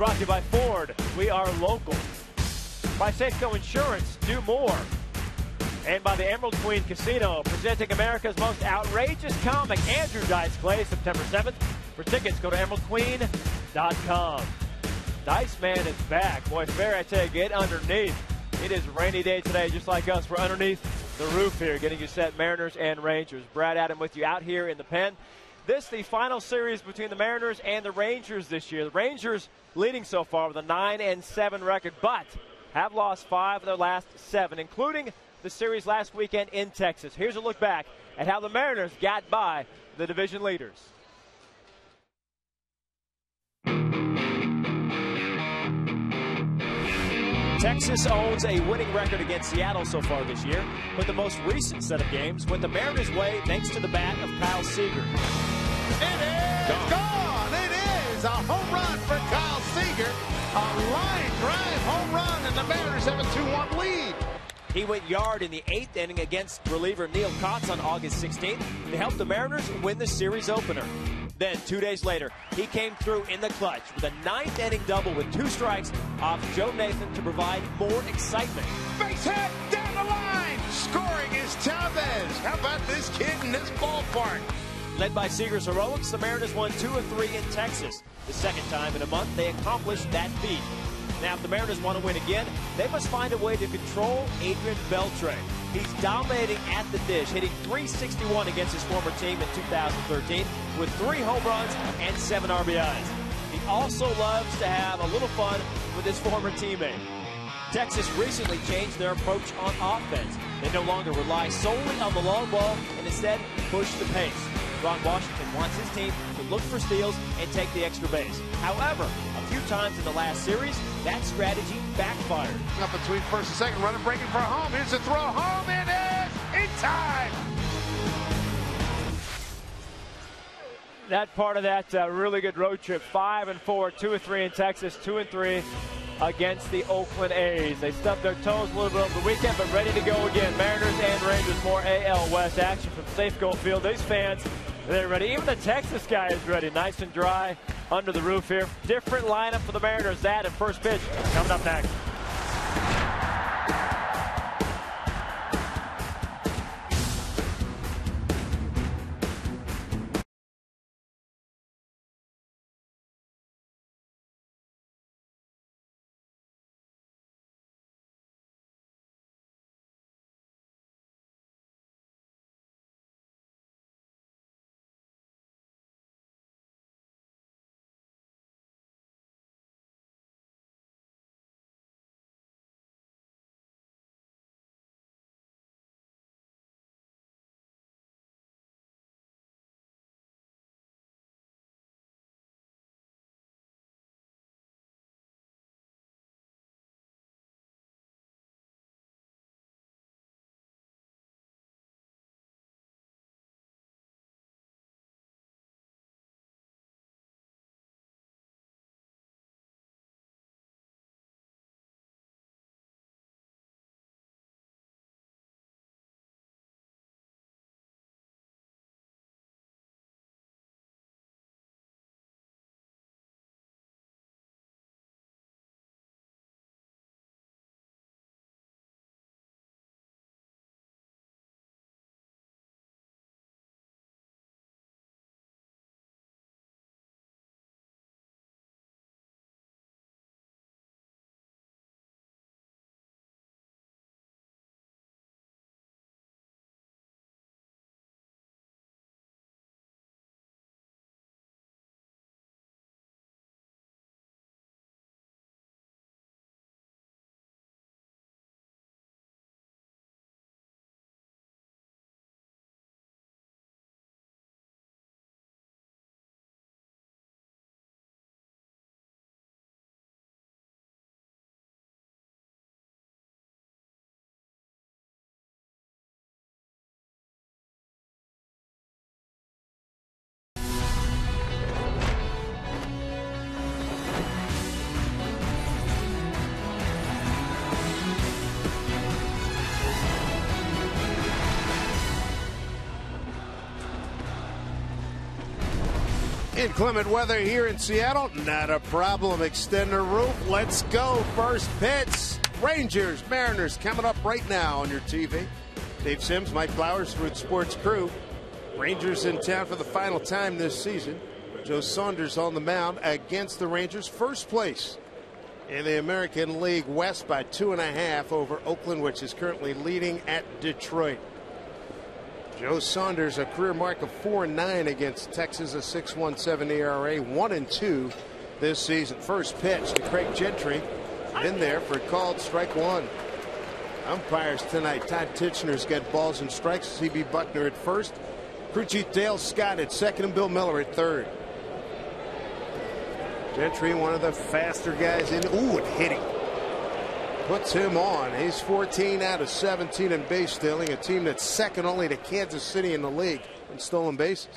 brought to you by Ford. We are local. By Safeco Insurance, do more. And by the Emerald Queen Casino, presenting America's most outrageous comic, Andrew Dice Clay, September 7th. For tickets, go to emeraldqueen.com. Dice Man is back. Boy, fair, I tell you, get underneath. It is a rainy day today, just like us. We're underneath the roof here, getting you set, Mariners and Rangers. Brad Adam with you out here in the pen. This the final series between the Mariners and the Rangers this year. The Rangers leading so far with a 9-7 record, but have lost 5 of their last 7, including the series last weekend in Texas. Here's a look back at how the Mariners got by the division leaders. Texas owns a winning record against Seattle so far this year, but the most recent set of games went the Mariners' way thanks to the bat of Kyle Seager. It is gone. It is a home run for Kyle Seager. A line drive home run, and the Mariners have a 2-1 lead. He went yard in the 8th inning against reliever Neil Kotz on August 16th to help the Mariners win the series opener. Then, 2 days later, he came through in the clutch with a 9th inning double with 2 strikes off Joe Nathan to provide more excitement. Base hit down the line. Scoring is Chavez. How about this kid in this ballpark? Led by Seager's heroics, the Mariners won 2 of 3 in Texas. The second time in a month they accomplished that feat. Now, if the Mariners want to win again, they must find a way to control Adrian Beltre. He's dominating at the dish, hitting .361 against his former team in 2013 with 3 home runs and 7 RBIs. He also loves to have a little fun with his former teammate. Texas recently changed their approach on offense. They no longer rely solely on the long ball and instead push the pace. Ron Washington wants his team to look for steals and take the extra base. However, a few times in the last series, that strategy backfired. Up between first and second, running, breaking for home. Here's the throw. Home it is! In time! That part of that really good road trip, 5-4, 2 of 3 in Texas, 2 of 3 against the Oakland A's. They stubbed their toes a little bit over the weekend, but ready to go again. Mariners and Rangers, more AL West action from Safeco Field. These fans, they're ready. Even the Texas guy is ready. Nice and dry under the roof here. Different lineup for the Mariners. That and first pitch coming up next. Inclement weather here in Seattle. Not a problem. Extend the roof. Let's go. First pitch. Rangers, Mariners coming up right now on your TV. Dave Sims, Mike Flowers, Root Sports crew. Rangers in town for the final time this season. Joe Saunders on the mound against the Rangers. First place in the American League West by 2.5 over Oakland, which is currently leading at Detroit. Joe Saunders, a career mark of 4-9 against Texas, a 6.17 ERA, 1-2 this season. First pitch to Craig Gentry. In there for called strike one. Umpires tonight. Todd Tichenor's got balls and strikes. CB Buckner at first. Crew chief Dale Scott at second and Bill Miller at third. Gentry, one of the faster guys in. Ooh, it hit him. Puts him on. He's 14 out of 17 in base stealing, a team that's second only to Kansas City in the league in stolen bases.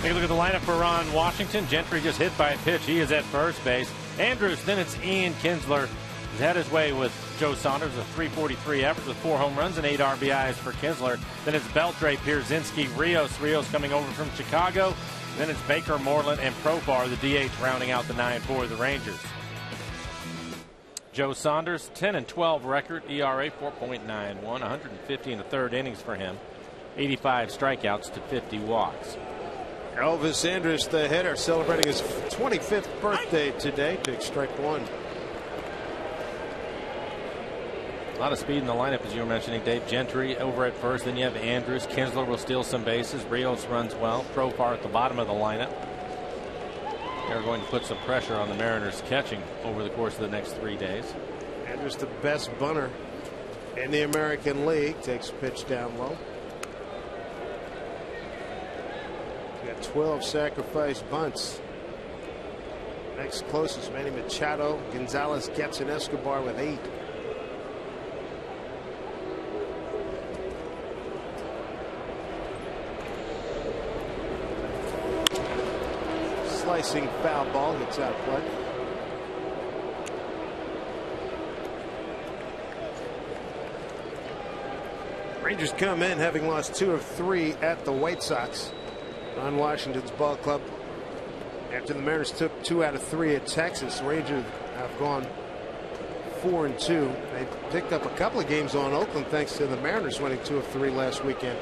Take a look at the lineup for Ron Washington. Gentry just hit by a pitch. He is at first base. Andrews, then it's Ian Kinsler. He's had his way with Joe Saunders, a .343 average with 4 home runs and 8 RBIs for Kinsler. Then it's Beltre, Pierzynski, Rios. Rios coming over from Chicago. Then it's Baker, Moreland, and Profar, the DH, rounding out the 9 for the Rangers. Joe Saunders, 10-12 record, ERA 4.91, 150 in the third innings for him, 85 strikeouts to 50 walks. Elvis Andrus, the hitter, celebrating his 25th birthday today. Big strike one. A lot of speed in the lineup, as you were mentioning, Dave. Gentry over at first, then you have Andrews. Kinsler will steal some bases. Rios runs well. Profar at the bottom of the lineup. They're going to put some pressure on the Mariners catching over the course of the next 3 days. Andrews, the best bunter in the American League, takes a pitch down low. Got 12 sacrifice bunts. Next closest, Manny Machado. Gonzalez gets an Escobar with 8. Slicing foul ball, gets out play. Rangers come in having lost 2 of 3 at the White Sox on Washington's ball club. After the Mariners took 2 out of 3 at Texas, Rangers have gone 4-2. They picked up a couple of games on Oakland thanks to the Mariners winning 2 of 3 last weekend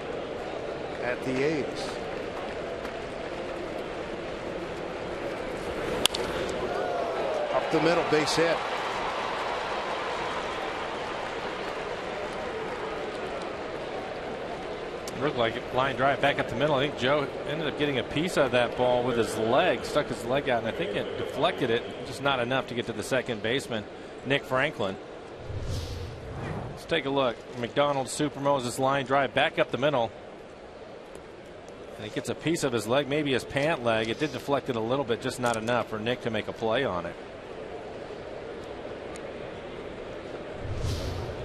at the A's. Up the middle, base hit. Looked like it, line drive back up the middle. I think Joe ended up getting a piece of that ball with his leg, stuck his leg out, and I think it deflected it, just not enough to get to the second baseman, Nick Franklin. Let's take a look. McDonald, Super Moses line drive back up the middle. And he gets a piece of his leg, maybe his pant leg. It did deflect it a little bit, just not enough for Nick to make a play on it.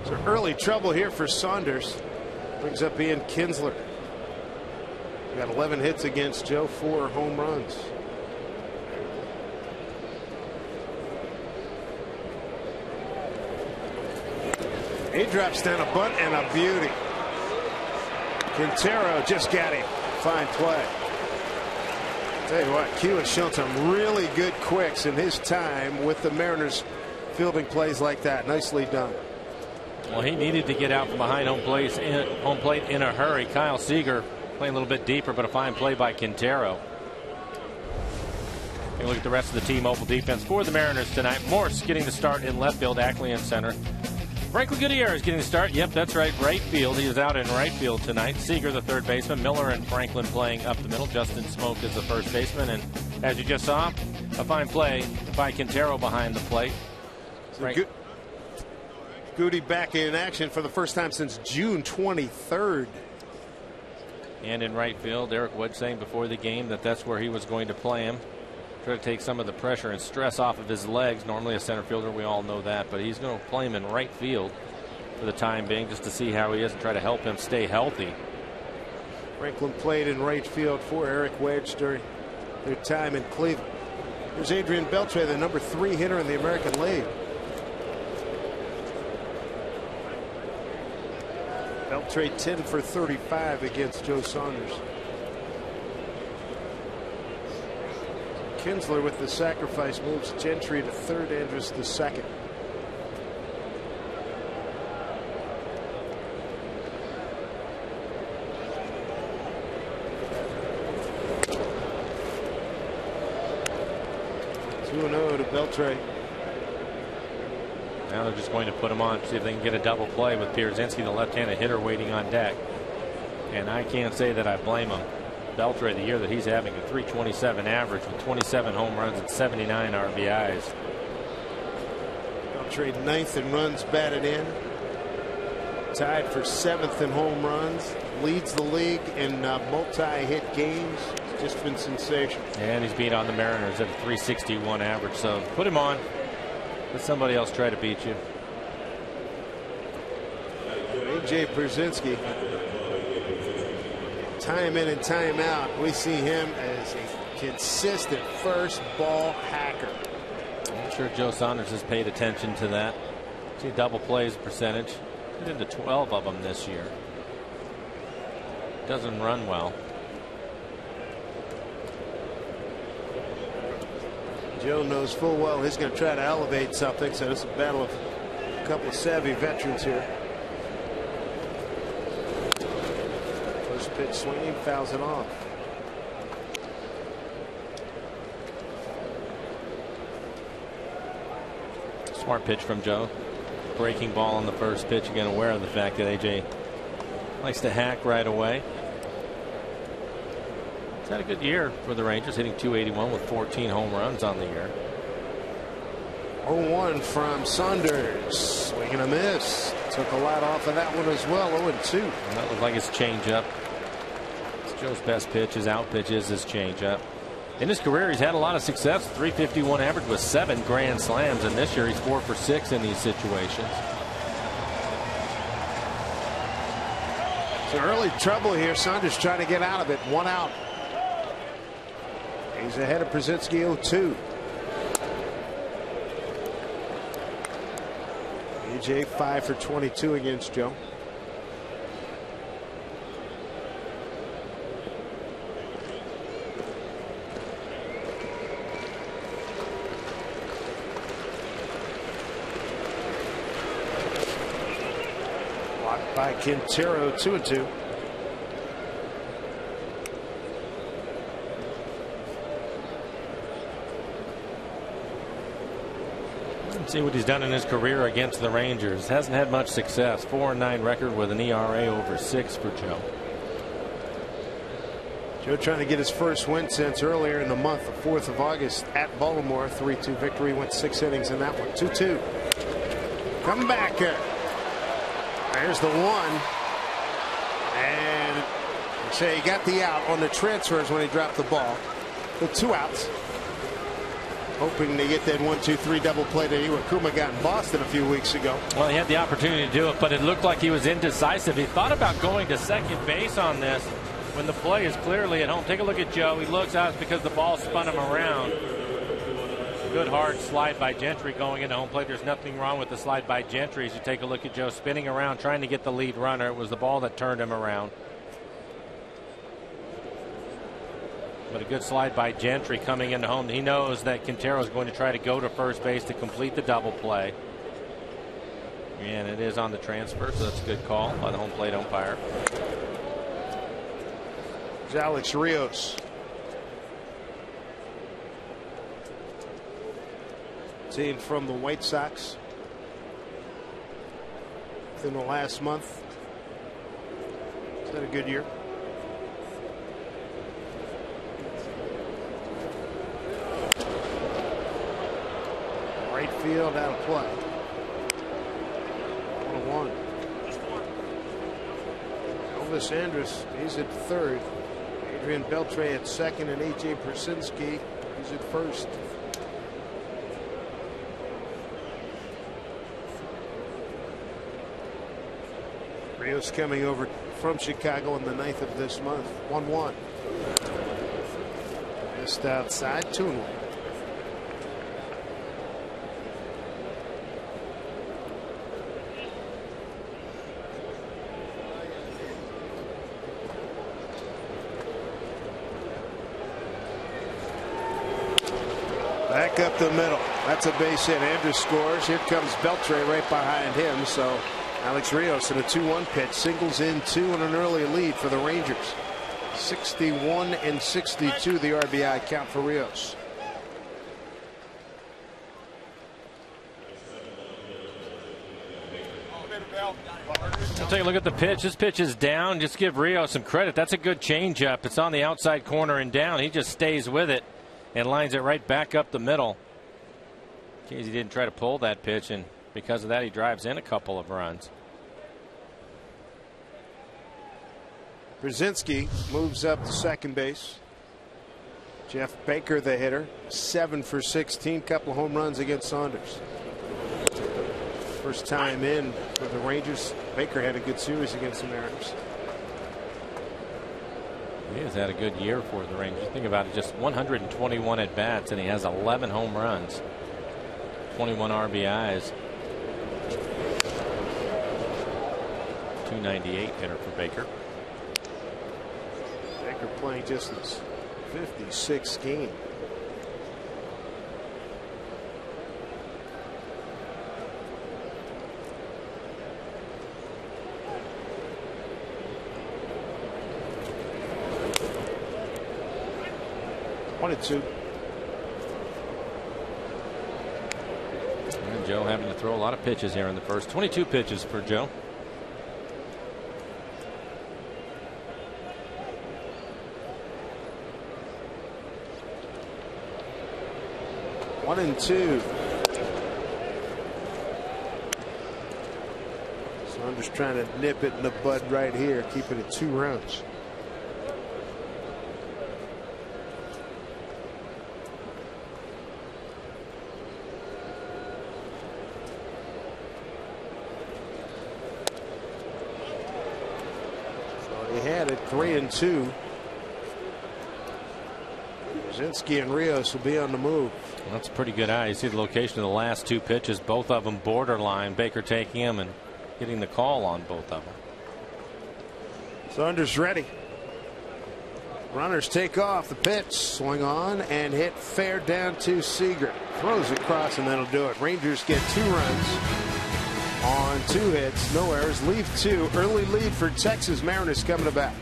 So early trouble here for Saunders. Brings up Ian Kinsler. Got 11 hits against Joe, 4 home runs. He drops down a bunt and a beauty. Quintero just got him. Fine play. Tell you what, Q has shown some really good quicks in his time with the Mariners fielding plays like that. Nicely done. Well, he needed to get out from behind home plate in a hurry. Kyle Seager playing a little bit deeper, but a fine play by Quintero. Take a look at the rest of the T-Mobile defense for the Mariners tonight. Morse getting the start in left field, Ackley in center. Franklin Gutierrez getting the start. Yep, that's right, right field. He is out in right field tonight. Seager, the third baseman. Miller and Franklin playing up the middle. Justin Smoke is the first baseman. And as you just saw, a fine play by Quintero behind the plate. So Goody back in action for the first time since June 23rd. And in right field, Eric Wood saying before the game that that's where he was going to play him. Try to take some of the pressure and stress off of his legs. Normally a center fielder, we all know that, but he's going to play him in right field for the time being just to see how he is and try to help him stay healthy. Franklin played in right field for Eric Wedge during their time in Cleveland. Here's Adrian Beltre, the number 3 hitter in the American League. Beltre 10 for 35 against Joe Saunders. Kinsler with the sacrifice moves Gentry to third, Andrus to second. To Beltre. Now they're just going to put him on, see if they can get a double play with Pierzynski, the left-handed hitter, waiting on deck. And I can't say that I blame him. Beltre, the year that he's having, a .327 average with 27 home runs and 79 RBIs. Beltre ninth in runs batted in. Tied for seventh in home runs. Leads the league in multi-hit games. It's just been sensational. And he's beat on the Mariners at a .361 average. So put him on. Let somebody else try to beat you. A.J. Pierzynski. Time in and time out, we see him as a consistent first ball hacker. I'm sure Joe Saunders has paid attention to that. See double plays percentage. Get into 12 of them this year. Doesn't run well. Joe knows full well he's going to try to elevate something, so this is a battle of a couple of savvy veterans here. First pitch swinging, fouls it off. Smart pitch from Joe. Breaking ball on the first pitch. Again, aware of the fact that AJ likes to hack right away. He's had a good year for the Rangers, hitting .281 with 14 home runs on the year. 0-1 from Saunders. Swing and a miss. Took a lot off of that one as well. 0-2. And that looked like his changeup. It's Joe's best pitch. His out pitch is his changeup. In his career, he's had a lot of success. .351 average with 7 grand slams, and this year he's 4 for 6 in these situations. So early trouble here. Saunders trying to get out of it. 1 out. He's ahead of Pierzynski 0-2. AJ 5 for 22 against Joe. Blocked by Quintero. 2-2. See what he's done in his career against the Rangers. Hasn't had much success. 4-9 record with an ERA over 6 for Joe. Joe trying to get his first win since earlier in the month, the 4th of August at Baltimore. 3-2 victory. Went 6 innings in that one. 2-2. Come back. There's the 1. And say he got the out on the transfers when he dropped the ball. The 2 outs. Hoping to get that 1-2-3 double play that Iwakuma got in Boston a few weeks ago. Well, he had the opportunity to do it, but it looked like he was indecisive. He thought about going to second base on this when the play is clearly at home. Take a look at Joe. He looks out because the ball spun him around. Good hard slide by Gentry going into home plate. There's nothing wrong with the slide by Gentry as you take a look at Joe spinning around trying to get the lead runner. It was the ball that turned him around. But a good slide by Gentry coming into home. He knows that Quintero is going to try to go to first base to complete the double play. And it is on the transfer, so that's a good call by the home plate umpire. It's Alex Rios. Team from the White Sox. Within the last month. He's had a good year. Right field, out of play. 1-1. Elvis Andrus, he's at third. Adrian Beltre at second, and A.J. Pierzynski, he's at first. Rios coming over from Chicago on the 9th of this month. 1-1. Just outside, 2-1. Back up the middle. That's a base hit. Andrews scores. Here comes Beltre right behind him. So Alex Rios in a 2-1 pitch. Singles in 2 and an early lead for the Rangers. 61 and 62 the RBI count for Rios. I'll take a look at the pitch. This pitch is down. Just give Rios some credit. That's a good changeup. It's on the outside corner and down. He just stays with it and lines it right back up the middle. Casey didn't try to pull that pitch, and because of that, he drives in a couple of runs. Brzezinski moves up to second base. Jeff Baker, the hitter, 7 for 16, couple of home runs against Saunders. First time in for the Rangers. Baker had a good series against the Mariners. He has had a good year for the Rangers. Think about it, just 121 at bats, and he has 11 home runs, 21 RBIs. 298 hitter for Baker. Baker playing just his 56th game. And Joe having to throw a lot of pitches here in the first. 22 pitches for Joe. One and two. So I'm just trying to nip it in the bud right here, keep it at 2 runs. So he had it 3 and 2. Brzezinski and Rios will be on the move. That's a pretty good eye. You see the location of the last 2 pitches, both of them borderline. Baker taking him and getting the call on both of them. Saunders ready. Runners take off. The pitch swing on and hit fair down to Seager. Throws across and that'll do it. Rangers get 2 runs on 2 hits, no errors, leave 2. Early lead for Texas. Mariners coming to bat.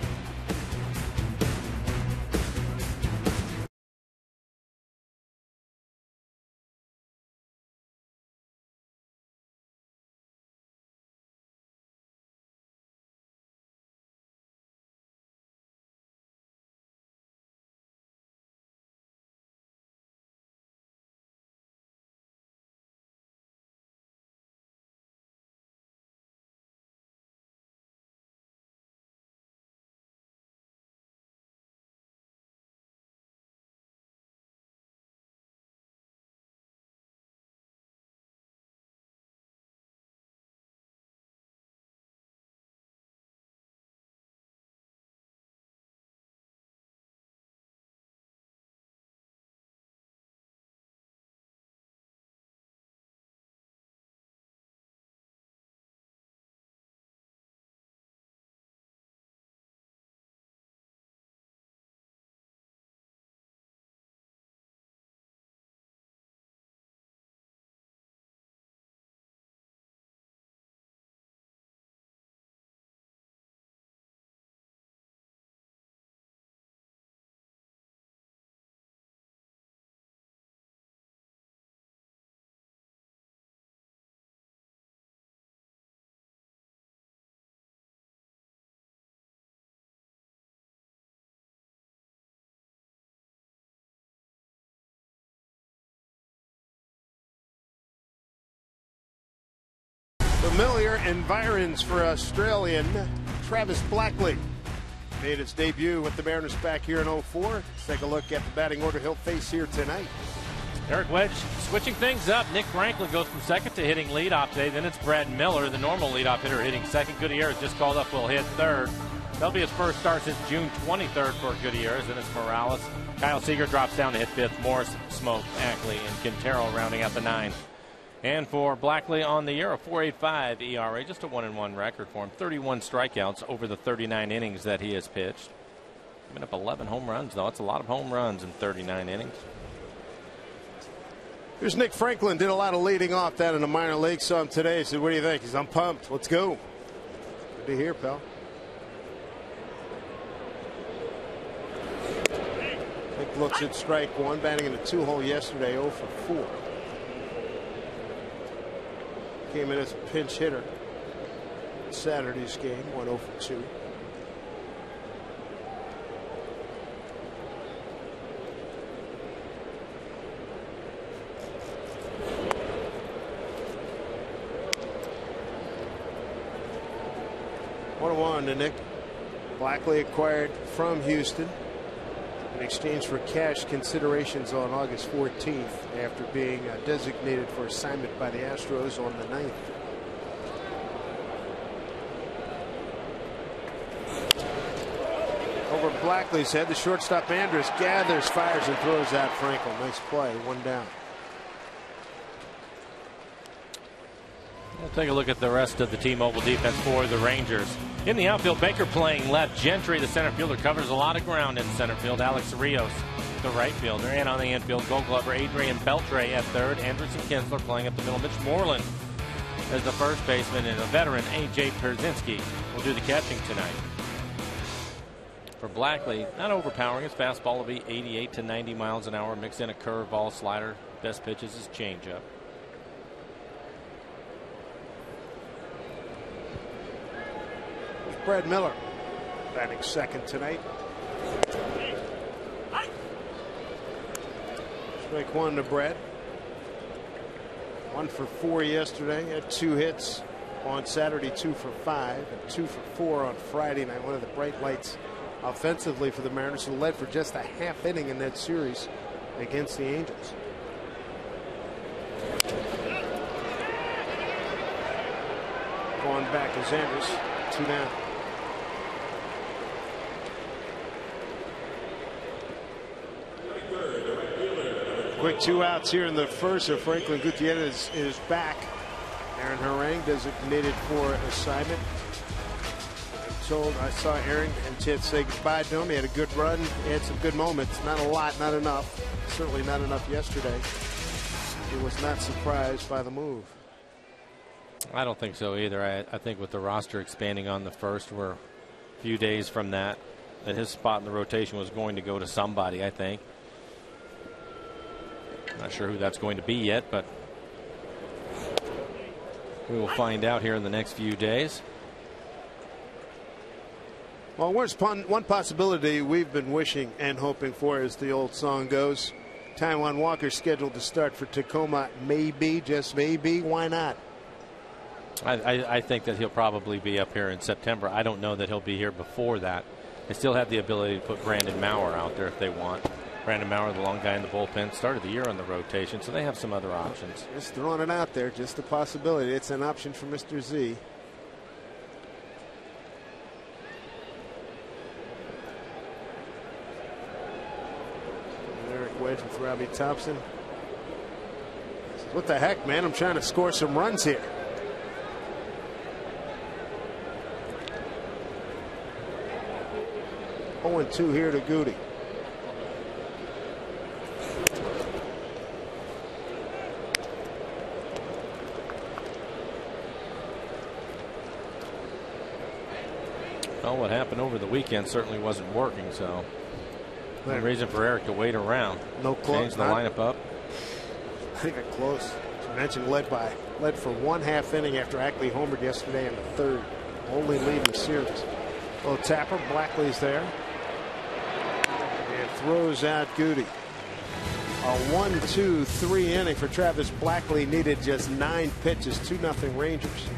Familiar environs for Australian Travis Blackley. Made its debut with the Mariners back here in 04. Let's take a look at the batting order he'll face here tonight. Eric Wedge switching things up. Nick Franklin goes from second to hitting leadoff today. Then it's Brad Miller, the normal leadoff hitter, hitting second. Gutierrez just called up, will hit third. That'll be his first start since June 23rd for Gutierrez. Then it's Morales. Kyle Seager drops down to hit fifth. Morris, Smoke, Ackley, and Quintero rounding out the 9. And for Blackley on the year, a 4.85 ERA, just a 1-1 record for him. 31 strikeouts over the 39 innings that he has pitched. Giving up 11 home runs, though. It's a lot of home runs in 39 innings. Here's Nick Franklin. Did a lot of leading off down in the minor leagues. Saw him today. He said, what do you think? He said, I'm pumped. Let's go. Good to hear, pal. Nick looks at strike one, batting in a 2-hole yesterday, 0 for 4. Came in as a pinch hitter in Saturday's game, 0 for 2. One to Nick. Blackley acquired from Houston in exchange for cash considerations on August 14th after being designated for assignment by the Astros on the 9th. Over Blackley's head, the shortstop Andrus gathers, fires, and throws out Franklin. Nice play, one down. We'll take a look at the rest of the T-Mobile defense for the Rangers. In the outfield, Baker playing left. Gentry, the center fielder, covers a lot of ground in center field. Alex Rios, the right fielder. And on the infield, Gold Glover Adrian Beltre at third. Anderson Kinsler playing up the middle. Mitch Moreland as the first baseman. And a veteran, A.J. Pierzynski, will do the catching tonight. For Blackley, not overpowering. His fastball will be 88 to 90 miles an hour. Mix in a curveball, slider. Best pitch is his changeup. Brad Miller batting second tonight. Strike one to Brad. 1 for 4 yesterday. Had 2 hits on Saturday, 2 for 5, and 2 for 4 on Friday night. One of the bright lights offensively for the Mariners, who led for just a half inning in that series against the Angels. Going back is Andrus. 2 down. Quick 2 outs here in the first. So Franklin Gutierrez is back. Aaron Harang designated for assignment. I saw Aaron and Ted say goodbye to him. He had a good run. He had some good moments. Not a lot, not enough. Certainly not enough yesterday. He was not surprised by the move. I don't think so either. I think with the roster expanding on the first, we're a few days from that his spot in the rotation was going to go to somebody, I think. Not sure who that's going to be yet, but we will find out here in the next few days. Well, one possibility we've been wishing and hoping for, as the old song goes. Taijuan Walker scheduled to start for Tacoma. Maybe, just maybe. Why not? I think that he'll probably be up here in September. I don't know that he'll be here before that. They still have the ability to put Brandon Maurer out there if they want. Brandon Maurer, the long guy in the bullpen, started the year on the rotation, so they have some other options. Just throwing it out there, just a possibility. It's an option for Mr. Z. Eric Wedge with Robbie Thompson. What the heck, man? I'm trying to score some runs here. Oh, 0-2 here to Goody. Well, what happened over the weekend certainly wasn't working, so no reason for Eric to wait around. No close. Change the lineup up. I think a close. As you mentioned, led for 1/2 inning after Ackley homered yesterday in the third. Only lead in the series. Well, Tapper, Blackley's there. And throws out Goody. A 1-2-3 inning for Travis Blackley. Needed just 9 pitches. 2-0 Rangers.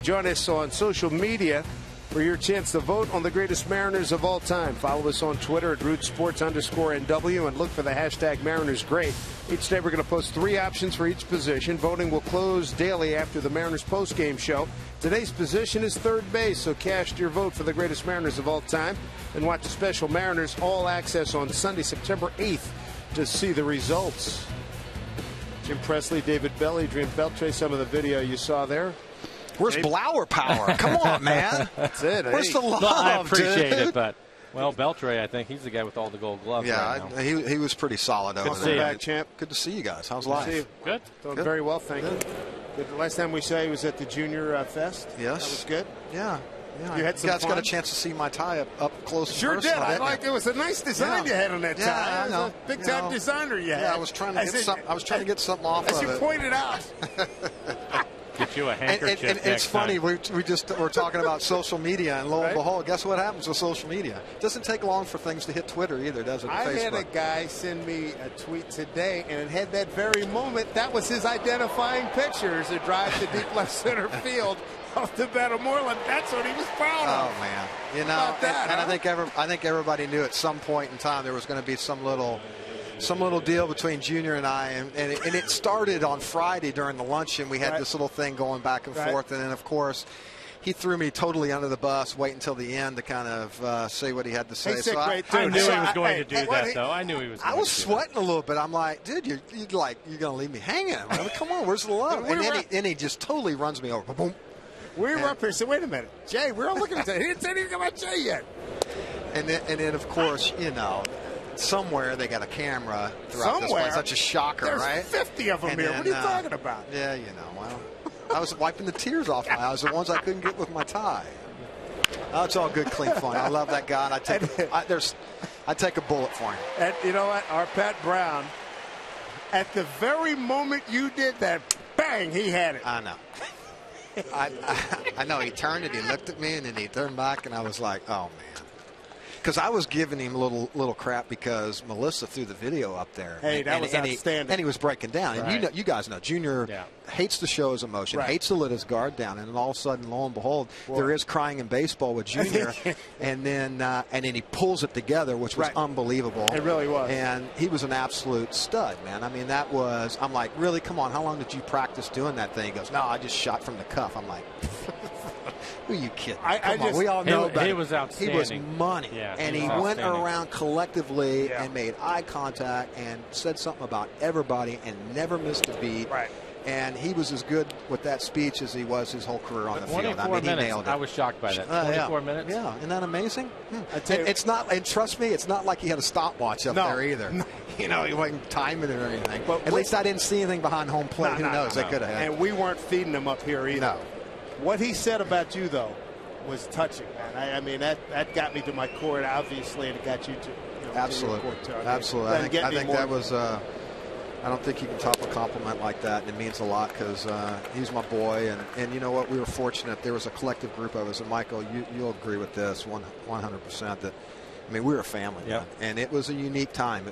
Join us on social media for your chance to vote on the greatest Mariners of all time. Follow us on Twitter at RootSports_NW and look for the hashtag MarinersGreat. Each day we're going to post 3 options for each position. Voting will close daily after the Mariners postgame show. Today's position is third base, so cast your vote for the greatest Mariners of all time and watch a special Mariners All Access on Sunday, September 8th to see the results. Jim Presley, David Bell, Adrian Beltre, some of the video you saw there. Where's Blower power? Come on, man. That's it. Where's the love, I appreciate dude? it, but, well, Beltre, I think he's the guy with all the gold gloves right now. he was pretty solid over Welcome there. back, champ. Good to see you guys. How's Good to life? see you. Good. Doing Good. very well, thank you. Good. The last time we saw you was at the Junior Fest. Yes. That was good. Yeah. You had some guys fun? got a chance to see my tie up close. Sure and did. personal, I didn't liked you? it. Was a nice design you had on that tie. Yeah, I know. It was a big-time designer you had. Yeah, I was trying to get something off as of you it. pointed out. Get you a handkerchief And next it's funny, time. we're talking about social media, and lo and Right? behold, guess what happens with social media? It doesn't take long for things to hit Twitter either, does it? I Facebook. had a guy send me a tweet today, and it had that very moment. That was his identifying picture as it drives to deep left center field off the Moreland. That's what he was proud of. Oh man, you know, About that, and huh? I think everybody knew at some point in time there was going to be some little deal between Junior and I, and it started on Friday during the luncheon. We had this little thing going back and forth, and then of course he threw me totally under the bus. Wait until the end to kind of say what he had to say. He's a great I dude. knew he was So going to do what that, he- though. I knew he was going I was to do sweating a little bit. I'm like, dude, you're going to leave me hanging. I mean, come on, where's the love? And he just totally runs me over. Boom. We were up here and said, wait a minute. Jay, we're all looking at that. He didn't say anything about Jay yet. And then, of course, you know, somewhere they got a camera throughout this place. Such a shocker, There's right? 50 of them And here. then, What are you talking about? Yeah, you know, well, I was wiping the tears off my eyes, the ones I couldn't get with my tie. Oh, it's all good, clean fun. I love that guy, and I take a bullet for him. And you know what? Our Pat Brown, at the very moment you did that, bang, he had it. I know. I know. He turned and he looked at me, and then he turned back, and I was like, oh, man. Because I was giving him a little crap because Melissa threw the video up there. Hey, that was outstanding. And he was breaking down. And Right. you guys know, Junior hates to show his emotion, hates to let his guard down. And then all of a sudden, lo and behold, there is crying in baseball with Junior. and then he pulls it together, which was unbelievable. It really was. And he was an absolute stud, man. I mean, I'm like, really? Come on. How long did you practice doing that thing? He goes, no, I just shot from the cuff. I'm like, who are you kidding? Come on, we all know about he was outstanding. He was money. Yeah, and he went around collectively and made eye contact and said something about everybody and never missed a beat. Right. And he was as good with that speech as he was his whole career on the field. I mean, he nailed it. I was shocked by that. 24 minutes? Yeah, isn't that amazing? It's not, and trust me, it's not like he had a stopwatch up there either. No. You know, he wasn't timing it or anything. But at least I didn't see anything behind home plate. Who knows? They could have had. And we weren't feeding him up here either. No. What he said about you, though, was touching, man. I mean, that got me to my core, obviously, and it got you to absolutely. To your core, too. I mean, absolutely. I think that was. I don't think you can top a compliment like that, and it means a lot because he's my boy, and you know what? We were fortunate. There was a collective group of us, and Michael, you'll agree with this 100% that. I mean, we were a family, and it was a unique time.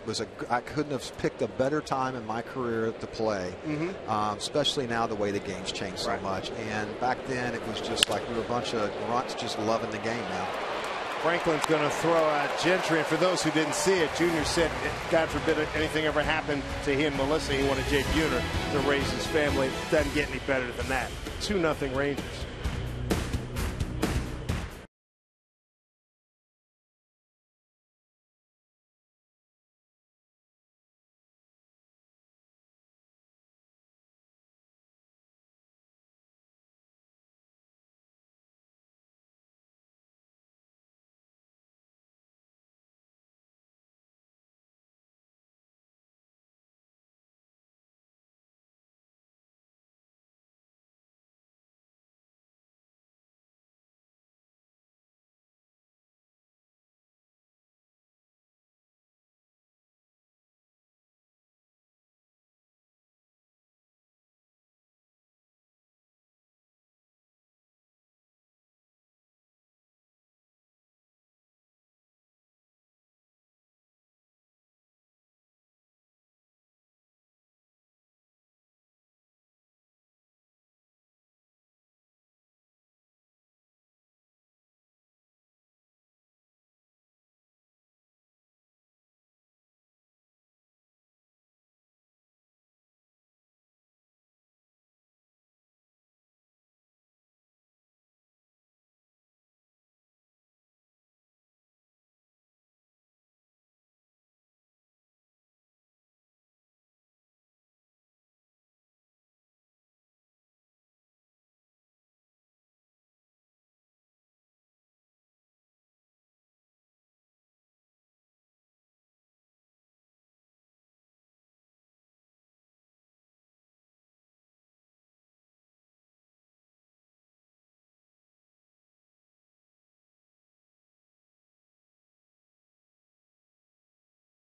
I couldn't have picked a better time in my career to play, especially now the way the game's changed so much. And back then, it was just like we were a bunch of grunts just loving the game now. Franklin's going to throw out Gentry, and for those who didn't see it, Junior said, God forbid anything ever happened to he and Melissa, he wanted Jake Buhner to raise his family. Doesn't get any better than that. 2-0 Rangers.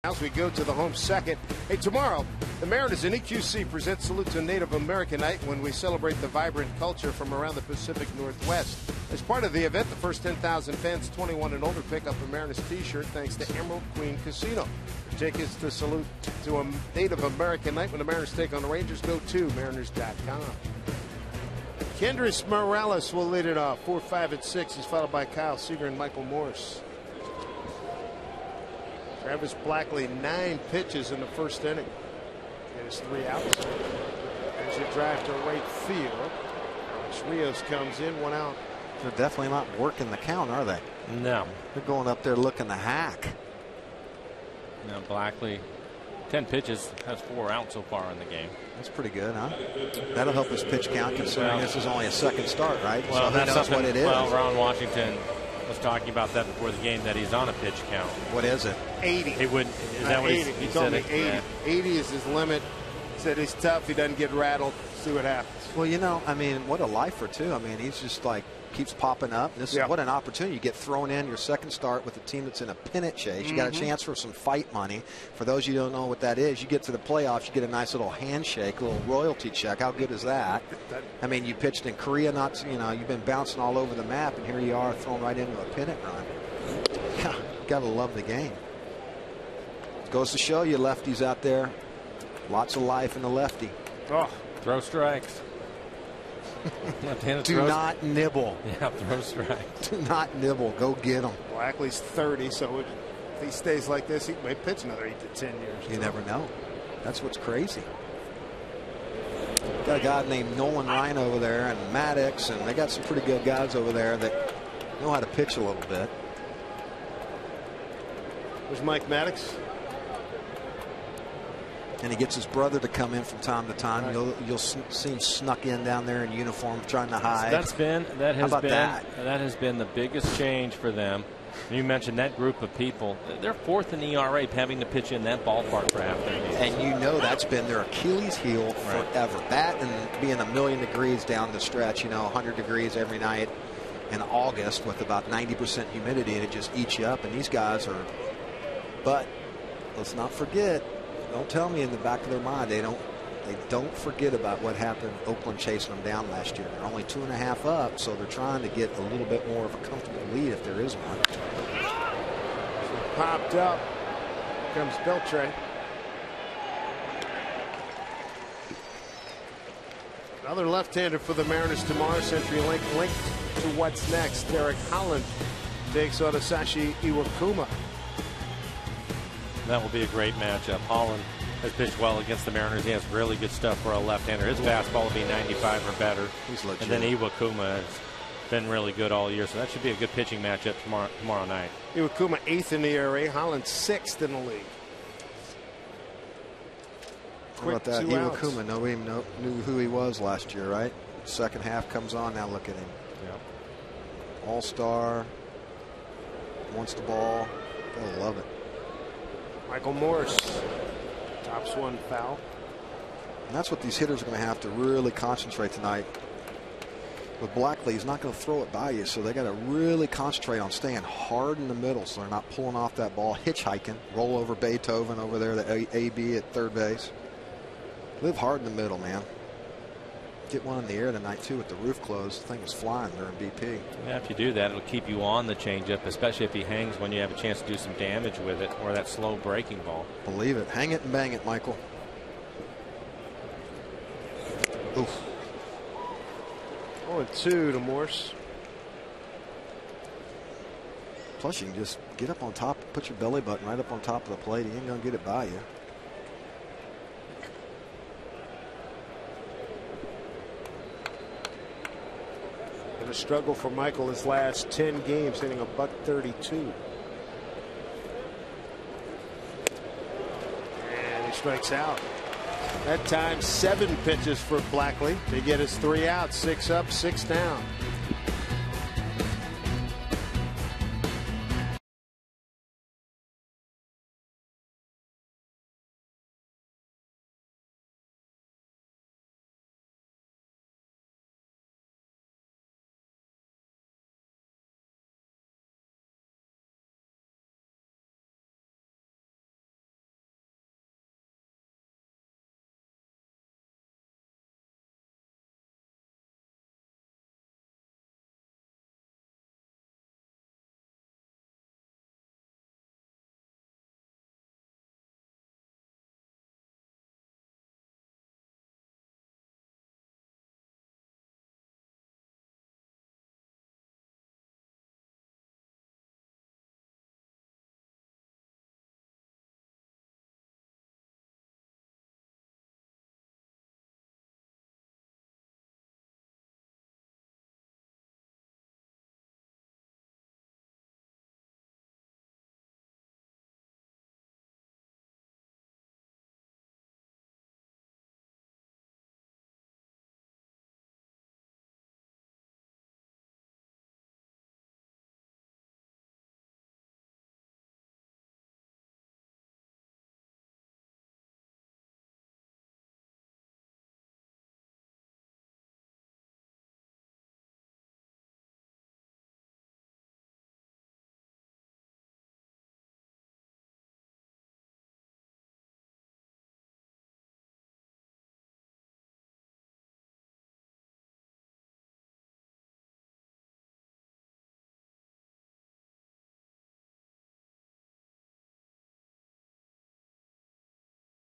As we go to the home second. Hey, tomorrow, the Mariners and EQC present Salute to Native American Night when we celebrate the vibrant culture from around the Pacific Northwest. As part of the event, the first 10,000 fans 21 and older pick up a Mariners t-shirt thanks to Emerald Queen Casino. For tickets to Salute to a Native American Night when the Mariners take on the Rangers, go to Mariners.com. Kendrys Morales will lead it off. 4, 5, and 6. He's followed by Kyle Seager and Michael Morse. Travis Blackley, 9 pitches in the first inning. Get his 3 outs. There's a drive to right field. Alex Rios comes in, 1 out. They're definitely not working the count, are they? No. They're going up there looking to hack. Now Blackley, 10 pitches, has 4 out so far in the game. That's pretty good, huh? That'll help his pitch count, considering this is only a second start, right? Well, so that's knows what it is. Well, Ron Washington was talking about that before the game, that he's on a pitch count. What is it? 80. He would. Is that what 80. he told said? me 80. Yeah. 80 is his limit. He said he's tough. He doesn't get rattled. See what happens. Well, you know, I mean, what a lifer, too. I mean, he's just like keeps popping up. This is what an opportunity. You get thrown in your second start with a team that's in a pennant chase. You got a chance for some fight money. For those of you who don't know what that is, you get to the playoffs, you get a nice little handshake, a little royalty check. How good is that? I mean, you pitched in Korea, you've been bouncing all over the map, and here you are thrown right into a pennant run. Gotta love the game. Goes to show you, lefties out there, lots of life in the lefty. Oh, throw strikes. Do not nibble. Yeah, throw strikes. Do not nibble. Go get them. Blackley's 30, so if he stays like this, he may pitch another 8 to 10 years. You never know. That's what's crazy. Got a guy named Nolan Ryan over there and Maddox, and they got some pretty good guys over there that know how to pitch a little bit. There's Mike Maddox. And he gets his brother to come in from time to time. Right. You'll see him snuck in down there in uniform trying to hide. That has been the biggest change for them. You mentioned that group of people. They're 4th in ERA, having to pitch in that ballpark for half their games. And you know that's been their Achilles heel forever. Right. That and being a million degrees down the stretch, 100 degrees every night in August with about 90% humidity, and it just eats you up. And these guys are. But let's not forget. Don't tell me in the back of their mind they don't forget about what happened. Oakland chasing them down last year. They're only 2.5 up, so they're trying to get a little bit more of a comfortable lead if there is one. Popped up. Here comes Beltre. Another left-hander for the Mariners tomorrow. CenturyLink linked to what's next. Derek Holland takes on Asashi Iwakuma. That will be a great matchup. Holland has pitched well against the Mariners. He has really good stuff for a left-hander. His fastball will be 95 or better. He's legit. And then Iwakuma has been really good all year, so that should be a good pitching matchup tomorrow night. Iwakuma 8th in the ERA. Holland 6th in the league. How about that? Iwakuma, nobody knew who he was last year, right? Second half comes on, now look at him. Yep. All-star. Wants the ball. Gotta love it. Michael Morse tops one foul. And that's what these hitters are going to have to really concentrate tonight. With Blackley, he's not going to throw it by you, so they got to really concentrate on staying hard in the middle so they're not pulling off that ball, hitchhiking, roll over Beethoven over there, the AB at third base. Live hard in the middle, man. Get one in the air tonight, too, with the roof closed. The thing was flying there in BP. Yeah, if you do that, it'll keep you on the changeup, especially if he hangs when you have a chance to do some damage with it, or that slow breaking ball. Believe it. Hang it and bang it, Michael. Oof. 0-2 to Morse. Plus, you can just get up on top, put your belly button right up on top of the plate. He ain't going to get it by you. And a struggle for Michael his last 10 games, hitting a .132. And he strikes out. That time 7 pitches for Blackley to get his 3 outs, 6 up, 6 down.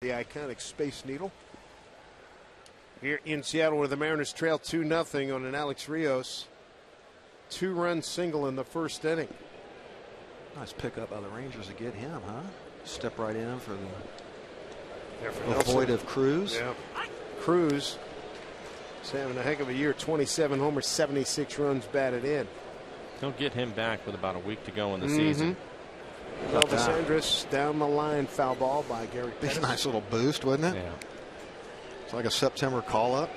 The iconic Space Needle. Here in Seattle, where the Mariners trail 2-0 on an Alex Rios 2-run single in the first inning. Nice pickup by the Rangers to get him, huh? Step right in for the void of Cruz. Yeah. Cruz is having a heck of a year. 27 homers, 76 runs batted in. They'll get him back with about a week to go in the season. Elvis Andrus down the line, foul ball by Gary Pettis. Be a nice little boost, wouldn't it? Yeah. It's like a September call-up.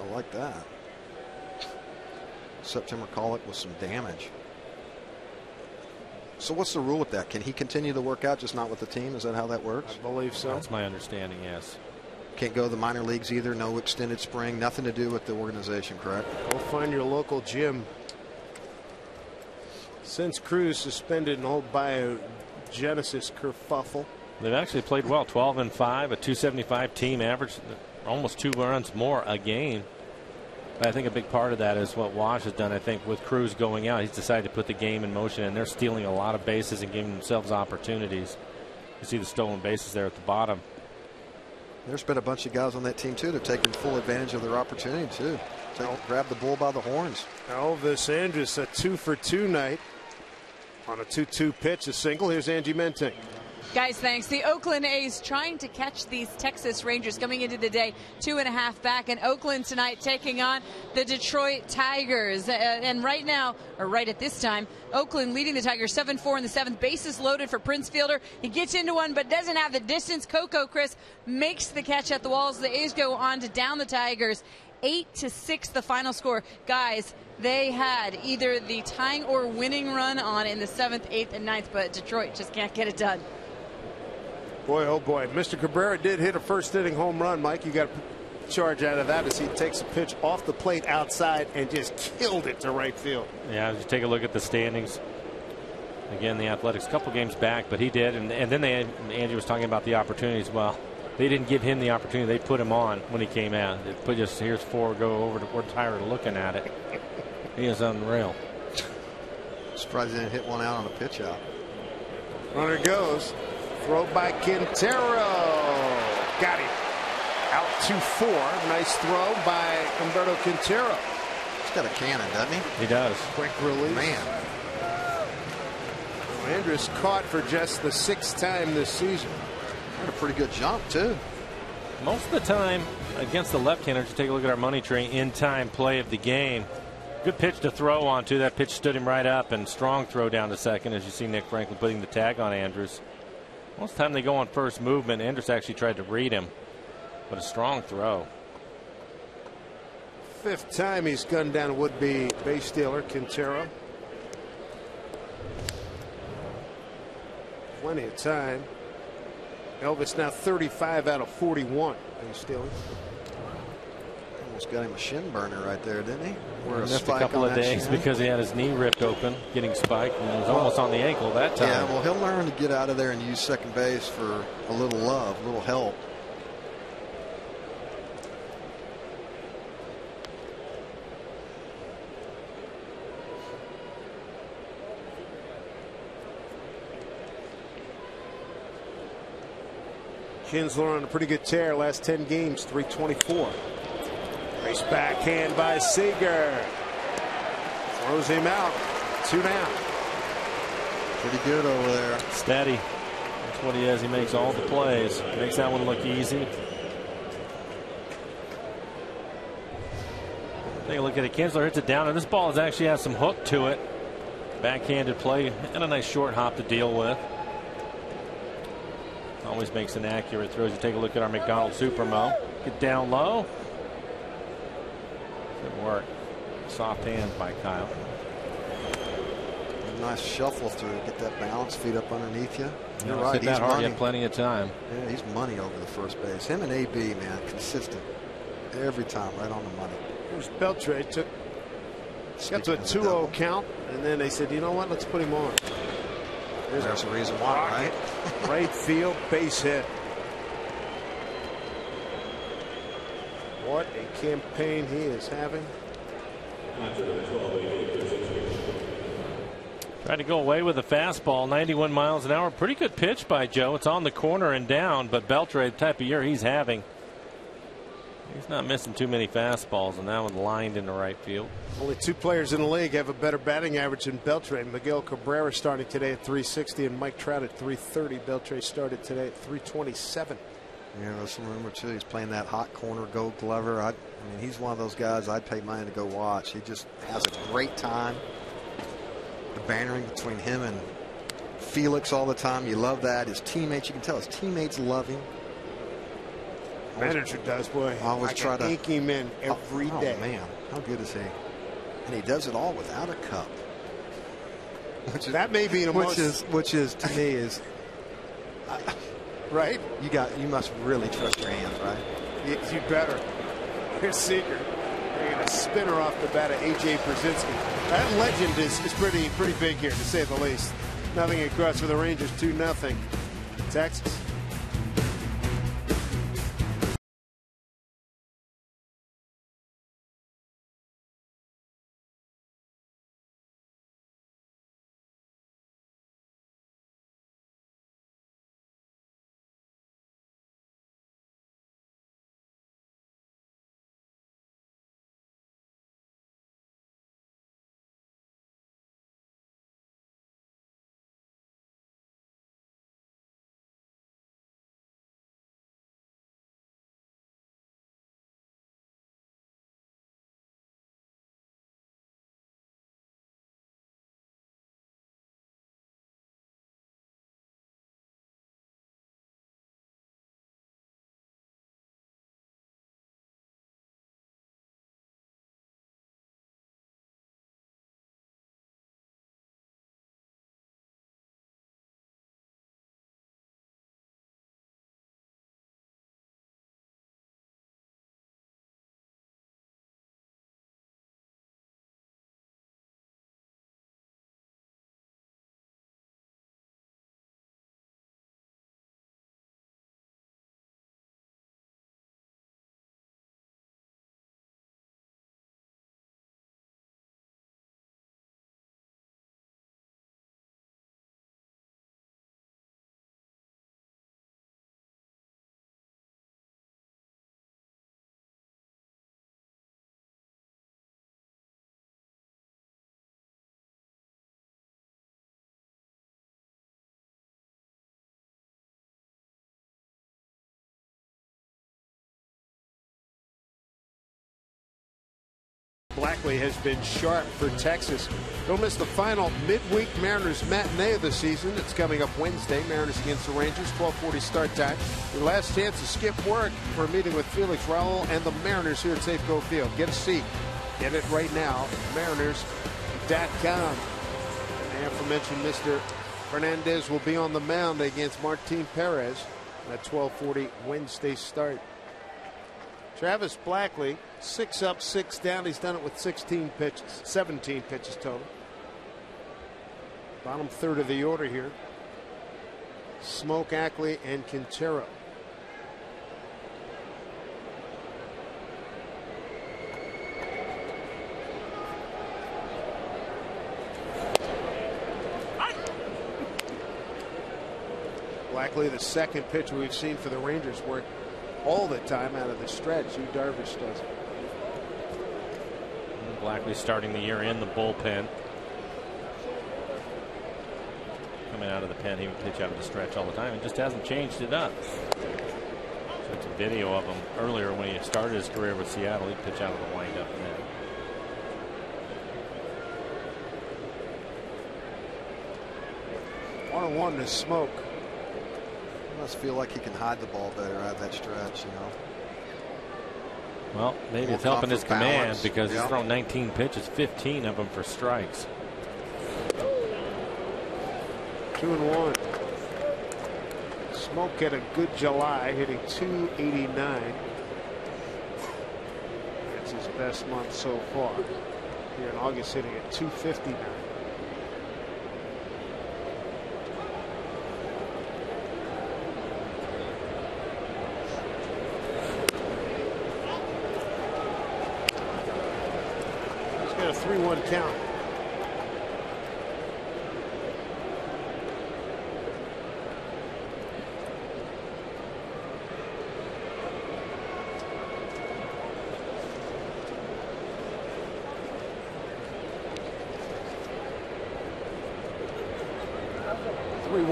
I like that. September call-up with some damage. So what's the rule with that? Can he continue to work out, just not with the team? Is that how that works? I believe so. That's my understanding, yes. Can't go to the minor leagues either. No extended spring. Nothing to do with the organization, correct? Go find your local gym. Since Cruz suspended and whole biogenesis kerfuffle. They've actually played well. 12-5, a 275 team average, almost 2 runs more a game. But I think a big part of that is what Wash has done. I think with Cruz going out, he's decided to put the game in motion, and they're stealing a lot of bases and giving themselves opportunities. You see the stolen bases there at the bottom. There's been a bunch of guys on that team too that have taken full advantage of their opportunity too. Grab the bull by the horns. Elvis Andrus, a 2-for-2 night on a 2-2 pitch, a single. Here's Angie Mentink. Guys, thanks. The Oakland A's trying to catch these Texas Rangers coming into the day 2.5 back in Oakland tonight, taking on the Detroit Tigers. And right now, or right at this time, Oakland leading the Tigers 7-4 in the 7th. Bases loaded for Prince Fielder. He gets into one but doesn't have the distance. Coco Chris makes the catch at the walls. The A's go on to down the Tigers 8-6 the final score. Guys, they had either the tying or winning run on in the 7th, 8th, and 9th, but Detroit just can't get it done. Boy, oh boy. Mr. Cabrera did hit a first inning home run, Mike. You got a charge out of that as he takes a pitch off the plate outside and just killed it to right field. Yeah, just take a look at the standings. Again, the Athletics, a couple games back, but he did. And then Angie was talking about the opportunities. Well, they didn't give him the opportunity. They put him on when he came out. They put just, here's 4, go over. We're tired of looking at it. He is unreal. Surprised he didn't hit one out on a pitch out. Runner goes. Throw by Quintero. Got him. Out 2-4. Nice throw by Humberto Quintero. He's got a cannon, doesn't he? He does. Quick release. Man. Andrus caught for just the 6th time this season. Had a pretty good jump, too. Most of the time against the left-handers, you take a look at our money tree in-time play of the game. Good pitch to throw on, too. That pitch stood him right up, and strong throw down to second, as you see Nick Franklin putting the tag on Andrus. Most of the time they go on first movement. Andrus actually tried to read him, but a strong throw. 5th time he's gunned down a would-be base stealer, Quintero. Plenty of time. Elvis now 35 out of 41 base stealing. Almost got him a shin burner right there, didn't he? Missed a couple of days because he had his knee ripped open, getting spiked, and it was almost on the ankle that time. Yeah, well, he'll learn to get out of there and use second base for a little love, a little help. Kinsler on a pretty good tear. Last 10 games, 324. Race backhand by Seager. Throws him out. 2 down. Pretty good over there. Steady. That's what he is. He makes all the plays. Makes that one look easy. Take a look at it. Kinsler hits it down, and this ball actually has some hook to it. Backhanded play and a nice short hop to deal with. Always makes an accurate throw. You take a look at our McDonald Supermo. Get down low. Good work. Soft hand by Kyle. A nice shuffle through. Get that balance, feet up underneath you. You're right. right. He's hard. He had plenty of time. Yeah, he's money over the first base. Him and AB, man, consistent. Every time, right on the money. Here's Beltre. Got to a 2-0 count, and then they said, you know what, let's put him on. There's a reason why, right? Right field, base hit. What a campaign he is having. Tried to go away with a fastball, 91 miles an hour. Pretty good pitch by Joe. It's on the corner and down, but Beltre, the type of year he's having, he's not missing too many fastballs, and that one lined into right field. Only 2 players in the league have a better batting average than Beltre. Miguel Cabrera starting today at 360 and Mike Trout at 330. Beltre started today at 327. Yeah, there's some rumor too. He's playing that hot corner Gold Glover. I mean, he's one of those guys I'd pay money to go watch. He just has a great time. The bantering between him and Felix all the time. You love that. His teammates, you can tell his teammates love him. Manager does, boy. I always try to ink him in every day. Oh man, how good is he? And he does it all without a cup. That may be the which is to me is right. You must really trust your hands, right? You better. Here's Seager. They're going to spinner off the bat of A.J. Brzezinski. That legend is pretty big here, to say the least. Nothing across for the Rangers, 2-0. Texas. Blackley has been sharp for Texas. Don't miss the final midweek Mariners matinee of the season. It's coming up Wednesday. Mariners against the Rangers, 12:40 start time. Your last chance to skip work for a meeting with Felix Raul and the Mariners here at Safeco Field. Get a seat. Get it right now. Mariners.com. And aforementioned Mr. Fernandez will be on the mound against Martin Perez at 12:40 Wednesday start. Travis Blackley, 6 up, 6 down. He's done it with 17 pitches total. Bottom third of the order here. Smoke, Ackley, and Quintero. Blackley, the second pitcher we've seen for the Rangers, work all the time out of the stretch. Yu Darvish does it. Blackley starting the year in the bullpen. Coming out of the pen, he would pitch out of the stretch all the time and just hasn't changed it up. So it's a video of him earlier when he started his career with Seattle. He'd pitch out of the windup then. 1-1 to Smoke. Must feel like he can hide the ball better out of that stretch, you know. Well, maybe More it's helping his command balance. because he's thrown 19 pitches, 15 of them for strikes. 2-1. Smoke had a good July, hitting .289. That's his best month so far. Here in August, hitting at .259. He's got a 3-1 count.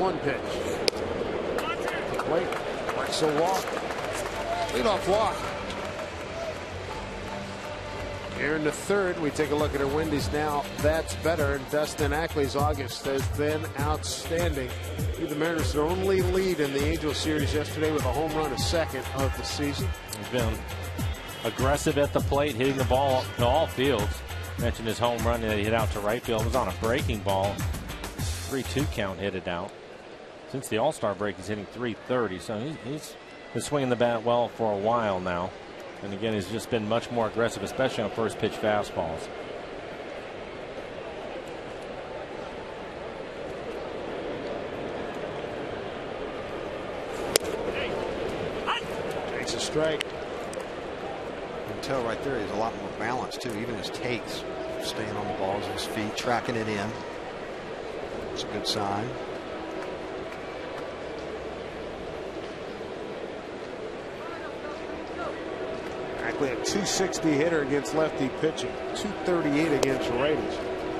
1 pitch. Wait, works a walk. Leadoff walk. Here in the third, we take a look at her Wendy's now. That's better. And Dustin Ackley's August has been outstanding. The Mariners' only lead in the Angels series yesterday with a home run, a second of the season. He's been aggressive at the plate, hitting the ball to all fields. Mentioned his home run that he hit out to right field. It was on a breaking ball. 3-2 count hit it out. Since the All-Star break, he's hitting .330. So he's been swinging the bat well for a while now. And again, he's just been much more aggressive, especially on first pitch fastballs. Takes a strike. You can tell right there he's a lot more balanced too. Even his takes, staying on the balls of his feet, tracking it in. It's a good sign. Ackley a .260 hitter against lefty pitching, .238 against righties.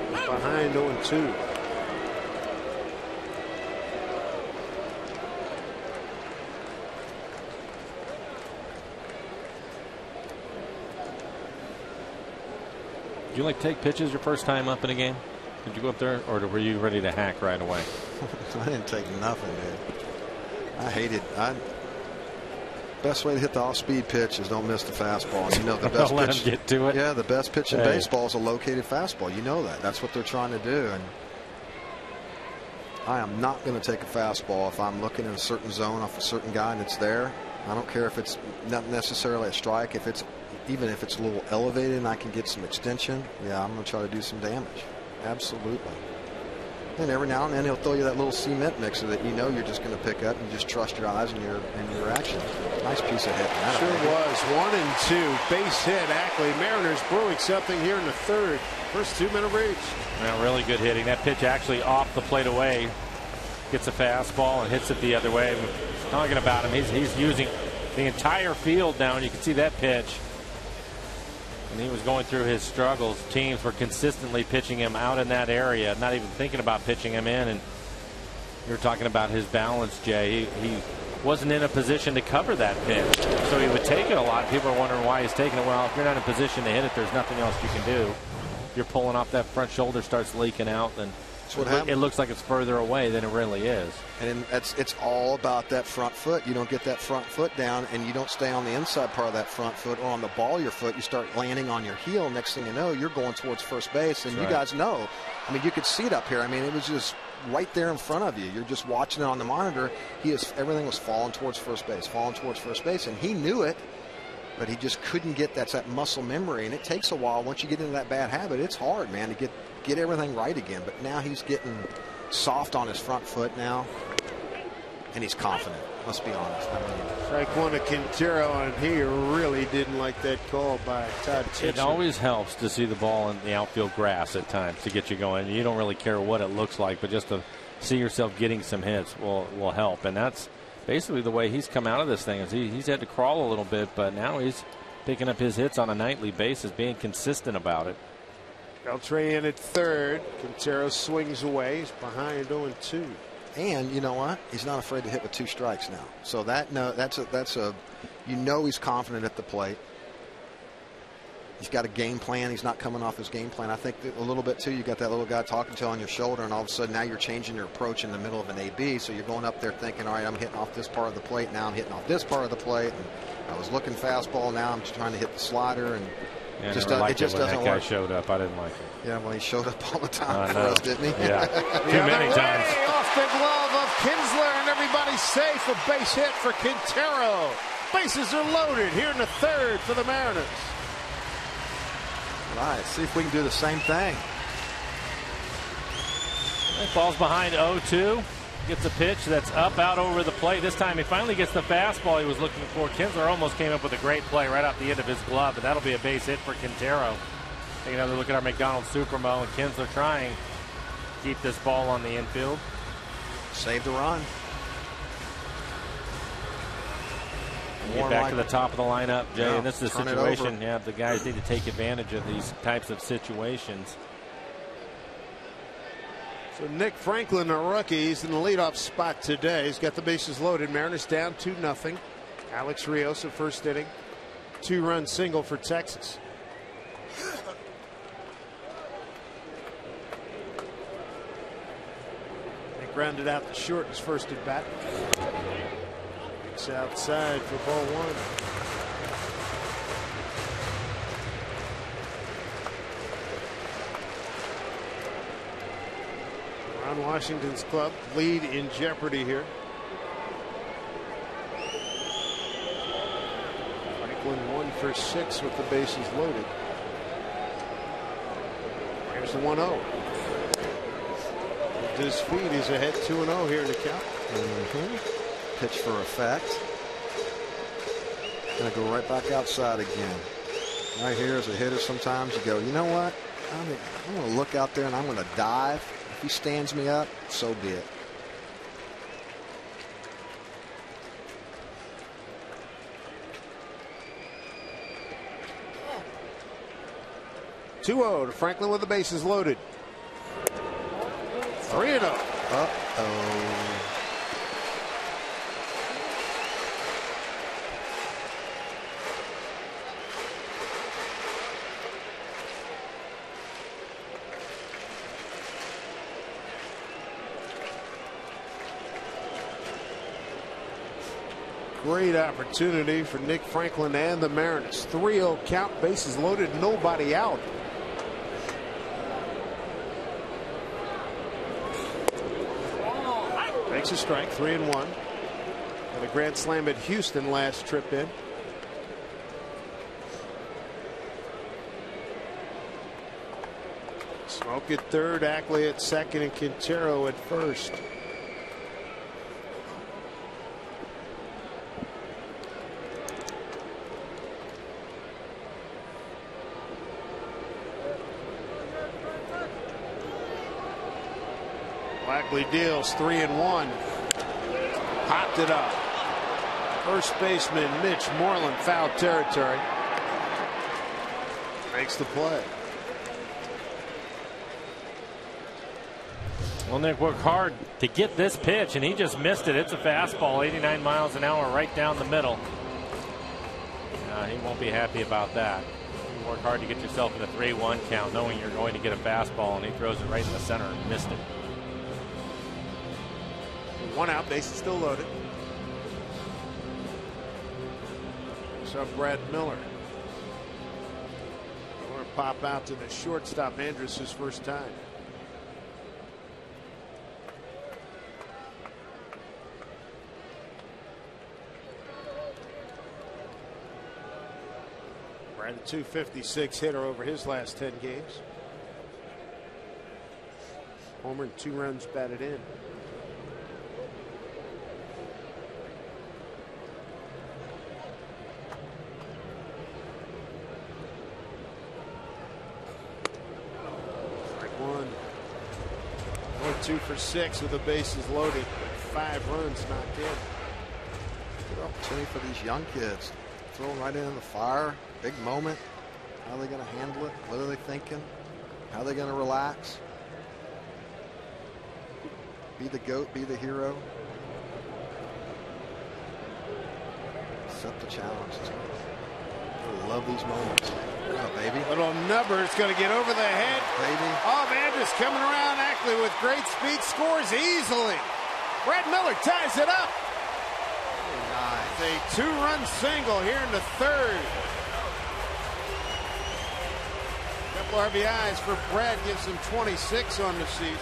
He's behind 0-2. Did you take pitches your first time up in a game? Did you go up there, or were you ready to hack right away? I didn't take nothing, dude. I hated. Best way to hit the off-speed pitch is don't miss the fastball. You know the best let pitch. him get to it. Yeah, the best pitch in baseball is a located fastball. You know that. That's what they're trying to do. And I am not going to take a fastball if I'm looking in a certain zone off a certain guy and it's there. I don't care if it's not necessarily a strike. If it's even if it's a little elevated and I can get some extension, yeah, I'm going to try to do some damage. Absolutely. And every now and then he'll throw you that little cement mixer that you know you're just going to pick up and just trust your eyes and your action. Nice piece of hit. Sure was. 1-2. Base hit. Ackley. Mariners brewing something here in the third. First 2-minute reach. Now, really good hitting. That pitch actually off the plate away. Gets a fastball and hits it the other way. We're talking about him. He's using the entire field now, and you can see that pitch. And he was going through his struggles. Teams were consistently pitching him out in that area, not even thinking about pitching him in. And you're talking about his balance, Jay. He wasn't in a position to cover that pitch, so he would take it a lot. People are wondering why he's taking it. Well, if you're not in position to hit it, there's nothing else you can do. You're pulling off that front shoulder, starts leaking out, then it looks like it's further away than it really is. And it's all about that front foot. You don't get that front foot down and you don't stay on the inside part of that front foot or on the ball of your foot. You start landing on your heel. Next thing you know, you're going towards first base. And you guys know, I mean, you could see it up here. I mean, it was just right there in front of you. You're just watching it on the monitor. Everything was falling towards first base, and he knew it. But he just couldn't get that muscle memory, and it takes a while. Once you get into that bad habit, it's hard, man, to get everything right again. But now he's getting soft on his front foot now, and he's confident. Let's be honest. I mean, strike one to Quintero, and he really didn't like that call by Todd Tipton. It always helps to see the ball in the outfield grass at times to get you going. You don't really care what it looks like, but just to see yourself getting some hits will help, and that's basically the way he's come out of this thing. Is he's had to crawl a little bit, but now he's picking up his hits on a nightly basis, being consistent about it. Beltre in at third. Quintero swings away. He's behind 0-2. And you know what? He's not afraid to hit with 2 strikes now. So that's you know he's confident at the plate. He's got a game plan. He's not coming off his game plan. I think a little bit too. You got that little guy talking to you on your shoulder, and all of a sudden now you're changing your approach in the middle of an AB. So you're going up there thinking, all right, I'm hitting off this part of the plate. Now I'm hitting off this part of the plate. And I was looking fastball. Now I'm just trying to hit the slider, and it just doesn't that guy work. Showed up. I didn't like it. Yeah, well, he showed up all the time for us, didn't he? Yeah, too many times. Off the glove of Kinsler, and everybody's safe. A base hit for Quintero. Bases are loaded here in the third for the Mariners. All right, see if we can do the same thing. Falls behind 0-2. Gets a pitch that's up out over the plate. This time he finally gets the fastball he was looking for. Kinsler almost came up with a great play right off the end of his glove, but that'll be a base hit for Quintero. Take another look at our McDonald's Supermo, and Kinsler trying to keep this ball on the infield. Save the run. Get back to the top of the lineup, Jay. Yeah, and this is a situation, the guys need to take advantage of these types of situations. So Nick Franklin, a rookie, he's in the leadoff spot today. He's got the bases loaded. Mariners down 2-0. Alex Rios, a first inning, 2-run single for Texas. Nick grounded out to short his first at bat. It's outside for ball one. Ron Washington's club lead in jeopardy here. Franklin 1 for 6 with the bases loaded. Here's the 1-0. With his feet, he's ahead 2-0 here in the count. Pitch for effect. Gonna go right back outside again. Right here as a hitter, sometimes you go, you know what? I'm gonna look out there and I'm gonna dive. If he stands me up, so be it. To Franklin with the bases loaded. 3-0. Uh-oh. Great opportunity for Nick Franklin and the Mariners. 3-0 count, bases loaded, nobody out. Makes a strike, 3-1. And a grand slam at Houston last trip in. Smoke at third, Ackley at second, and Quintero at first. Ackley deals 3-1. Popped it up. First baseman Mitch Moreland, foul territory. Makes the play. Well, Nick worked hard to get this pitch, and he just missed it. It's a fastball, 89 miles an hour, right down the middle. He won't be happy about that. You work hard to get yourself in a 3-1 count, knowing you're going to get a fastball, and he throws it right in the center and missed it. 1 out, bases still loaded. So Brad Miller. Or pop out to the shortstop, Andrus, his first time. Brad, a .256 hitter over his last 10 games. Homer and 2 runs batted in. Strike one. 2 for 6 with the bases loaded. 5 runs knocked in. Good opportunity for these young kids. Throw them right into the fire. Big moment. How are they going to handle it? What are they thinking? How are they going to relax? Be the GOAT, be the hero. Accept the challenge. I love these moments. Oh, baby. Little number is going to get over the head. Baby. Oh, Andrus coming around Ackley with great speed, scores easily. Brad Miller ties it up. Nice. A 2-run single here in the third. Couple RBIs for Brad, gives him 26 on the season.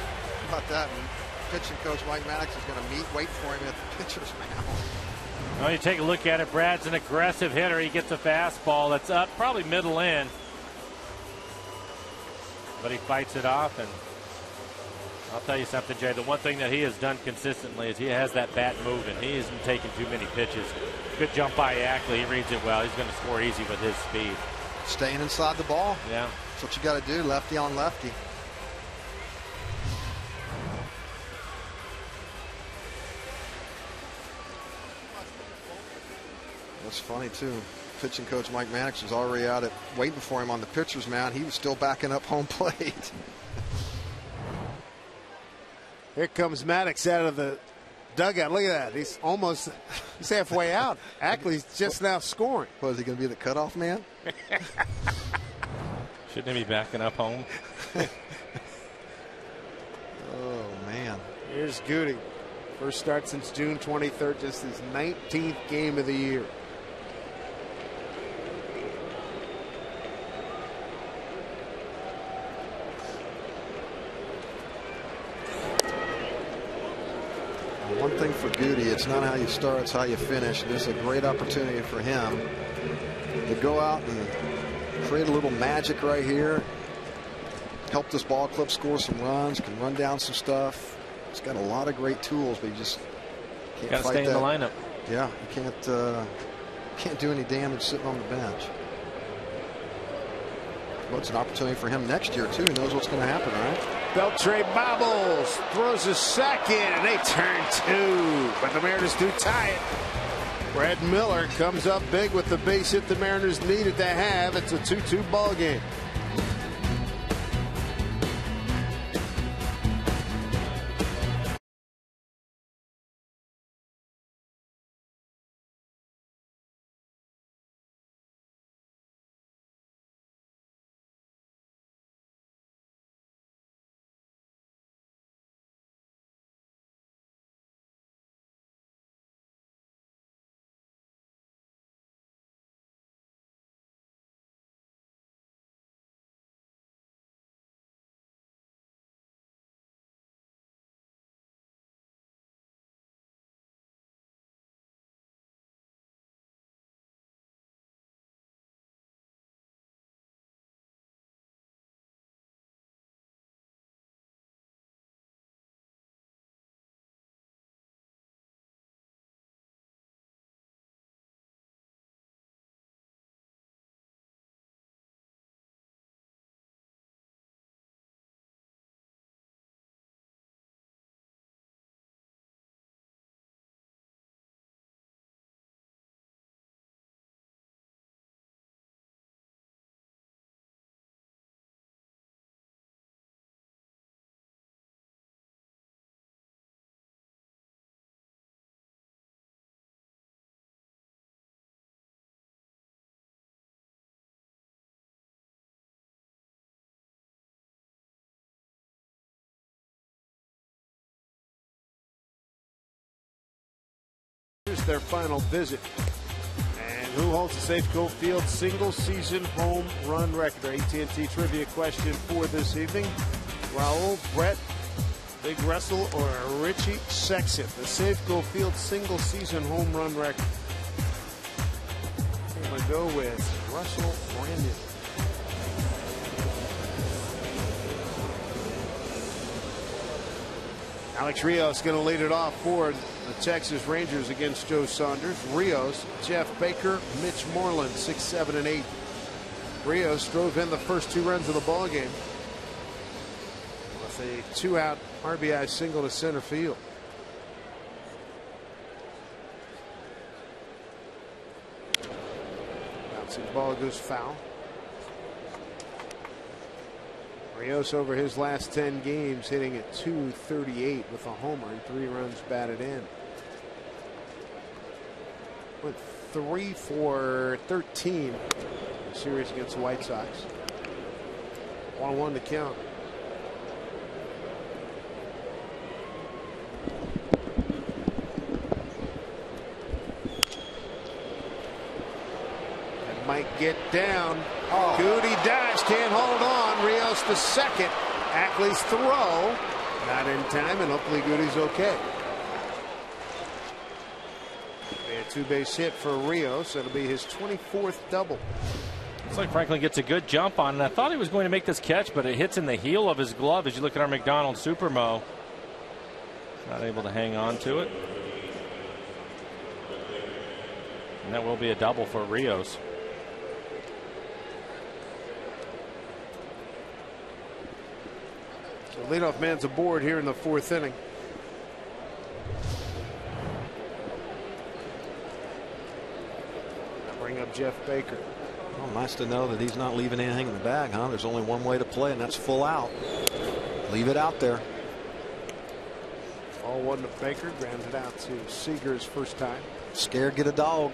How about that? And pitching coach Mike Maddox is going to wait for him at the pitcher's mound. Well, you take a look at it. Brad's an aggressive hitter. He gets a fastball that's up, probably middle in. But he fights it off, and I'll tell you something, Jay. The one thing that he has done consistently is he has that bat moving. He isn't taking too many pitches. Good jump by Ackley. He reads it well. He's going to score easy with his speed. Staying inside the ball. Yeah. That's what you got to do, lefty on lefty. That's funny, too. Pitching coach Mike Maddox was already out at waiting for him on the pitcher's mound. He was still backing up home plate. Here comes Maddox out of the dugout. Look at that. He's halfway out. Ackley's just now scoring. Was he going to be the cutoff man? Shouldn't he be backing up home? Oh, man. Here's Goody. First start since June 23rd, just his 19th game of the year. One thing for Goody, it's not how you start, it's how you finish. This is a great opportunity for him to go out and create a little magic right here. Help this ball club score some runs, can run down some stuff. He's got a lot of great tools, but you just can't Gotta fight stay that. in the lineup. Yeah, you can't do any damage sitting on the bench. Well, it's an opportunity for him next year, too. He knows what's going to happen, right? Beltre bobbles, throws a second, and they turn two. But the Mariners do tie it. Brad Miller comes up big with the base hit the Mariners needed to have. It's a 2-2 ball game. Here's their final visit. And who holds the Safeco Field single season home run record? Our AT&T trivia question for this evening. Raul, Brett, Big Russell, or Richie Sexton? The Safeco Field single season home run record. I'm going to go with Russell Brandon. Alex Rios going to lead it off for the Texas Rangers against Joe Saunders. Rios, Jeff Baker, Mitch Moreland, 6, 7, and 8. Rios drove in the first 2 runs of the ball game with a 2-out RBI single to center field. Bouncing ball goes foul. Rios over his last 10 games hitting at .238 with a homer and 3 runs batted in. Went 3 for 13 in the series against the White Sox. 1-1 to count. That might get down. Oh. Goody dives, can't hold on. Rios to second. Ackley's throw not in time, and hopefully Goody's okay. A 2-base hit for Rios. It'll be his 24th double. Looks like Franklin gets a good jump on it. I thought he was going to make this catch, but it hits in the heel of his glove as you look at our McDonald Supermo. Not able to hang on to it. And that will be a double for Rios. So leadoff man's aboard here in the 4th inning. Bring up Jeff Baker. Well, nice to know that he's not leaving anything in the bag, huh? There's only one way to play, and that's full out. Leave it out there. Ball one to Baker, grounded out to Seager's first time. Scared, get a dog.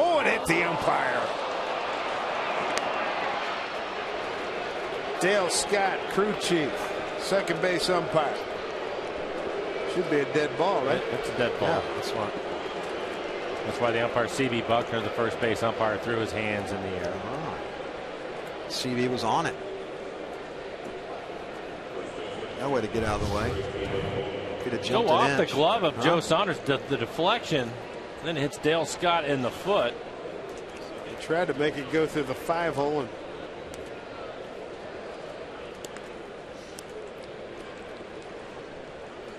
Oh, it hit the umpire. Dale Scott, crew chief, second base umpire. Should be a dead ball, right? It's a dead ball. Yeah. That's why the umpire, C.B. Buckner, the first base umpire, threw his hands in the air. CB was on it. No way to get out of the way. Could have jumped Go an off inch. the glove of Joe Saunders, the deflection, then it hits Dale Scott in the foot. He tried to make it go through the 5-hole, and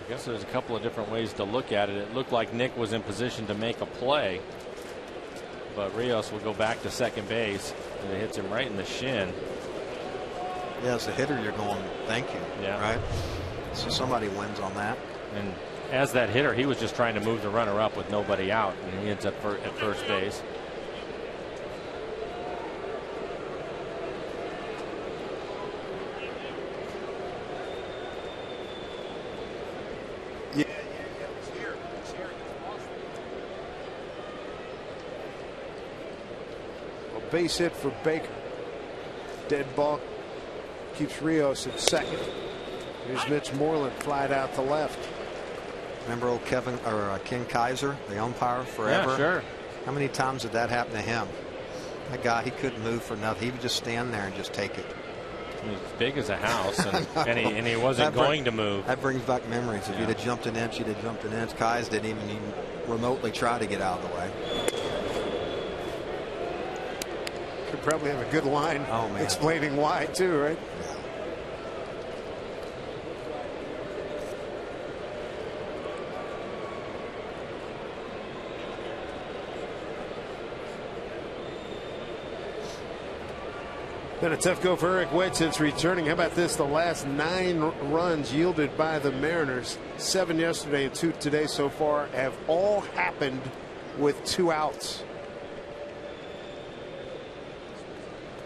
I guess there's a couple of different ways to look at it. It looked like Nick was in position to make a play, but Rios will go back to second base, and it hits him right in the shin. Yeah, as a hitter, you're going, thank you. Yeah. Right? So somebody wins on that. And as that hitter, he was just trying to move the runner up with nobody out, and he ends up at first base. yeah, a base hit for Baker. Dead ball keeps Rios at second. Here's Mitch Moreland, flied out to left. Remember old Ken Kaiser, the umpire forever? Yeah, sure. How many times did that happen to him? That guy, he couldn't move for nothing. He would just stand there and just take it. He was big as a house, and he wasn't going to move. That brings back memories. If you'd have jumped an inch, you'd have jumped an inch. Kais didn't even remotely try to get out of the way. Could probably have a good line explaining why, too, right? Been a tough go for Eric White since returning. How about this? The last 9 runs yielded by the Mariners, 7 yesterday and 2 today so far, have all happened with 2 outs.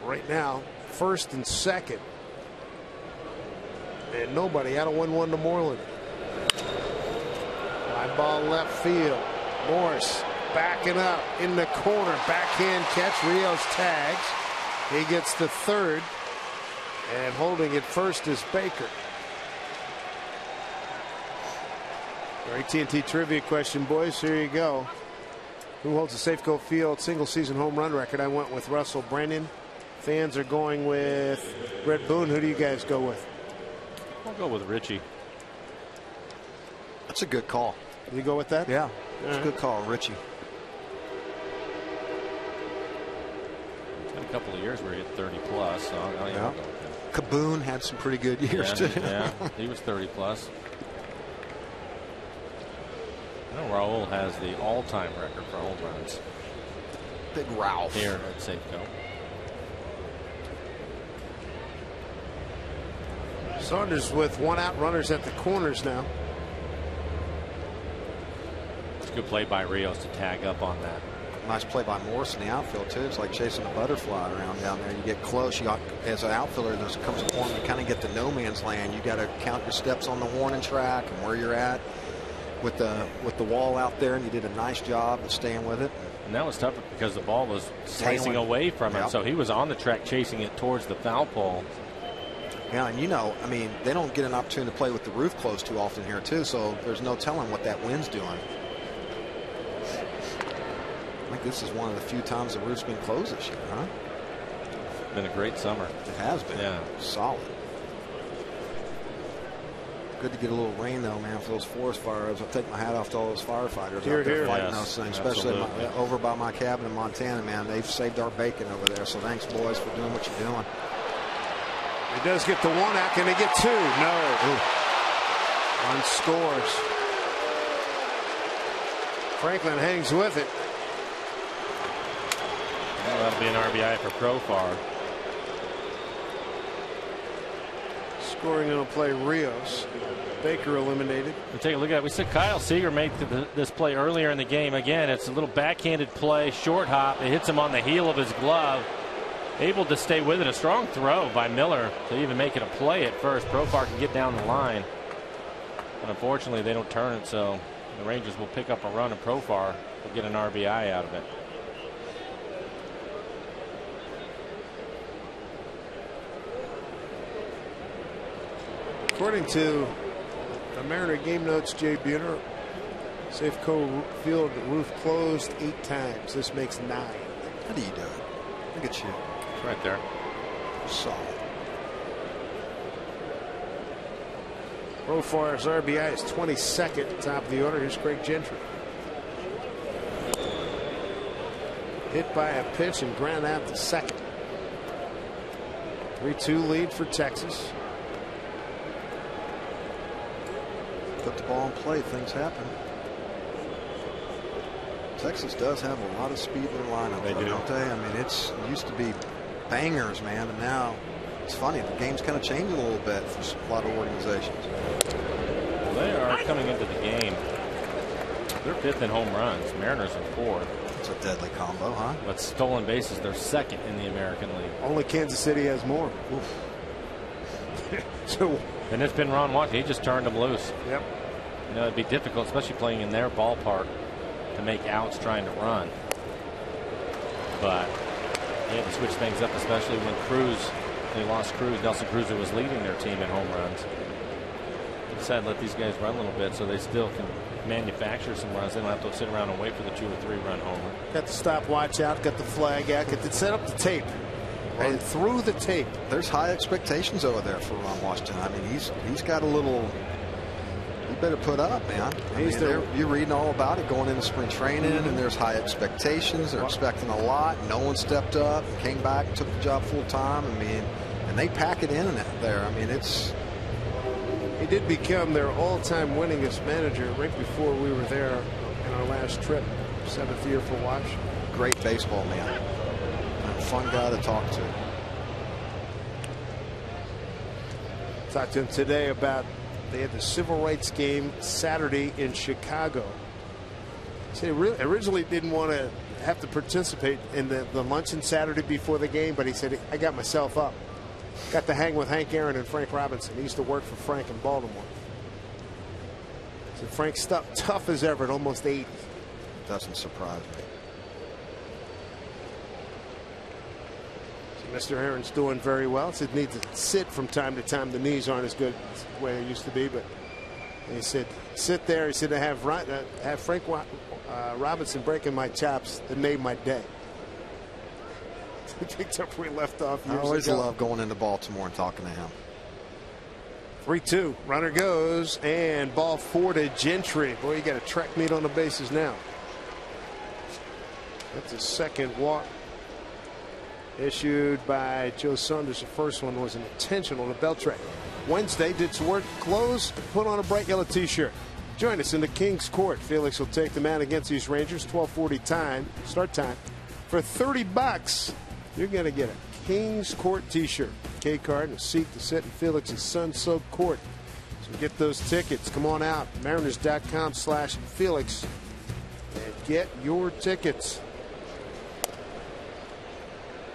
Right now, first and second. And nobody out of 1-1 to Moreland. Fly ball left field. Morris backing up in the corner. Backhand catch. Rios tags. He gets the third, and holding it first is Baker. Our AT&T trivia question, boys. Here you go. Who holds the Safeco Field single season home run record? I went with Russell Brennan. Fans are going with Brett Boone. Who do you guys go with? I'll go with Richie. That's a good call. You go with that? Yeah, it's a good call, Richie. A couple of years where he hit 30 plus. So I'll go with him. Caboon had some pretty good years too. Yeah, he was 30 plus. I know Raul has the all-time record for home runs. Big Ralph here at Safeco. Saunders with 1 out, runners at the corners now. It's a good play by Rios to tag up on that. Nice play by Morris in the outfield too. It's like chasing a butterfly around down there. You get close. You got, as an outfielder, there comes a point you kind of get to no man's land. You got to count your steps on the warning track and where you're at with the wall out there. And you did a nice job of staying with it. And that was tough because the ball was slicing away from him. So he was on the track chasing it towards the foul pole. Yeah, and I mean, they don't get an opportunity to play with the roof closed too often here too. So there's no telling what that wind's doing. I think this is one of the few times the roof's been closed this year, huh? Been a great summer. It has been. Yeah. Solid. Good to get a little rain though, man, for those forest fires. I take my hat off to all those firefighters out there fighting those things, especially over by my cabin in Montana, man. They've saved our bacon over there. So thanks, boys, for doing what you're doing. He does get the 1 out. Can he get 2? No. One scores. Franklin hangs with it. Well, that'll be an RBI for Profar. Scoring on a play, Rios. Baker eliminated. We'll take a look at it. We said Kyle Seager made this play earlier in the game. Again, it's a little backhanded play, short hop. It hits him on the heel of his glove. Able to stay with it. A strong throw by Miller to even make it a play at first. Profar can get down the line. But unfortunately, they don't turn it, so the Rangers will pick up a run, and Profar will get an RBI out of it. According to the Mariner game notes, Jay Buhner, Safeco Field roof closed 8 times. This makes 9. How do you do it? Look at you. It's right there. Solid. Profar's RBI is 22nd, top of the order. Here's Craig Gentry. Hit by a pitch and ground out to second. 3-2 lead for Texas. Put the ball in play, things happen. Texas does have a lot of speed in their lineup, They do. don't they? I mean, it used to be bangers, man, and now it's funny. The game's kind of changed a little bit for a lot of organizations. Well, they are coming into the game. They're 5th in home runs. Mariners are 4th. It's a deadly combo, huh? But stolen bases, they're 2nd in the American League. Only Kansas City has more. So, And it's been Ron Washington. He just turned them loose. yep. You know, it'd be difficult, especially playing in their ballpark, to make outs trying to run. But they had to switch things up, especially when they lost Cruz. Nelson Cruz, who was leading their team in home runs. They decided to let these guys run a little bit so they still can manufacture some runs. They don't have to sit around and wait for the 2 or 3 run homer. Got the stopwatch out, got the flag out, got to set up the tape. And through the tape. There's high expectations over there for Ron Washington. I mean, he's got a little. You better put up, man. You're reading all about it going into spring training, and there's high expectations. They're expecting a lot. No one stepped up, came back, took the job full time. I mean, and they pack it in there. I mean, He did become their all-time winningest manager right before we were there in our last trip. 7th year for Wash. great baseball man. And a fun guy to talk to. Talked to him today about they had the civil rights game Saturday in Chicago. He said he originally didn't want to have to participate in the luncheon Saturday before the game, but he said, I got myself up. Got to hang with Hank Aaron and Frank Robinson. He used to work for Frank in Baltimore. So Frank's tough as ever at almost 80. Doesn't surprise me. Mr. Aaron's doing very well. He said needs to sit from time to time. The knees aren't as good as the way they used to be, but he said sit there. He said to have Frank Robinson breaking my chops that made my day. He picked up where he left off years I always ago. love going into Baltimore and talking to him. 3-2. Runner goes, and ball 4 to Gentry. Boy, you got a track meet on the bases now. That's his second walk issued by Joe Saunders. The first one was an intentional to Beltran. Wednesday did some work, close, put on a bright yellow t-shirt. Join us in the King's Court. Felix will take them out against these Rangers. 12:40 start time. For $30, you're going to get a King's Court t-shirt, K card, and a seat to sit in Felix's sun-soaked court. So get those tickets. Come on out. Mariners.com/Felix and get your tickets.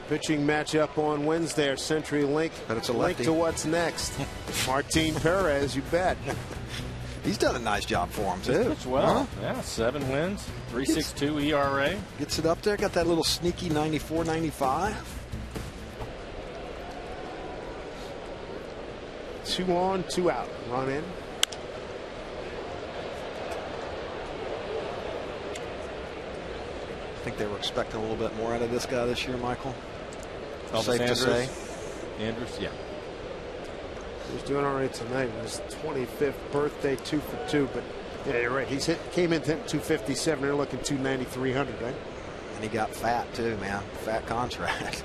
Pitching matchup on Wednesday. Our Century Link. But it's a link lefty. to what's next. Martin Perez, you bet. He's done a nice job for him, too. Pitched well. Yeah, 7 wins, 3.62 ERA. Gets it up there. Got that little sneaky 94, 95. 2 on, 2 out. Run in. I think they were expecting a little bit more out of this guy this year, Michael. Elvis Safe to Andrus. say. Andrus, yeah. He's doing all right tonight. His 25th birthday, 2 for 2. But yeah, you're right. Came in 257. They're looking 290-300, right? And he got fat too, man. Fat contract.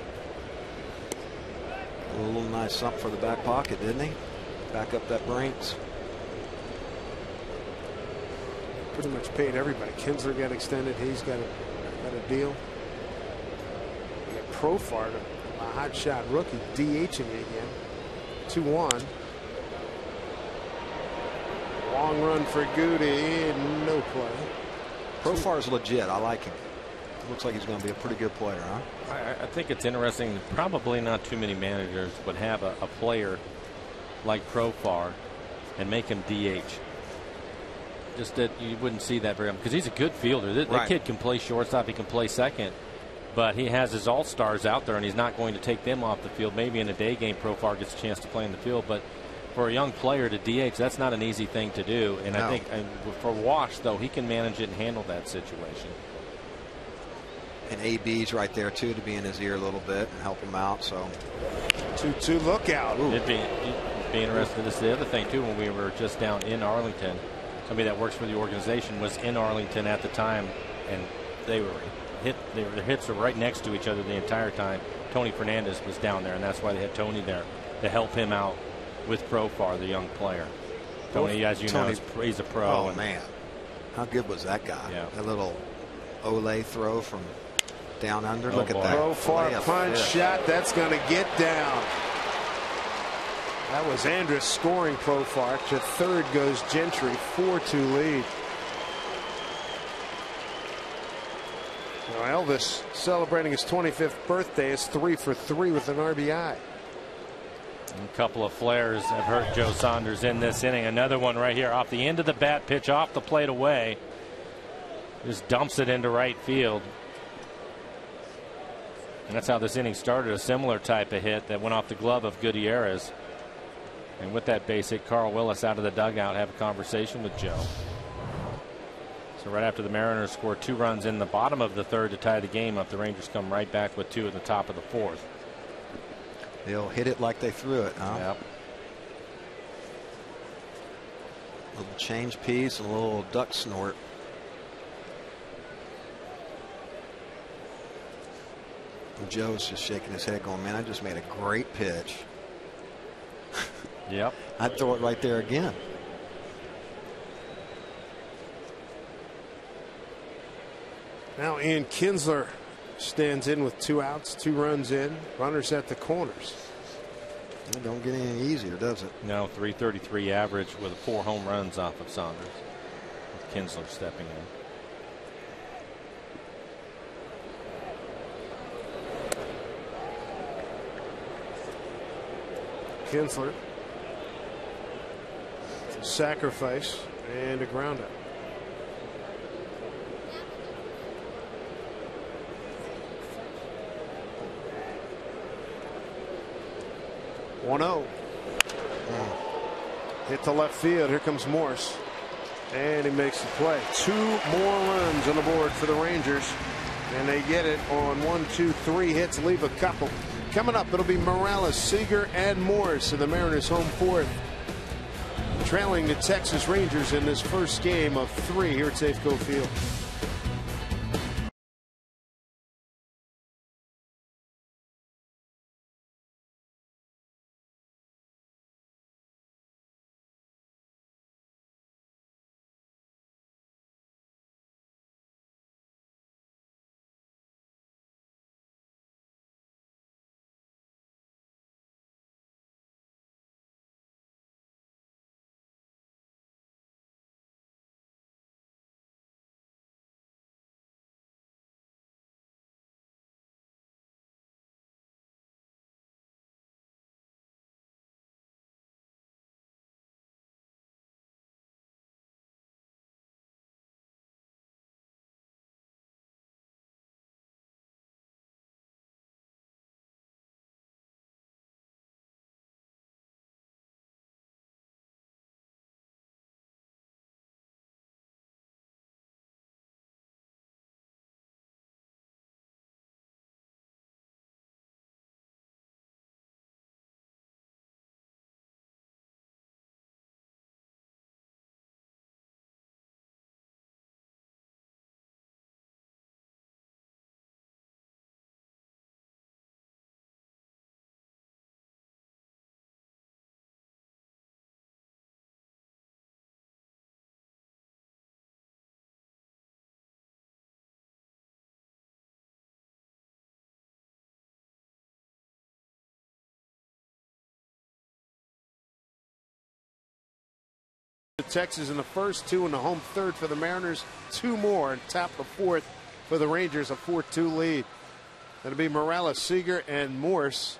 A little nice something for the back pocket, didn't he? Back up that Brinks. Pretty much paid everybody. Kinsler got extended. He's got a deal. You got Profar, a hot shot rookie, DHing again. 2 on. Long run for Goody. No play. Profar is legit. I like him. Looks like he's going to be a pretty good player, huh? I think it's interesting. Probably not too many managers would have a player like Profar and make him DH. Just that you wouldn't see that very much because he's a good fielder. That kid can play shortstop. He can play second. But he has his all-stars out there, and he's not going to take them off the field. Maybe in a day game, Profar gets a chance to play in the field. But for a young player to DH, that's not an easy thing to do. And I think for Wash, though, he can manage it and handle that situation. And AB's right there, too, to be in his ear a little bit and help him out. So 2-2 lookout. It'd be interesting to see the other thing, too, when we were just down in Arlington. Somebody that works for the organization was in Arlington at the time, and they were their hits were right next to each other the entire time. Tony Fernandez was down there, and that's why they had Tony there to help him out with Profar, the young player. Tony, as you know, he's a pro. Oh, man. How good was that guy? Yeah. That little Olay throw from down under. Look at that. Profar punch shot. That's going to get down. That was Andrus scoring Profar. To third goes Gentry. 4-2 lead. Now Elvis celebrating his 25th birthday is 3 for 3 with an RBI. A couple of flares have hurt Joe Saunders in this inning. Another one right here off the end of the bat, pitch off the plate away. Just dumps it into right field. And that's how this inning started. A similar type of hit that went off the glove of Gutierrez. And with that base hit, Carl Willis out of the dugout have a conversation with Joe. So right after the Mariners scored 2 runs in the bottom of the third to tie the game up, the Rangers come right back with 2 at the top of the fourth. They'll hit it like they threw it, huh? Yep. A little change piece, a little duck snort. And Joe's just shaking his head going, man, I just made a great pitch. Yep. I'd throw it right there again. Now Ian Kinsler stands in with 2 outs, 2 runs in, runners at the corners. It don't get any easier, does it? No, 333 average with 4 home runs off of Saunders. With Kinsler stepping in. Kinsler. Sacrifice and a ground out. Hit to left field. Here comes Morse. And he makes the play. 2 more runs on the board for the Rangers. And they get it on 1, 2, 3 hits. Leave a couple. Coming up, it'll be Morales, Seager, and Morse in the Mariners' home fourth. Trailing the Texas Rangers in this first game of 3 here at Safeco Field. Texas in the first, 2 in the home third for the Mariners, 2 more, and top the fourth for the Rangers, a 4-2 lead. That'll be Morales, Seager, and Morse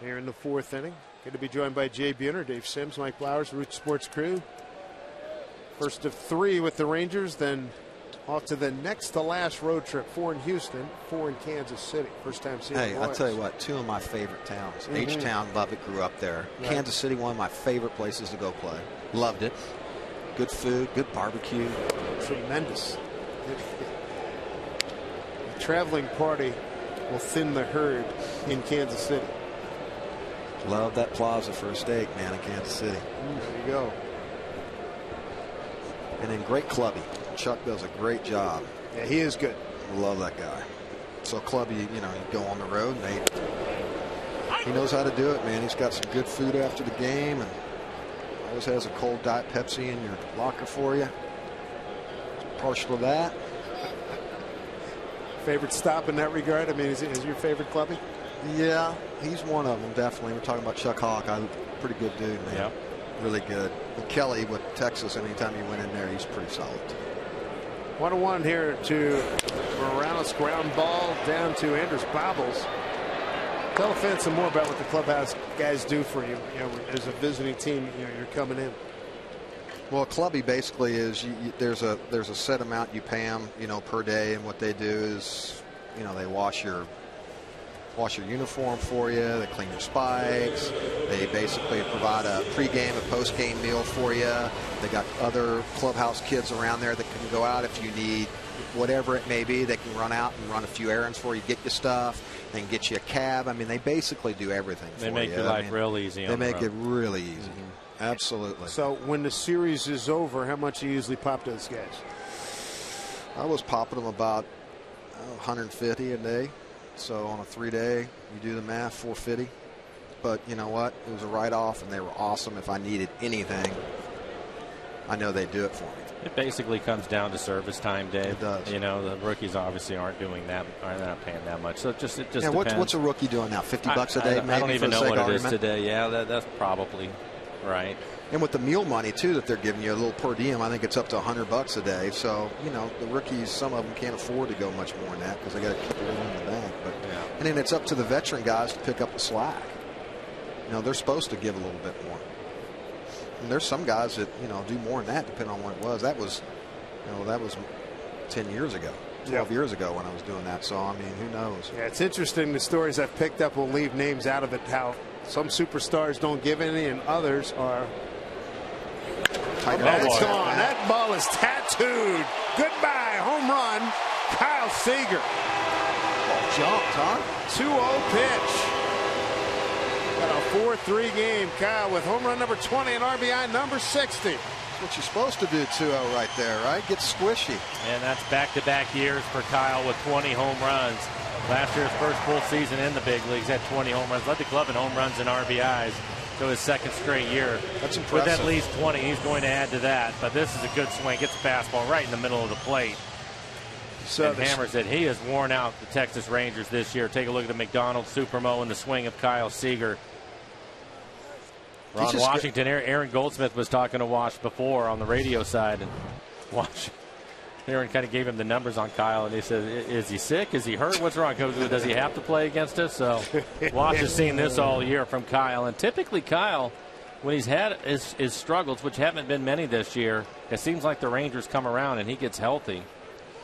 here in the 4th inning. Going to be joined by Jay Buhner, Dave Sims, Mike Flowers, Root Sports crew. First of 3 with the Rangers, then off to the next to last road trip. 4 in Houston, 4 in Kansas City. First time seeing Hey, the I'll Royals. tell you what, 2 of my favorite towns. H-Town, Lubbock, grew up there. Right. Kansas City, one of my favorite places to go play. Loved it. Good food, good barbecue. Tremendous. A traveling party will thin the herd in Kansas City. Love that plaza for a steak, man, in Kansas City. There you go. And then great clubby. Chuck does a great job. Yeah, he is good. Love that guy. So clubby, you know, you go on the road and he knows how to do it, man. He's got some good food after the game and always has a cold Diet Pepsi in your locker for you. Partial to that. Favorite stop in that regard? I mean, is your favorite clubby? Yeah, he's one of them, definitely. We're talking about Chuck Hawk. Pretty good dude, man. Yep. Really good. And Kelly with Texas, anytime he went in there, he's pretty solid. 1-1 here to Morales, ground ball down to Andrews Bobbles. Tell the fans some more about what the clubhouse guys do for you. You know, as a visiting team, you know, you're coming in. Well, clubby basically is there's a set amount you pay them, you know, per day, and what they do is, you know, they wash your uniform for you, they clean your spikes, they basically provide a pregame and postgame meal for you. They got other clubhouse kids around there that can go out if you need whatever it may be. They can run out and run a few errands for you, get you stuff, they can get you a cab. I mean, they basically do everything for you. They make your life real easy. They make it really easy. Absolutely. So when the series is over, how much you usually pop those guys? I was popping them about 150 a day. So on a 3-day, you do the math, 450. But you know what? It was a write-off, and they were awesome. If I needed anything, I know they'd do it for me. It basically comes down to service time, Dave. It does. You know, the rookies obviously aren't doing that, are not paying that much. So it just Yeah, depends. what's a rookie doing now? $50 a day, maybe? I don't even for know the what sake it of is today. Yeah, that's probably right. And with the meal money too that they're giving you, a little per diem, I think it's up to $100 a day. So you know, the rookies, some of them can't afford to go much more than that because they got to keep a little in the bank. But Yeah. and then it's up to the veteran guys to pick up the slack. You know, they're supposed to give a little bit more. And there's some guys that, you know, do more than that depending on what it was. That was, you know, that was 10 years ago, 12 years ago when I was doing that. So I mean, who knows? Yeah, it's interesting. The stories I've picked up will leave names out of it. How some superstars don't give any, and others are. That's gone. That ball is tattooed. Goodbye, home run. Kyle Seager. Jumped, huh? 2-0 pitch. Got a 4-3 game. Kyle with home run number 20 and RBI number 60. That's what you're supposed to do, 2-0 right there, right? Get squishy. And that's back-to-back years for Kyle with 20 home runs. Last year's first full season in the big leagues, had 20 home runs. Led the club in home runs and RBIs. So his second straight year. That's impressive. With at least 20, he's going to add to that. But this is a good swing. Gets the fastball right in the middle of the plate. So and hammers it. He has worn out the Texas Rangers this year. Take a look at the McDonald's Supermo and the swing of Kyle Seager. Ron Washington, Aaron Goldsmith was talking to Wash before on the radio side, and Aaron kind of gave him the numbers on Kyle, and he said, is he sick? Is he hurt? What's wrong? Does he have to play against us? So Wash has seen this all year from Kyle. And typically Kyle, when he's had his struggles, which haven't been many this year, it seems like the Rangers come around and he gets healthy.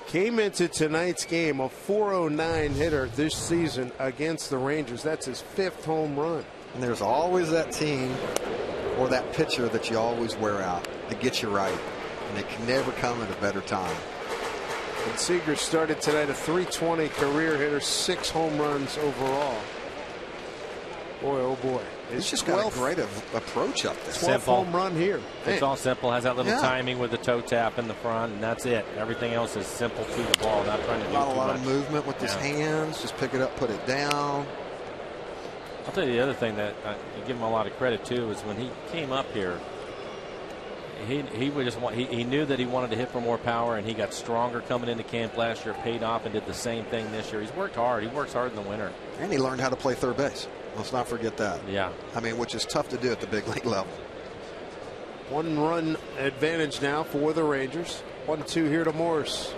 Came into tonight's game a .409 hitter this season against the Rangers. That's his 5th home run. And there's always that team or that pitcher that you always wear out that gets you right. And it can never come at a better time. And Seager started tonight a .320 career hitter, 6 home runs overall. Boy, oh boy. He's just got a great approach up there. 12th home run here. It's all simple. Has that little timing with the toe tap in the front, and that's it. Everything else is simple to the ball. Not trying to do Not too a lot much. of movement with his hands. Just pick it up, put it down. I'll tell you the other thing that you give him a lot of credit too is when he came up here, he would just he knew that he wanted to hit for more power, and he got stronger coming into camp last year, paid off, and did the same thing this year. He's worked hard. He works hard in the winter. And he learned how to play third base. Let's not forget that. Yeah. I mean, which is tough to do at the big league level. 1-run advantage now for the Rangers. 1-2 here to Morse.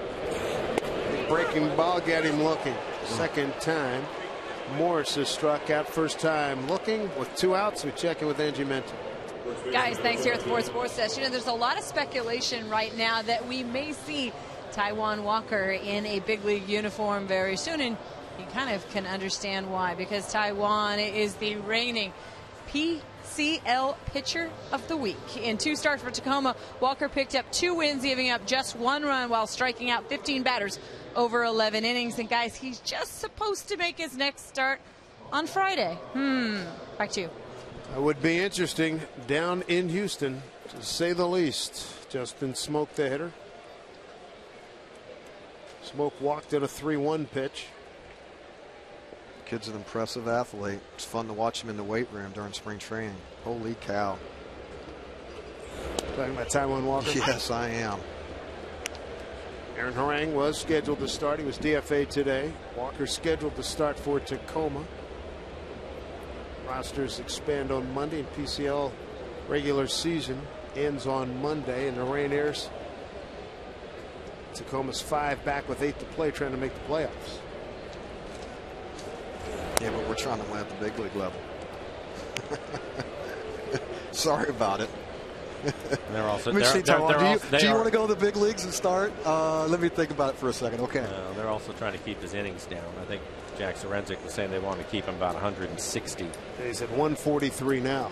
Breaking ball, get him looking. Second time. Morse is struck out first time looking. With 2 outs, we check in with Angie Mento. Guys, thanks here at the Ford Sports Desk. You know, there's a lot of speculation right now that we may see Taijuan Walker in a big league uniform very soon, and you kind of can understand why, because Taijuan is the reigning PCL Pitcher of the Week. In 2 starts for Tacoma, Walker picked up 2 wins, giving up just 1 run while striking out 15 batters over 11 innings. And guys, he's just supposed to make his next start on Friday. Back to you. That would be interesting down in Houston, to say the least. Justin Smoke, the hitter. Smoke walked at a 3-1 pitch. Kid's an impressive athlete. It's fun to watch him in the weight room during spring training. Holy cow. Talking about Taijuan Walker? Yes, I am. Aaron Harang was scheduled to start. He was DFA today. Walker scheduled to start for Tacoma. Rosters expand on Monday, and PCL regular season ends on Monday. And the Rainiers, Tacoma's 5 back with 8 to play, trying to make the playoffs. Yeah, but we're trying to win at the big league level. Sorry about it. They're also. Do you want to go to the big leagues and start? Let me think about it for a second. Okay. They're also trying to keep his innings down. I think Jack Sorensic was saying they want to keep him about 160. He's at 143 now,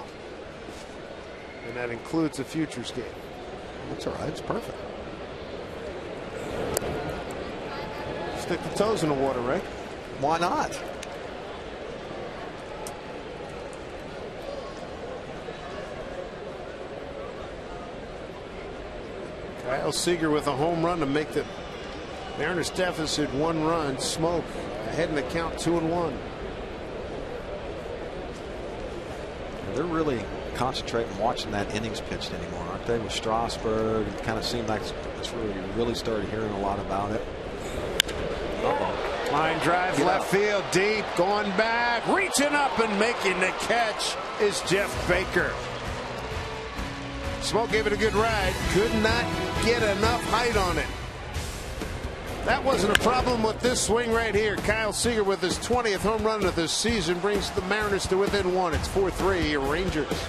and that includes the futures game. That's all right. It's perfect. Stick the toes in the water, right? Why not? Kyle Seager with a home run to make the Mariners deficit 1 run. Smoke ahead in the count, 2-1. They're really concentrating watching that innings pitched anymore, aren't they? With Strasburg, it kind of seemed like that's where we really started hearing a lot about it. Line drive, left field, deep, going back, reaching up and making the catch is Jeff Baker. Smoke gave it a good ride, could not get enough height on it. That wasn't a problem with this swing right here. Kyle Seager with his 20th home run of the season brings the Mariners to within 1. It's 4-3 Rangers.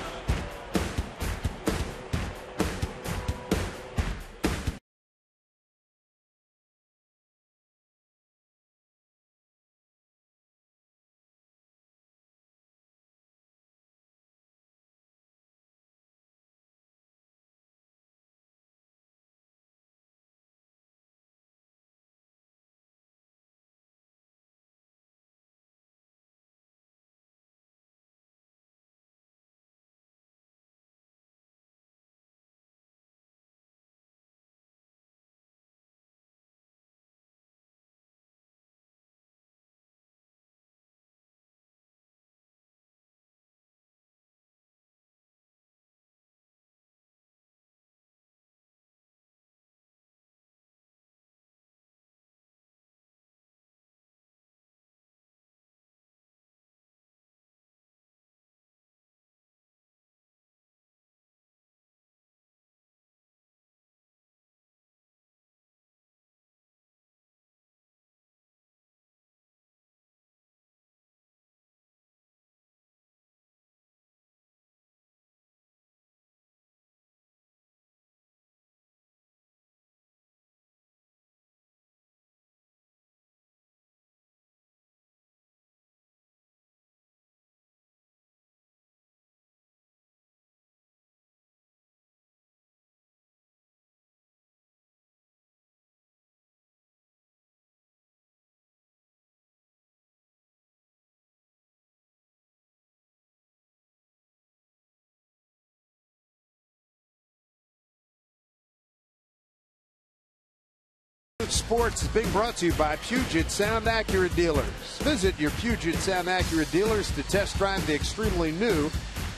Sports is being brought to you by Puget Sound Acura dealers. Visit your Puget Sound Acura dealers to test drive the extremely new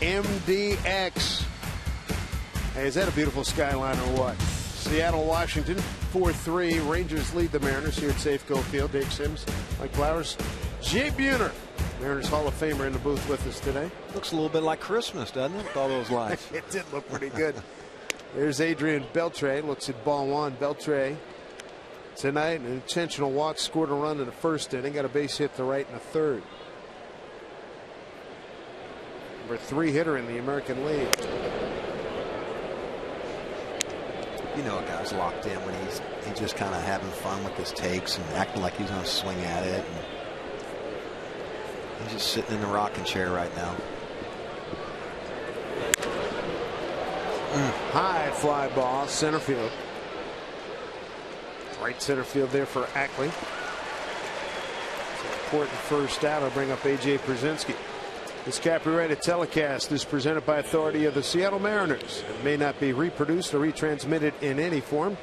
MDX. Hey, is that a beautiful skyline or what? Seattle, Washington, 4-3. Rangers lead the Mariners here at Safeco Field. Dave Sims, Mike Flowers, Jay Buhner Mariners Hall of Famer in the booth with us today. Looks a little bit like Christmas, doesn't it, with all those lights? It did look pretty good. There's Adrian Beltre. Looks at ball one. Beltre tonight, an intentional walk, scored a run in the first inning, got a base hit to right in the third. Number 3 hitter in the American League. You know, a guy's locked in when he's just kind of having fun with his takes and acting like he's going to swing at it. And he's just sitting in the rocking chair right now. High fly ball, center field. Right center field there for Ackley. It's an important first out. I'll bring up A.J. Brzezinski. This copyrighted telecast is presented by authority of the Seattle Mariners. It may not be reproduced or retransmitted in any form,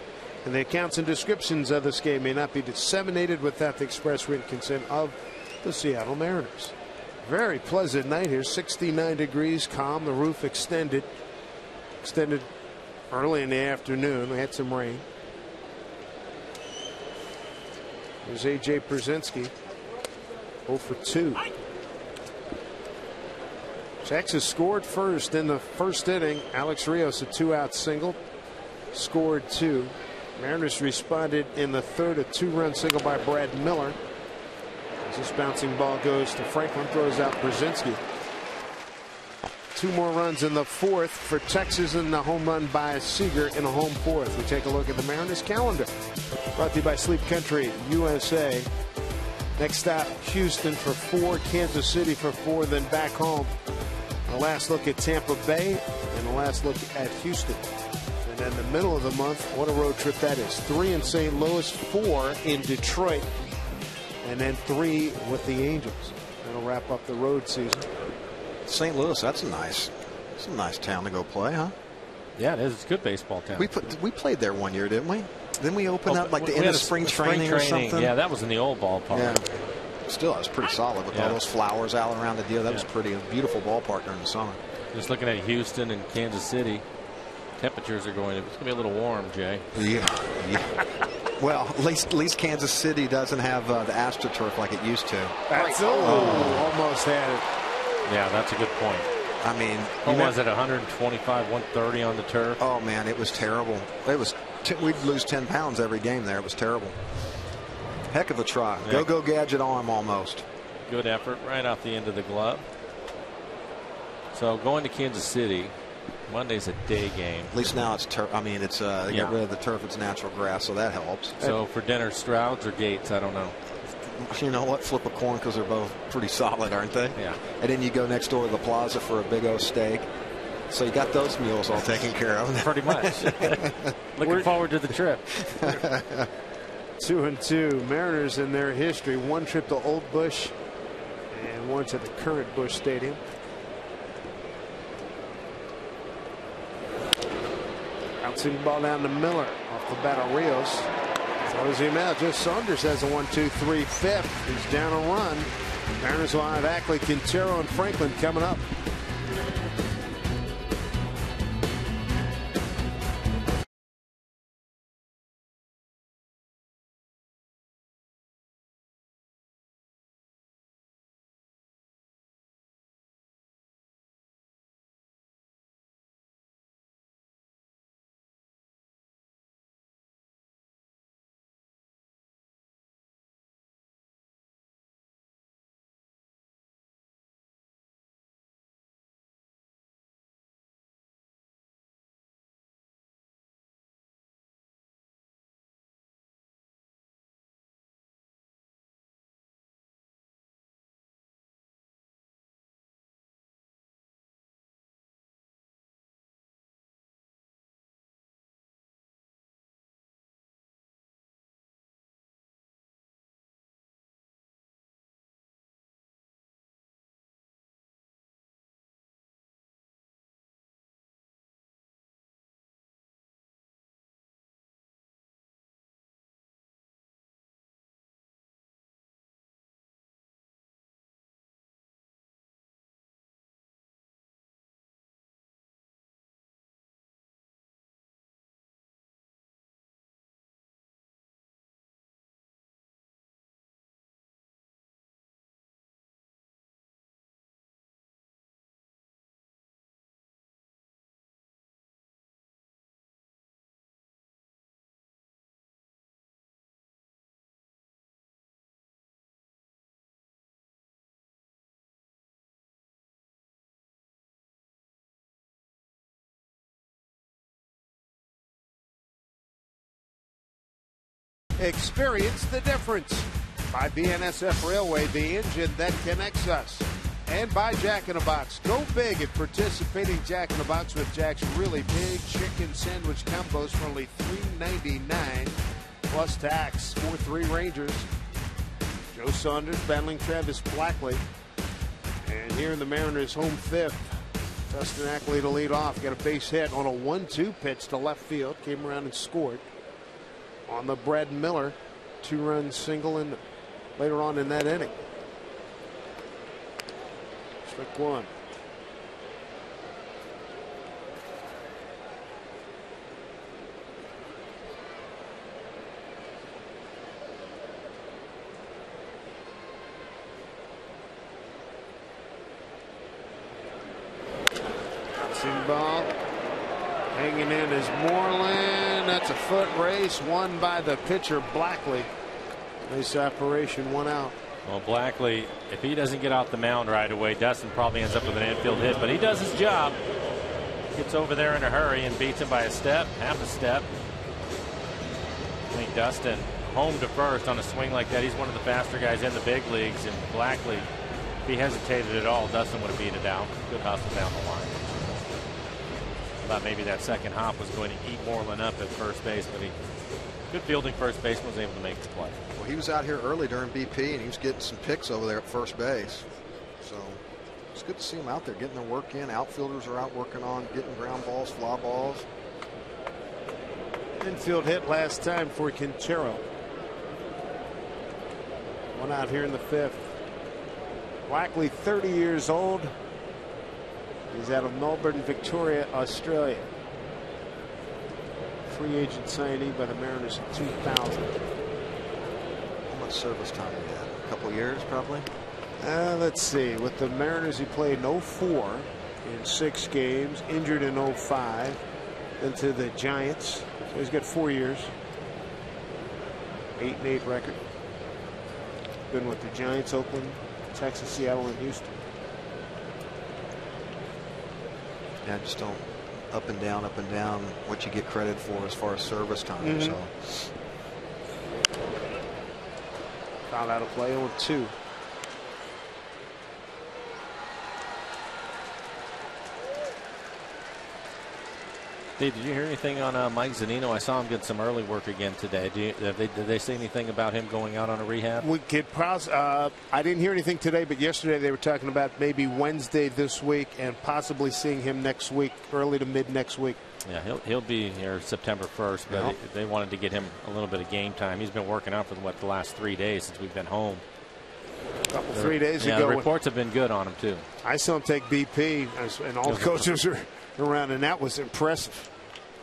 and the accounts and descriptions of this game may not be disseminated without the express written consent of the Seattle Mariners. Very pleasant night here, 69 degrees, calm, the roof extended early in the afternoon. We had some rain. There's A.J. Brzezinski, 0 for 2. Texas scored first in the first inning. Alex Rios, a 2-out single, scored 2. Mariners responded in the third, a 2-run single by Brad Miller. As this bouncing ball goes to Franklin, throws out Brzezinski. 2 more runs in the fourth for Texas, and the home run by Seager in a home fourth. We take a look at the Mariners calendar. Brought to you by Sleep Country USA. Next stop, Houston for 4, Kansas City for 4, then back home. A last look at Tampa Bay and a last look at Houston. And then the middle of the month, what a road trip that is. 3 in St. Louis, 4 in Detroit, and then 3 with the Angels. That'll wrap up the road season. St. Louis, that's a nice town to go play, huh? Yeah, it is. It's a good baseball town. We played there one year, didn't we? Then we opened up like the end of spring training or something. Yeah, that was in the old ballpark. Yeah. Still, that was pretty solid with all those flowers out around the deal. That was a beautiful ballpark during the summer. Just looking at Houston and Kansas City, temperatures are it's going to be a little warm, Jay. Yeah. Well, at least Kansas City doesn't have the AstroTurf like it used to. Almost had it. Yeah, that's a good point. I mean, what was it, 125, 130 on the turf? Oh man, it was terrible. We'd lose 10 pounds every game there. It was terrible. Heck of a try. Yeah. Go gadget arm almost. Good effort right off the end of the glove. So going to Kansas City, Monday's a day game. At least now it's turf. I mean, it's they got rid of the turf. It's natural grass, so that helps. So for dinner, Strouds or Gates? I don't know. You know what? Flip a coin because they're both pretty solid, aren't they? Yeah. And then you go next door to the plaza for a big old steak. So you got those meals all taken care of. Pretty much. Looking forward to the trip. 2-2. Mariners in their history. 1 trip to Old Busch and 1 to the current Busch Stadium. Bouncing ball down to Miller off the bat of Rios. Throws him out. Just Saunders has a 1-2-3 fifth. He's down a run. Mariners will have Ackley, Quintero, and Franklin coming up. Experience the difference. By BNSF Railway, the engine that connects us. And by Jack in the Box. Go big at participating Jack in the Box with Jack's really big chicken sandwich combos for only $3.99 plus tax. 4-3 Rangers. Joe Saunders battling Travis Blackley. And here in the Mariners' home fifth, Dustin Ackley to lead off. Got a base hit on a 1-2 pitch to left field. Came around and scored. On the Brad Miller 2-run single and later on in that inning. Strike one. Bouncing ball. Hanging in is Moreland. That's a foot race won by the pitcher Blackley. Nice operation, 1 out. Well, Blackley, if he doesn't get off the mound right away, Dustin probably ends up with an infield hit, but he does his job. Gets over there in a hurry and beats him by a step, half a step. I think Dustin home to first on a swing like that. He's one of the faster guys in the big leagues, and Blackley, if he hesitated at all, Dustin would have beat it out. Good hustle down the line. Thought maybe that second hop was going to eat Moreland up at first base, but he good fielding first baseman was able to make the play. Well, he was out here early during BP, and he was getting some picks over there at first base. So it's good to see him out there getting their work in. Outfielders are out working on getting ground balls, fly balls. Infield hit last time for Quintero. 1 out here in the fifth. Blackley, 30 years old. He's out of Melbourne, Victoria, Australia. Free agent signee by the Mariners in 2000. How much service time he had? A couple years, probably? Let's see. With the Mariners, he played in 04 in 6 games, injured in 05, then to the Giants. So he's got 4 years. 8-8 record. Been with the Giants, Oakland, Texas, Seattle, and Houston. Yeah, just don't up and down what you get credit for as far as service time. So fouled out of play on 2. Dave, did you hear anything on Mike Zunino? I saw him get some early work again today. Did they say anything about him going out on a rehab? We could I didn't hear anything today, but yesterday they were talking about maybe Wednesday this week and possibly seeing him next week, early to mid next week. Yeah, he'll be here September 1st, but they wanted to get him a little bit of game time. He's been working out for the last 3 days since we've been home. A couple 3 days ago. The reports have been good on him too. I saw him take BP, and all the coaches are around, and that was impressive.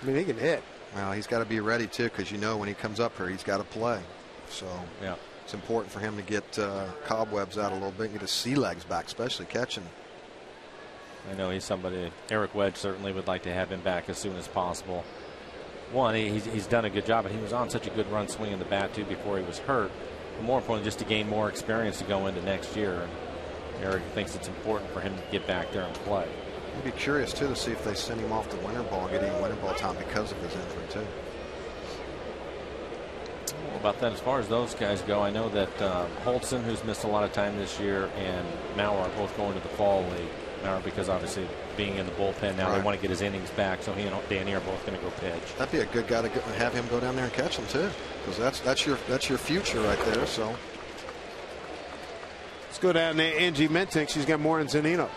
I mean, he can hit. Well, he's got to be ready too, because when he comes up here, he's got to play. So yeah, it's important for him to get cobwebs out a little bit, and get his sea legs back, especially catching. I know he's somebody. Eric Wedge certainly would like to have him back as soon as possible. One, he's done a good job, and he was on such a good run swinging the bat too before he was hurt. But more importantly, just to gain more experience to go into next year. And Eric thinks it's important for him to get back there and play. I'd be curious too to see if they send him off to winter ball, getting winter ball time because of his injury too. Well, about that, as far as those guys go, I know that Holtzen, who's missed a lot of time this year, and Maurer are both going to the fall league. Maurer, because obviously being in the bullpen now, they want to get his innings back, so he and Danny are both going to go pitch. That'd be a good guy to have him go down there and catch him too, because that's your future right there. So let's go down to Angie Mentink. She's got more than Zunino.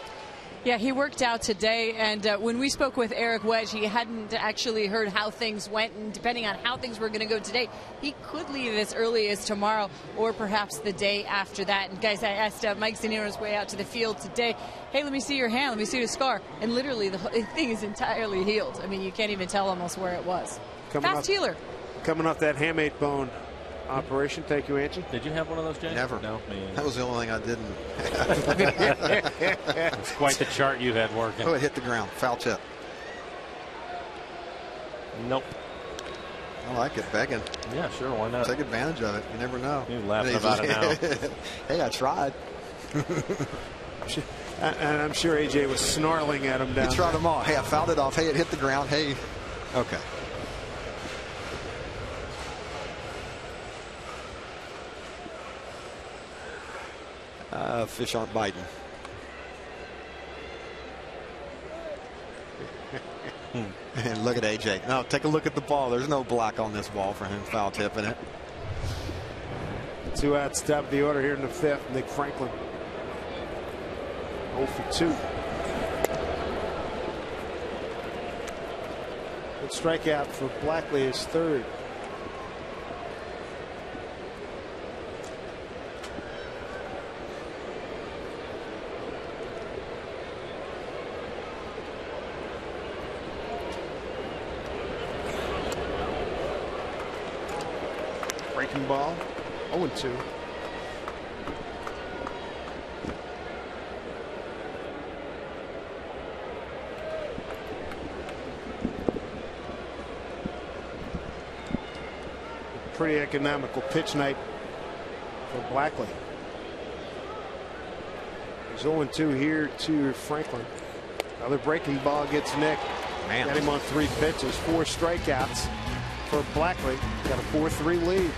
Yeah, he worked out today, and when we spoke with Eric Wedge, he hadn't actually heard how things went, and depending on how things were going to go today, he could leave as early as tomorrow or perhaps the day after that. And guys, I asked Mike Zunino on his way out to the field today, hey, let me see your hand, let me see the scar, and literally the thing is entirely healed. I mean, you can't even tell almost where it was. Fast healer. Coming off that hamate bone operation. Thank you, Angie. Did you have one of those, James? Never. No. That was the only thing I didn't. It's quite the chart you had working. Oh, it hit the ground. Foul tip. Nope. I like it. Begging. Yeah, sure. Why not? Take advantage of it. You never know. You're laughing about it now. Hey, I tried. And I'm sure AJ was snarling at him down. He tried them all. Hey, I fouled it off. Hey, it hit the ground. Hey. Okay. Fish aren't biting. And look at AJ. Now take a look at the ball. There's no block on this ball for him foul tipping it. 2 outs, top of the order here in the 5th. Nick Franklin 0 for 2. Good strikeout for Blackley, his 3rd. Breaking ball, 0-2. Pretty economical pitch night for Blackley. He's 0-2 here to Franklin. Another breaking ball gets Nick. Man. Got him on 3 pitches, 4 strikeouts for Blackley. Got a 4-3 lead.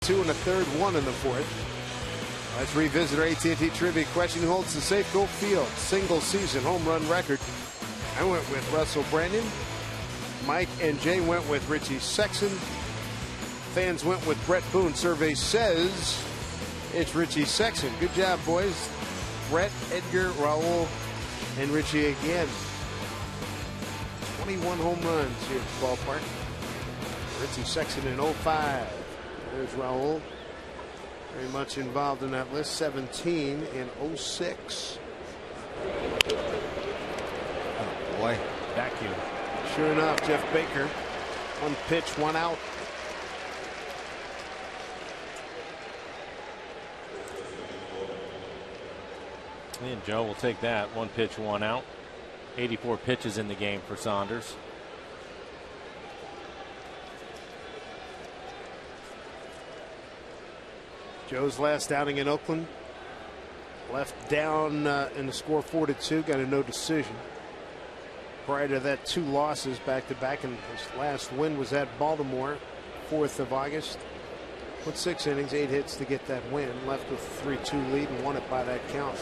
Two in the 3rd, 1 in the 4th. Let's revisit our AT&T trivia question. Who holds the Safeco Field single season home run record? I went with Russell Brandon. Mike and Jay went with Richie Sexson. Fans went with Brett Boone. Survey says it's Richie Sexson. Good job, boys. Brett, Edgar, Raul, and Richie again. 21 home runs here at the ballpark. Richie Sexson in 05. There's Raul, very much involved in that list. 17 in 06. Oh boy, Vacuum. Sure enough, Jeff Baker, 1 pitch, 1 out. And Joe will take that. 1 pitch, 1 out. 84 pitches in the game for Saunders. Joe's last outing in Oakland, left down in the score 4-2, got a no decision. Prior to that, 2 losses back to back, and his last win was at Baltimore, 4th of August. Went 6 innings, 8 hits to get that win, left with a 3-2 lead and won it by that count.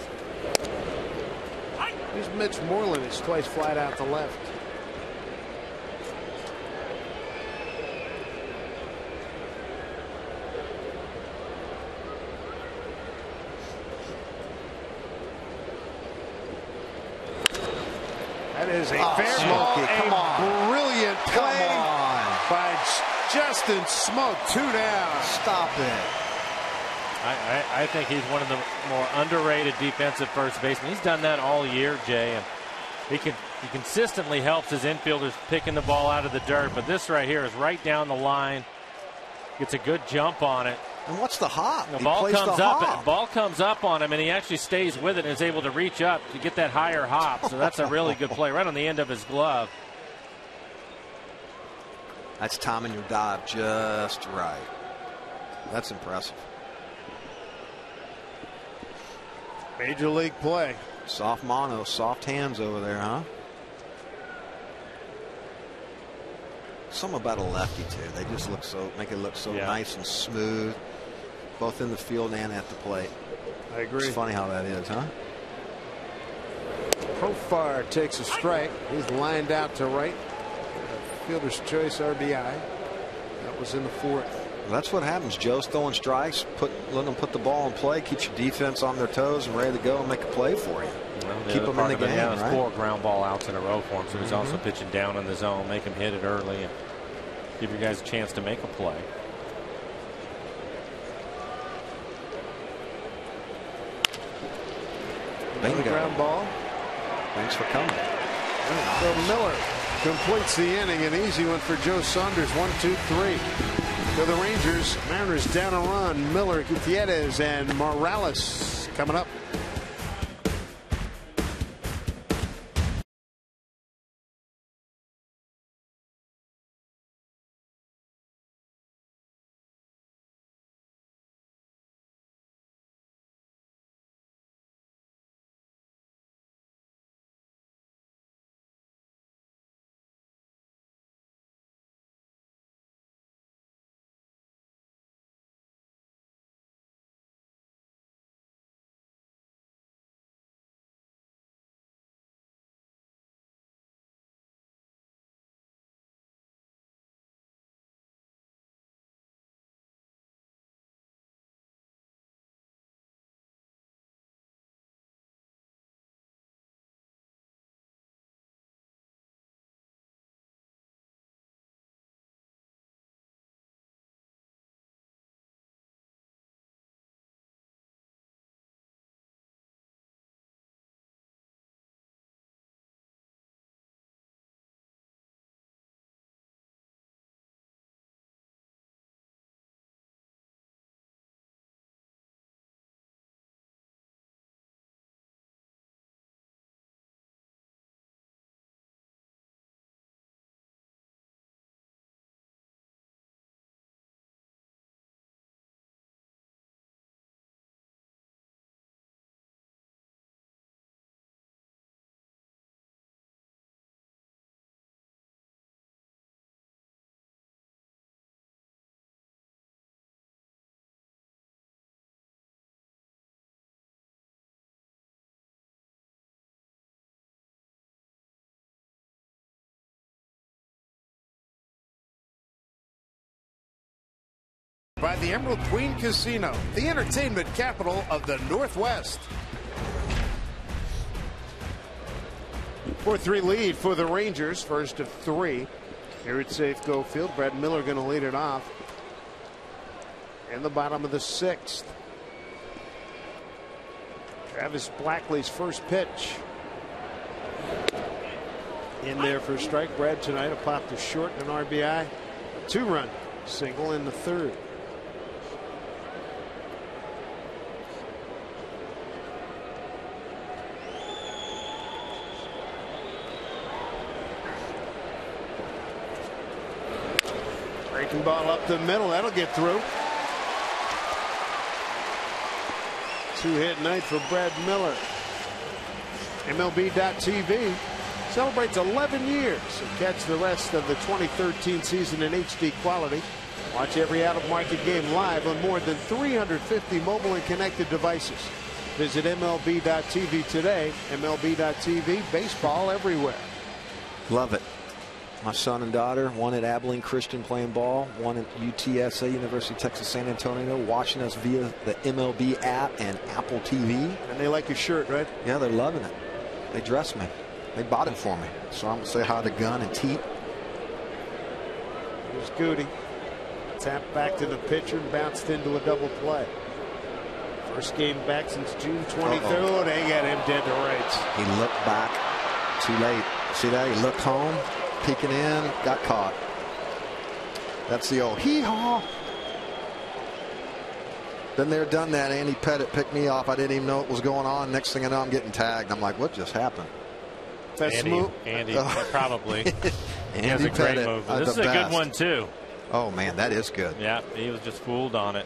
Here's Mitch Moreland, it's twice flat out to left. That is a fair ball, a brilliant play by Justin Smoke. 2 down. Stop it. I think he's one of the more underrated defensive first basemen. He's done that all year, Jay, and he consistently helps his infielders picking the ball out of the dirt. But this right here is right down the line. Gets a good jump on it. And what's the hop? The ball comes up. Ball comes up on him, and he actually stays with it and is able to reach up to get that higher hop. So that's a really good play, right on the end of his glove. That's timing your dive just right. That's impressive. Major league play. Soft mono, soft hands over there, huh? Something about a lefty too. They just make it look so nice and smooth, both in the field and at the plate. I agree. It's funny how that is, huh? Profar takes a strike. He's lined out to right. Fielder's choice RBI. That was in the 4th. Well, that's what happens. Joe's throwing strikes, letting them put the ball in play, keeps your defense on their toes and ready to go and make a play for you. Well, keep them in the game. Right? 4 ground ball outs in a row for him, so he's also pitching down in the zone, make him hit it early and give your guys a chance to make a play. Bingo. Ground ball. Thanks for coming. So Miller completes the inning. An easy one for Joe Saunders. 1-2-3 for the Rangers. Mariners down a run. Miller, Gutierrez, and Morales coming up. By the Emerald Queen Casino, the entertainment capital of the Northwest. 4-3 lead for the Rangers, first of 3 here at Safeco Field. Brad Miller going to lead it off in the bottom of the 6th. Travis Blackley's first pitch in there for a strike. Brad tonight a pop to short and an RBI, a 2-run single in the 3rd. Breaking ball up the middle. That'll get through. 2-hit night for Brad Miller. MLB.TV celebrates 11 years. So catch the rest of the 2013 season in HD quality. Watch every out-of-market game live on more than 350 mobile and connected devices. Visit MLB.TV today. MLB.TV, baseball everywhere. Love it. My son and daughter, one at Abilene Christian playing ball, one at UTSA, University of Texas San Antonio, watching us via the MLB app and Apple TV. And they like your shirt, right? Yeah, they're loving it. They dressed me. They bought it for me. So I'm going to say hi to Gunn and Teat. Here's Goody. Tapped back to the pitcher and bounced into a double play. First game back since June 23rd. They got him dead to rights. He looked back too late. See that? He looked home. Peeking in, got caught. That's the old hee-haw. Been there, done that. Andy Pettit picked me off. I didn't even know what was going on. Next thing I know, I'm getting tagged. I'm like, what just happened? That's smooth. Andy probably. Andy has a great Pettit, move. This is a good one, too. Oh, man, that is good. Yeah, he was just fooled on it.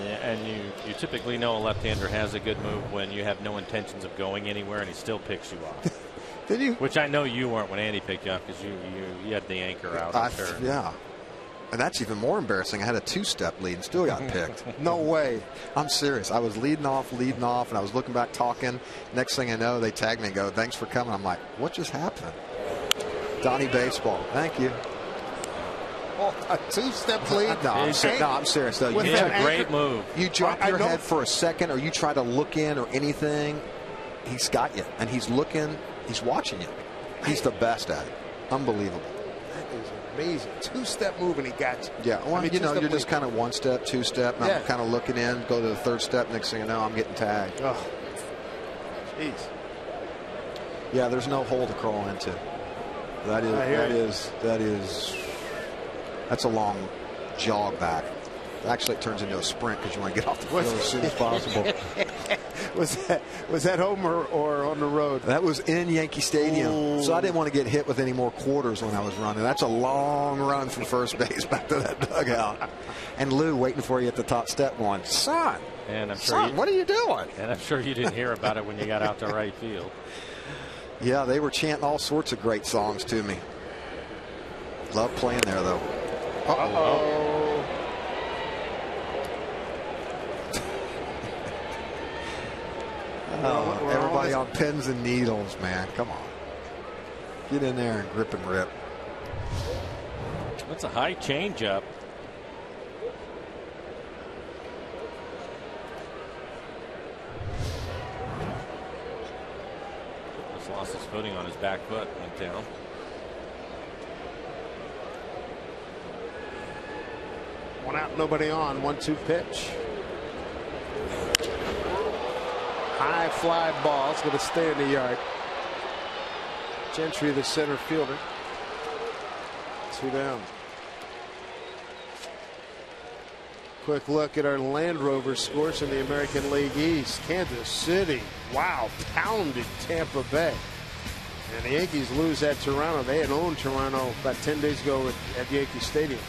Yeah, and you typically know a left-hander has a good move when you have no intentions of going anywhere and he still picks you off. Did you? Which I know you weren't when Andy picked you off because you had the anchor out. I'm sure. Yeah. And that's even more embarrassing. I had a 2-step lead and still got picked. No way. I'm serious. I was leading off, and I was looking back talking. Next thing I know, they tagged me and go, thanks for coming. I'm like, what just happened? Donnie Baseball. Thank you. Oh, a 2-step lead? No, I'm serious, though. It's a great move. You drop your head for a second or you try to look in or anything, he's got you. And he's looking, he's watching you. He's the best at it. Unbelievable. That is amazing. 2-step move and he got you. Yeah, well, you're just kind of 1-step, 2-step. Yeah. I'm kind of looking in, go to the 3rd step. Next thing I know, I'm getting tagged. Oh, jeez. Yeah, there's no hole to crawl into. That's a long jog back. Actually, it turns into a sprint because you want to get off the field as soon as possible. Was that home or on the road? That was in Yankee Stadium. Ooh. So I didn't want to get hit with any more quarters when I was running. That's a long run from first base back to that dugout. And Lou waiting for you at the top step going, son, and I'm sure what are you doing? And I'm sure you didn't hear about it when you got out to right field. Yeah, they were chanting all sorts of great songs to me. Love playing there, though. Uh-oh. Everybody on pins and needles, man. Come on. Get in there and grip and rip. That's a high changeup. Just lost his footing on his back foot. Went down. One out, nobody on. 1-2 pitch. High fly ball. It's going to stay in the yard. Gentry, the center fielder. 2 down. Quick look at our Land Rovers scores in the American League East. Kansas City, wow, pounded Tampa Bay. And the Yankees lose at Toronto. They had owned Toronto about 10 days ago at Yankee Stadium.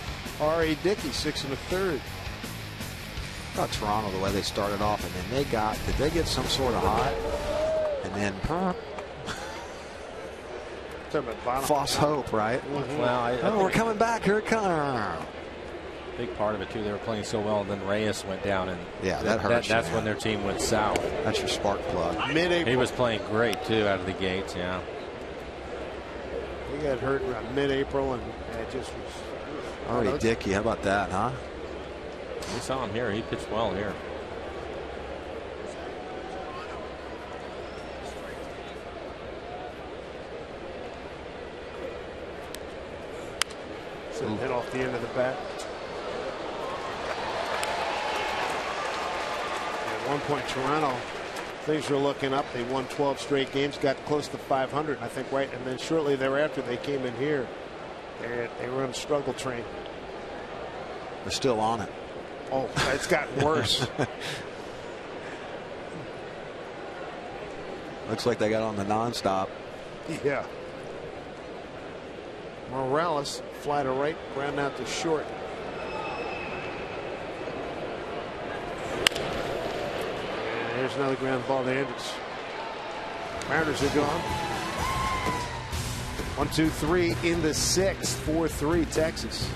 R.A. Dickey, 6 1/3. I thought Toronto, the way they started off, and then did they get some sort of hot? And then, false hope, right? Mm-hmm. Well, we're coming back. Here it comes. Big part of it, too. They were playing so well, and then Reyes went down, and yeah, that hurt. That's when their team went south. That's your spark plug. Mid-April. He was playing great, too, out of the gates, yeah. He got hurt around mid-April, and it just was. R.A. Dickey, how about that, huh? We saw him here. He pitched well here. So hit off the end of the bat. At one point, Toronto, things were looking up. They won 12 straight games, got close to 500, I think, right? And then shortly thereafter, they came in here, and they were on a struggle train. They're still on it. Oh, it's gotten worse. Looks like they got on the nonstop. Yeah. Morales, fly to right, ground out to short. And here's another ground ball to Andrews. Mariners are gone. 1-2-3 in the 6th, 4-3 Texas.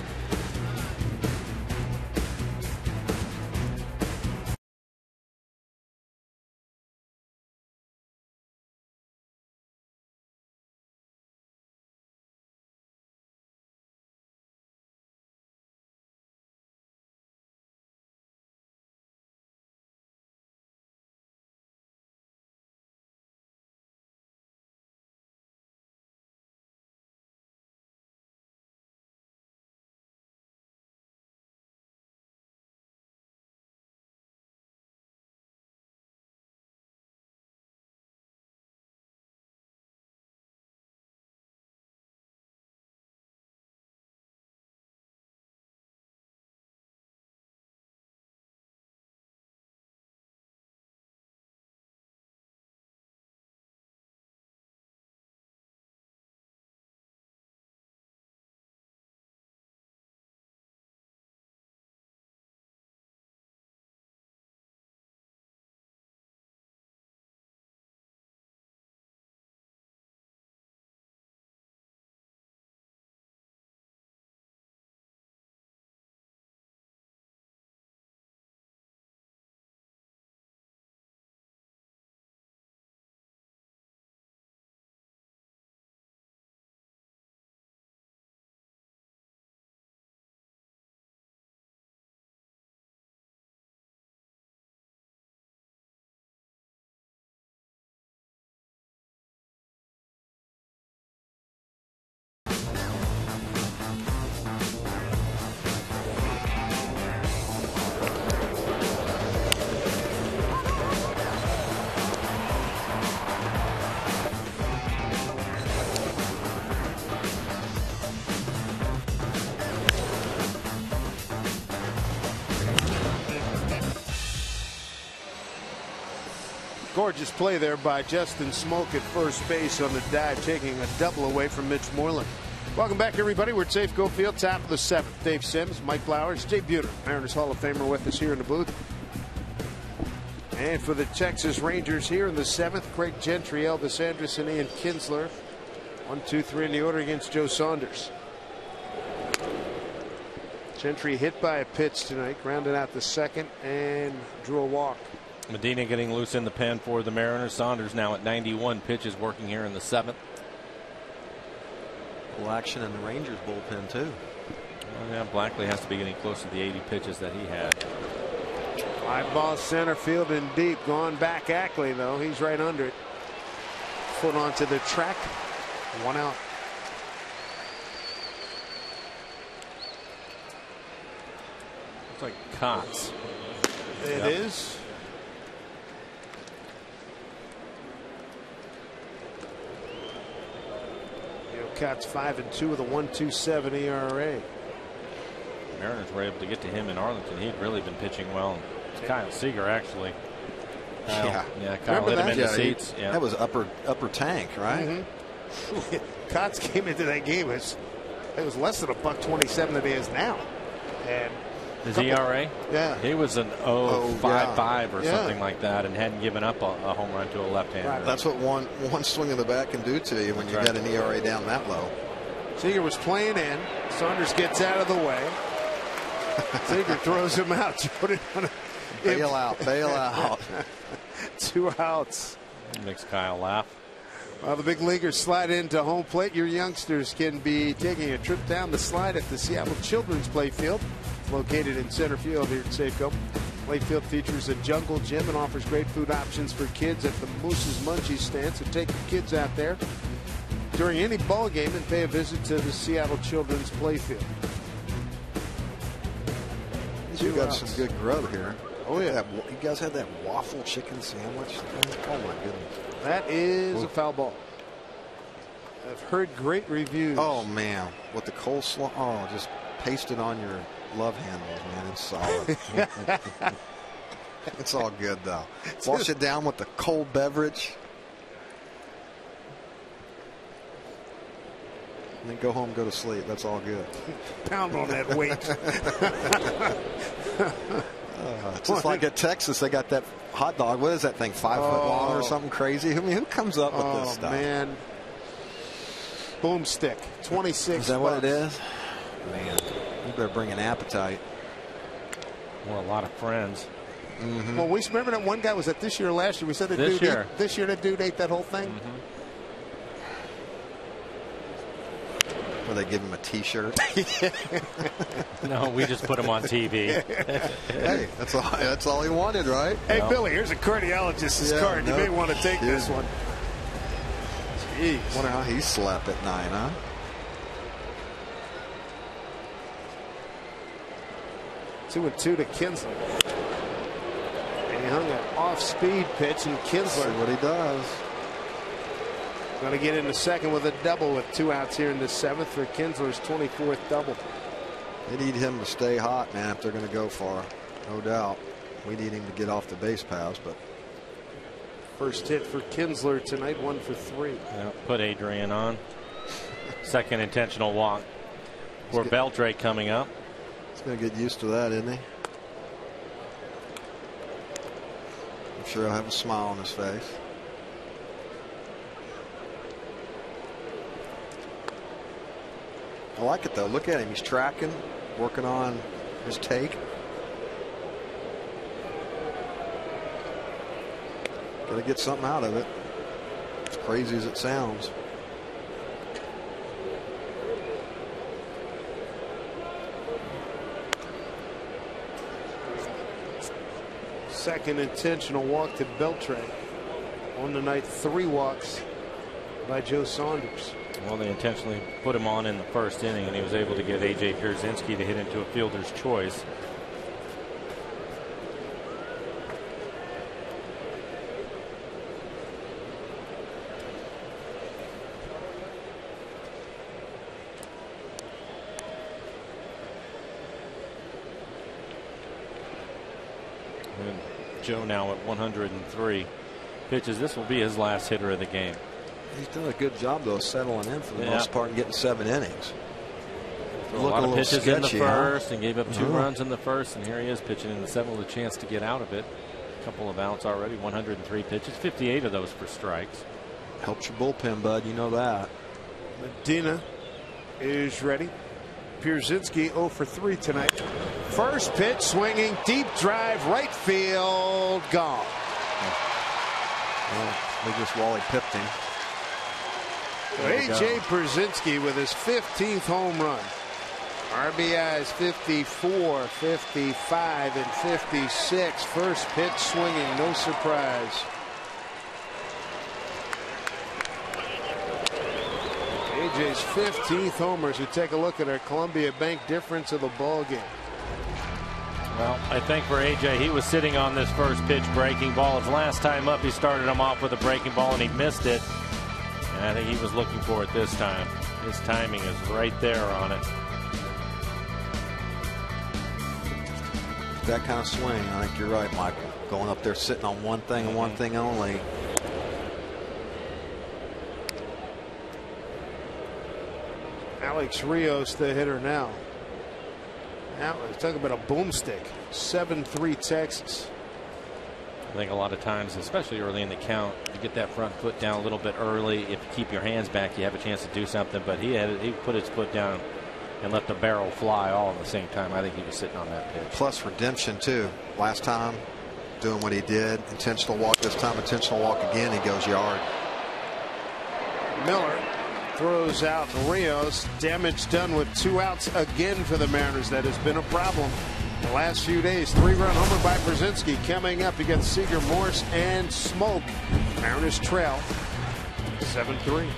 gorgeous play there by Justin Smoke at first base on the dive, taking a double away from Mitch Moreland. Welcome back, everybody. We're at Safeco Field, top of the 7th. Dave Sims, Mike Flowers, Jay Buhner, Mariners Hall of Famer, with us here in the booth. And for the Texas Rangers here in the 7th, Craig Gentry, Elvis Anderson, Ian Kinsler. 1, 2, 3 in the order against Joe Saunders. Gentry hit by a pitch tonight, grounded out the second, and drew a walk. Medina getting loose in the pen for the Mariners. Saunders now at 91 pitches, working here in the 7th. Full action in the Rangers bullpen, too. Well, yeah, Blackley has to be getting close to the 80 pitches that he had. Fly ball center field and deep. Going back Ackley, though. He's right under it. Foot onto the track. 1 out. Looks like Cox. It is. Cox 5-2 with a 1.27 ERA. Mariners were able to get to him in Arlington. He'd really been pitching well. Kyle Seager, actually. Kyle hit him in the seats. That was upper tank, right? Cox came into that game. It was less than a $1.27 that he is now. And his ERA? Yeah. He was an 0.55 or something like that, and hadn't given up a home run to a left-hander. Right. That's what one swing of the bat can do to you when you get an ERA down that low. Seager was playing in. Saunders gets out of the way. Seager throws him out. Bail out. 2 outs. Makes Kyle laugh. While the big leaguers slide into home plate, your youngsters can be taking a trip down the slide at the Seattle Children's Playfield, located in center field here at Safeco. Playfield features a jungle gym and offers great food options for kids at the Moose's Munchies stand. So take your kids out there during any ball game and pay a visit to the Seattle Children's Playfield. You got some good grub here. Oh yeah, you guys had that waffle chicken sandwich. Oh my goodness. That is a foul ball. I've heard great reviews. Oh man, with the coleslaw. Oh, just paste it on your love handles, man. It's solid. It's all good though. Wash it down with the cold beverage. And then go home, go to sleep. That's all good. Pound on that weight. It's just like at Texas, they got that hot dog. What is that thing? 5 foot long or something crazy? I mean, who comes up with this stuff? Oh man, Boomstick, 26. Is that what it is? Man, you better bring an appetite. Or a lot of friends. Well, we remember that one guy was at this year or last year. We said that this year that dude ate that whole thing. Or they give him a T-shirt. No, we just put him on TV. Hey, that's all he wanted, right? Hey, no. Billy, here's a cardiologist's card. You may want to take this one. Jeez. Wonder how he slept at 9, huh? 2-2 to Kinsler. And he hung an off-speed pitch, and Kinsler. See what he does. Going to get in the second with a double with 2 outs here in the 7th for Kinsler's 24th double. They need him to stay hot, man, if they're going to go far. No doubt. We need him to get off the base paths, but. First hit for Kinsler tonight, 1 for 3. Yeah, put Adrian on. Second intentional walk for Beltre coming up. He's going to get used to that, isn't he? I'm sure he'll have a smile on his face. I like it though. Look at him. He's tracking, working on his take. Got to get something out of it. As crazy as it sounds. Second intentional walk to Beltre. On the night, 3 walks by Joe Saunders. Well, they intentionally put him on in the first inning, and he was able to get A.J. Pierzynski to hit into a fielder's choice. And Joe now at 103. pitches. This will be his last hitter of the game. He's done a good job, though, settling in for the most part and getting 7 innings. A lot of pitches in the first and gave up 2 runs in the first, and here he is pitching in the 7th with a chance to get out of it. A couple of outs already, 103 pitches, 58 of those for strikes. Helps your bullpen, bud. You know that. Medina is ready. Pierzynski 0 for 3 tonight. First pitch swinging, deep drive, right field, gone. Well, they just Wally pipped him. A.J. Pierzynski with his 15th home run. RBIs 54, 55, and 56. First pitch swinging, no surprise. A.J.'s 15th homers. We take a look at our Columbia Bank difference of the ball game. Well, I think for A.J., he was sitting on this first pitch breaking ball. His last time up, he started him off with a breaking ball, and he missed it. And I think he was looking for it this time. His timing is right there on it. That kind of swing, I think you're right, Michael. Going up there sitting on one thing and one thing only. Alex Rios, the hitter now. Now let's talk about a boomstick. 7-3 Texas. I think a lot of times, especially early in the count, you get that front foot down a little bit early. If you keep your hands back, you have a chance to do something. But he put his foot down and let the barrel fly all at the same time. I think he was sitting on that pitch. Plus redemption too. Last time doing what he did, intentional walk. This time intentional walk again. He goes yard. Miller throws out Rios. Damage done with 2 outs again for the Mariners. That has been a problem the last few days. 3-run homer by Pierzynski. Coming up, you got Seager, Morse, and Smoke. Mariners trail 7-3.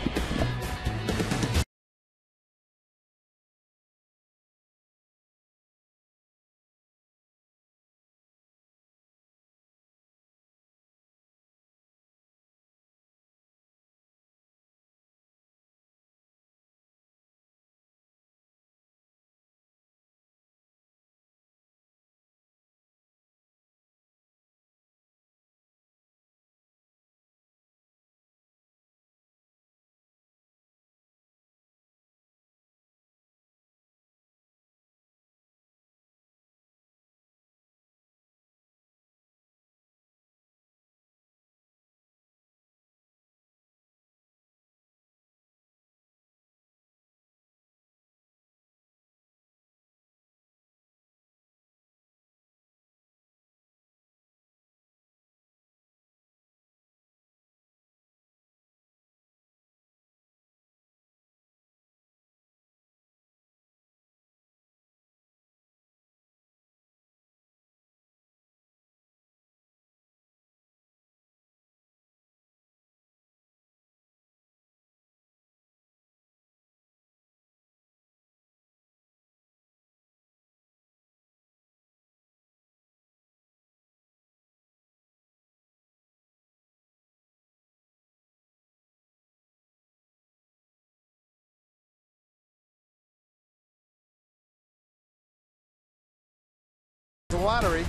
The lottery.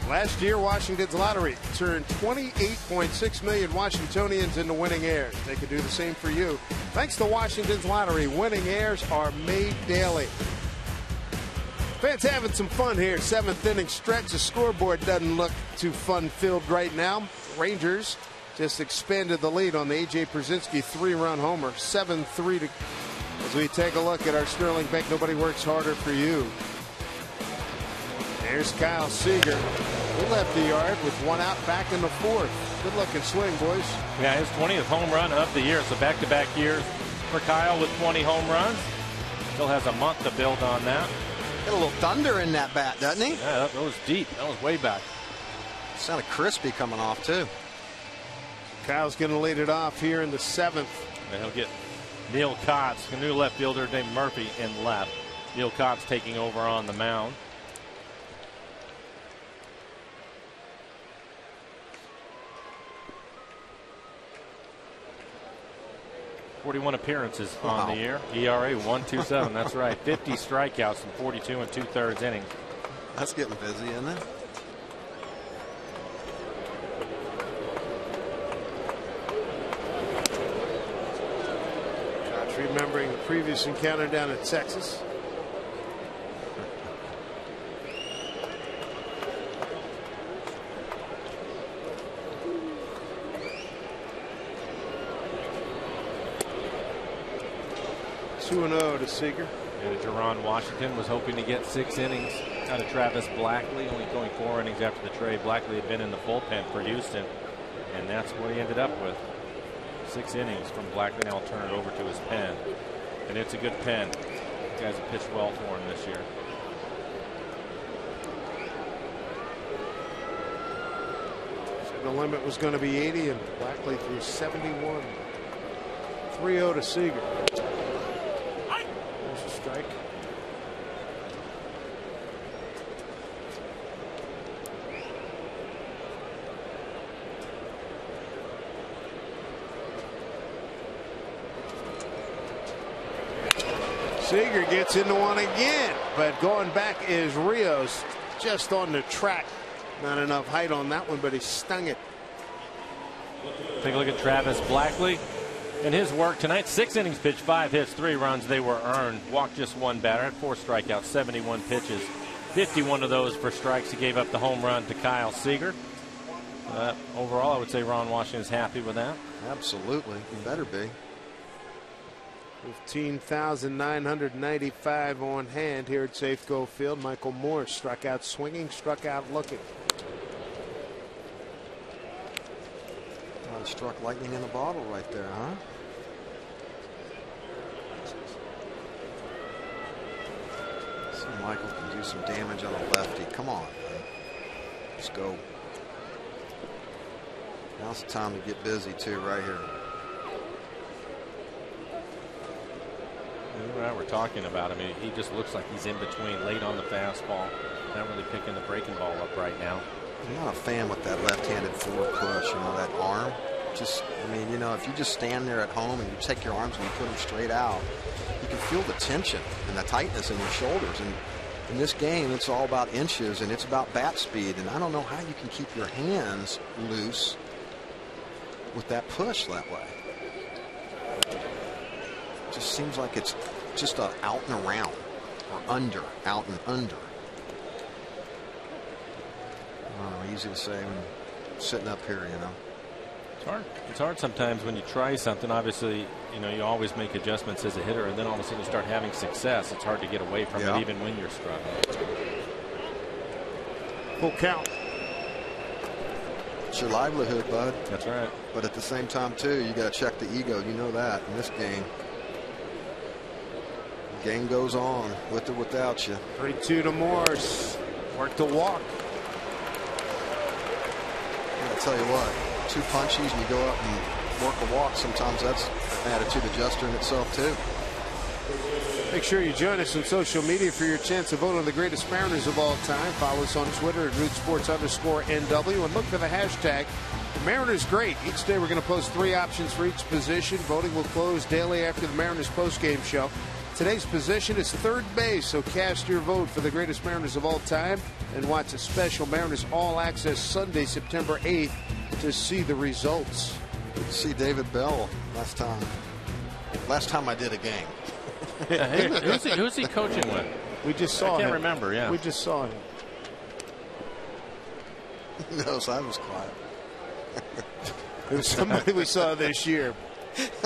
Last year, Washington's lottery turned 28.6 million Washingtonians into winning heirs. They could do the same for you. Thanks to Washington's lottery, winning heirs are made daily. Fans having some fun here. 7th inning stretch. The scoreboard doesn't look too fun-filled right now. Rangers just expanded the lead on the A.J. Pierzynski 3-run homer. 7-3 as we take a look at our Sterling Bank. Nobody works harder for you. There's Kyle Seager. He left the yard with 1 out back in the 4th. Good looking swing, boys. Yeah, his 20th home run of the year. So back-to-back years for Kyle with 20 home runs. Still has a month to build on that. Got a little thunder in that bat, doesn't he? Yeah, that was deep. That was way back. Sounded crispy coming off, too. Kyle's going to lead it off here in the 7th. And he'll get Neil Kotz, a new left fielder named Murphy, in left. Neil Kotz taking over on the mound. 41 appearances on the year. ERA 1.27. That's right. 50 strikeouts in 42 2/3 innings. That's getting busy, isn't it? Just remembering the previous encounter down in Texas. Two and 0 to Seager. And Jerron Washington was hoping to get 6 innings out of Travis Blackley, only going 4 innings after the trade. Blackley had been in the bullpen for Houston, and that's what he ended up with. 6 innings from Blackley. Now I'll turn it over to his pen, and it's a good pen. You guys have pitched well for him this year. So the limit was going to be 80, and Blackley threw 71. 3-0 to Seager. There's a strike. Seager gets into one again, but going back is Rios, just on the track. Not enough height on that one, but he stung it. Take a look at Travis Blackley and his work tonight. 6 innings pitched, 5 hits, 3 runs. They were earned. Walked just 1 batter, had 4 strikeouts, 71 pitches. 51 of those for strikes. He gave up the home run to Kyle Seager. Overall, I would say Ron Washington is happy with that. Absolutely. He better be. 15,995 on hand here at Safeco Field. Michael Morse struck out swinging, struck out looking. Well, he struck lightning in a bottle right there, huh? See, Michael can do some damage on a lefty. Come on, man. Let's go. Now's the time to get busy, too, right here. We're talking about him. He just looks like he's in between, late on the fastball, not really picking the breaking ball up right now. I'm not a fan with that left-handed forward push, you know, that arm. Just, I mean, you know, if you just stand there at home and you take your arms and you put them straight out, you can feel the tension and the tightness in your shoulders. And in this game, it's all about inches and it's about bat speed. And I don't know how you can keep your hands loose with that push that way. Just seems like it's just a out and around or under, out and under. I don't know, easy to say when sitting up here, you know. It's hard. It's hard sometimes when you try something. Obviously, you know, you always make adjustments as a hitter, and then all of a sudden you start having success. It's hard to get away from it even when you're struggling. Full count. It's your livelihood, bud. That's right. But at the same time, too, you got to check the ego. You know that in this game. Game goes on with or without you. 3-2 to Morse. Work to walk. I'll tell you what, 2 punchies and you go up and work a walk. Sometimes that's an attitude adjuster in itself too. Make sure you join us on social media for your chance to vote on the greatest Mariners of all time. Follow us on Twitter at RootSports_NW and look for the hashtag Mariners Great. Each day we're going to post 3 options for each position. Voting will close daily after the Mariners postgame show. Today's position is third base, so cast your vote for the greatest Mariners of all time and watch a special Mariners All Access Sunday, September 8th to see the results. Good to see David Bell last time I did a game. Who's he coaching with? We just saw him. I can't remember, yeah. We just saw him. No, so I was quiet. It was somebody we saw this year.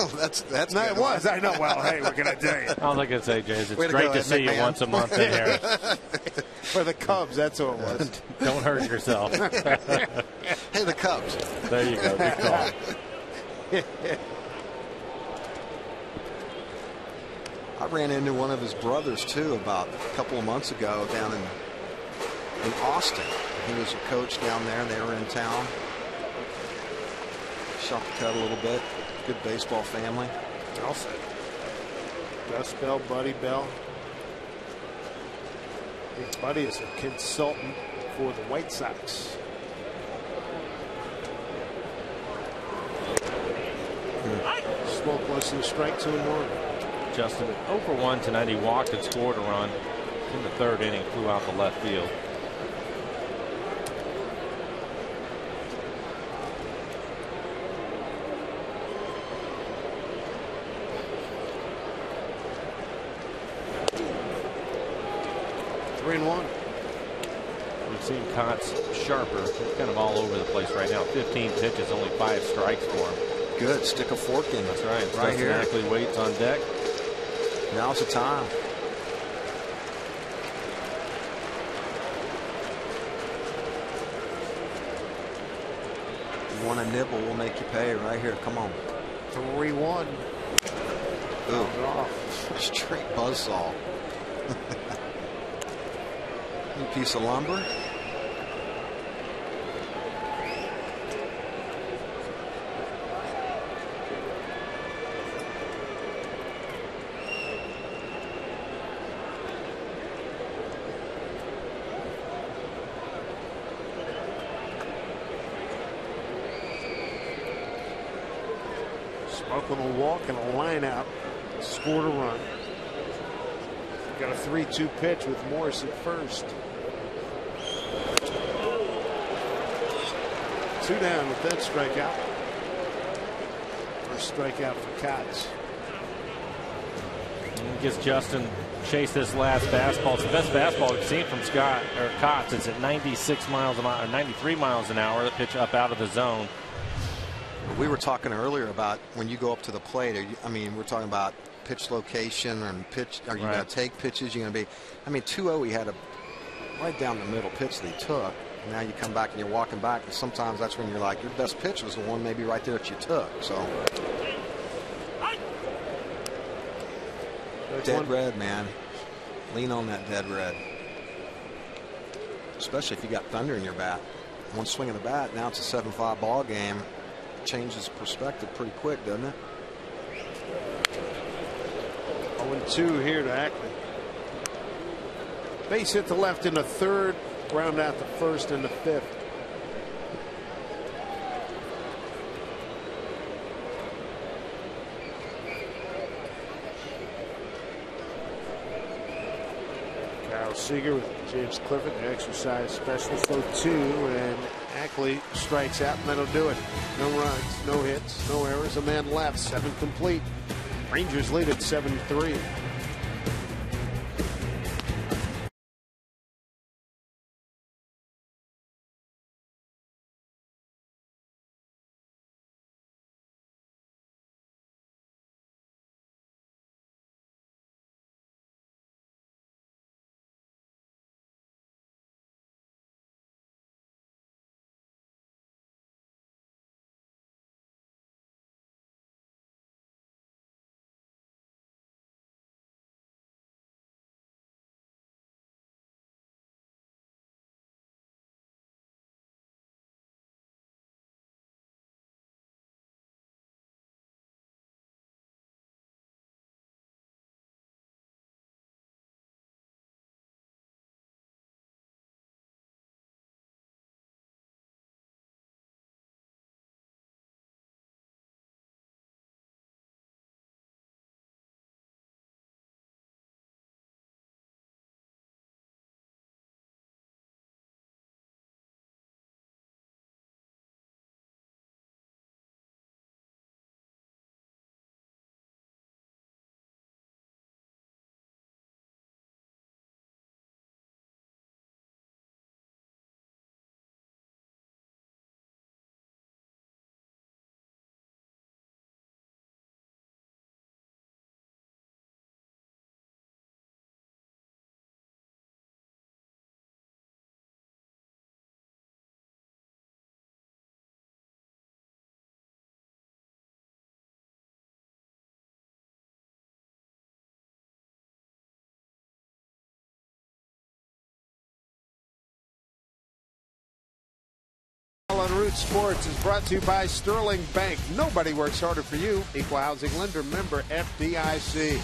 Oh, that's no, it was. I know. Well, hey, we're gonna tell you. All I can say, Jays, it's great to see you once a month in here. For the Cubs, that's who it was. Don't hurt yourself. Hey, the Cubs. There you go. Good call. I ran into one of his brothers too about a couple of months ago down in Austin. He was a coach down there, and they were in town. Shot the cut a little bit. Good baseball family. I'll say. Gus Bell, Buddy Bell. I think Buddy is a consultant for the White Sox. Smokeless and strike 2-1. Justin, 0-for-1 tonight. He walked and scored a run in the 3rd inning, flew out the left field. 3-1. We've seen Cott's sharper. He's kind of all over the place right now. 15 pitches, only 5 strikes for him. Good. Stick a fork in. That's right. Right here. Ackley waits on deck. Now's the time. You want a nibble, we'll make you pay right here. Come on. 3-1. Ooh. Straight buzzsaw. New piece of lumber. Smoking a walk and a line out. Scored a run. Got a 3-2 pitch with Morris at first. 2 down with that strikeout. First strikeout for Cots. Gets Justin chase this last fastball. It's the best fastball we've seen from Cots. It's at 96 miles an hour, or 93 miles an hour. The pitch up out of the zone. We were talking earlier about when you go up to the plate. I mean, we're talking about pitch location and pitch. Are you going to take pitches? You're going to be. I mean, 2-0. He had a right down the middle pitch that he took. Now you come back and you're walking back, and sometimes that's when you're like, your best pitch was the one maybe right there that you took. So dead red, man. Lean on that dead red, especially if you got thunder in your bat. One swing of the bat. Now it's a 7-5 ball game. Changes perspective pretty quick, doesn't it? 0-2 here to Ackley. Base hit to left in the 3rd. Round out the 1st and the 5th. Kyle Seager with James Clifford, the exercise specialist, 0-2, and Ackley strikes out, and that'll do it. No runs, no hits, no errors, a man left, 7 complete. Rangers lead at 7-3. On Root Sports is brought to you by Sterling Bank. Nobody works harder for you. Equal housing lender, member FDIC.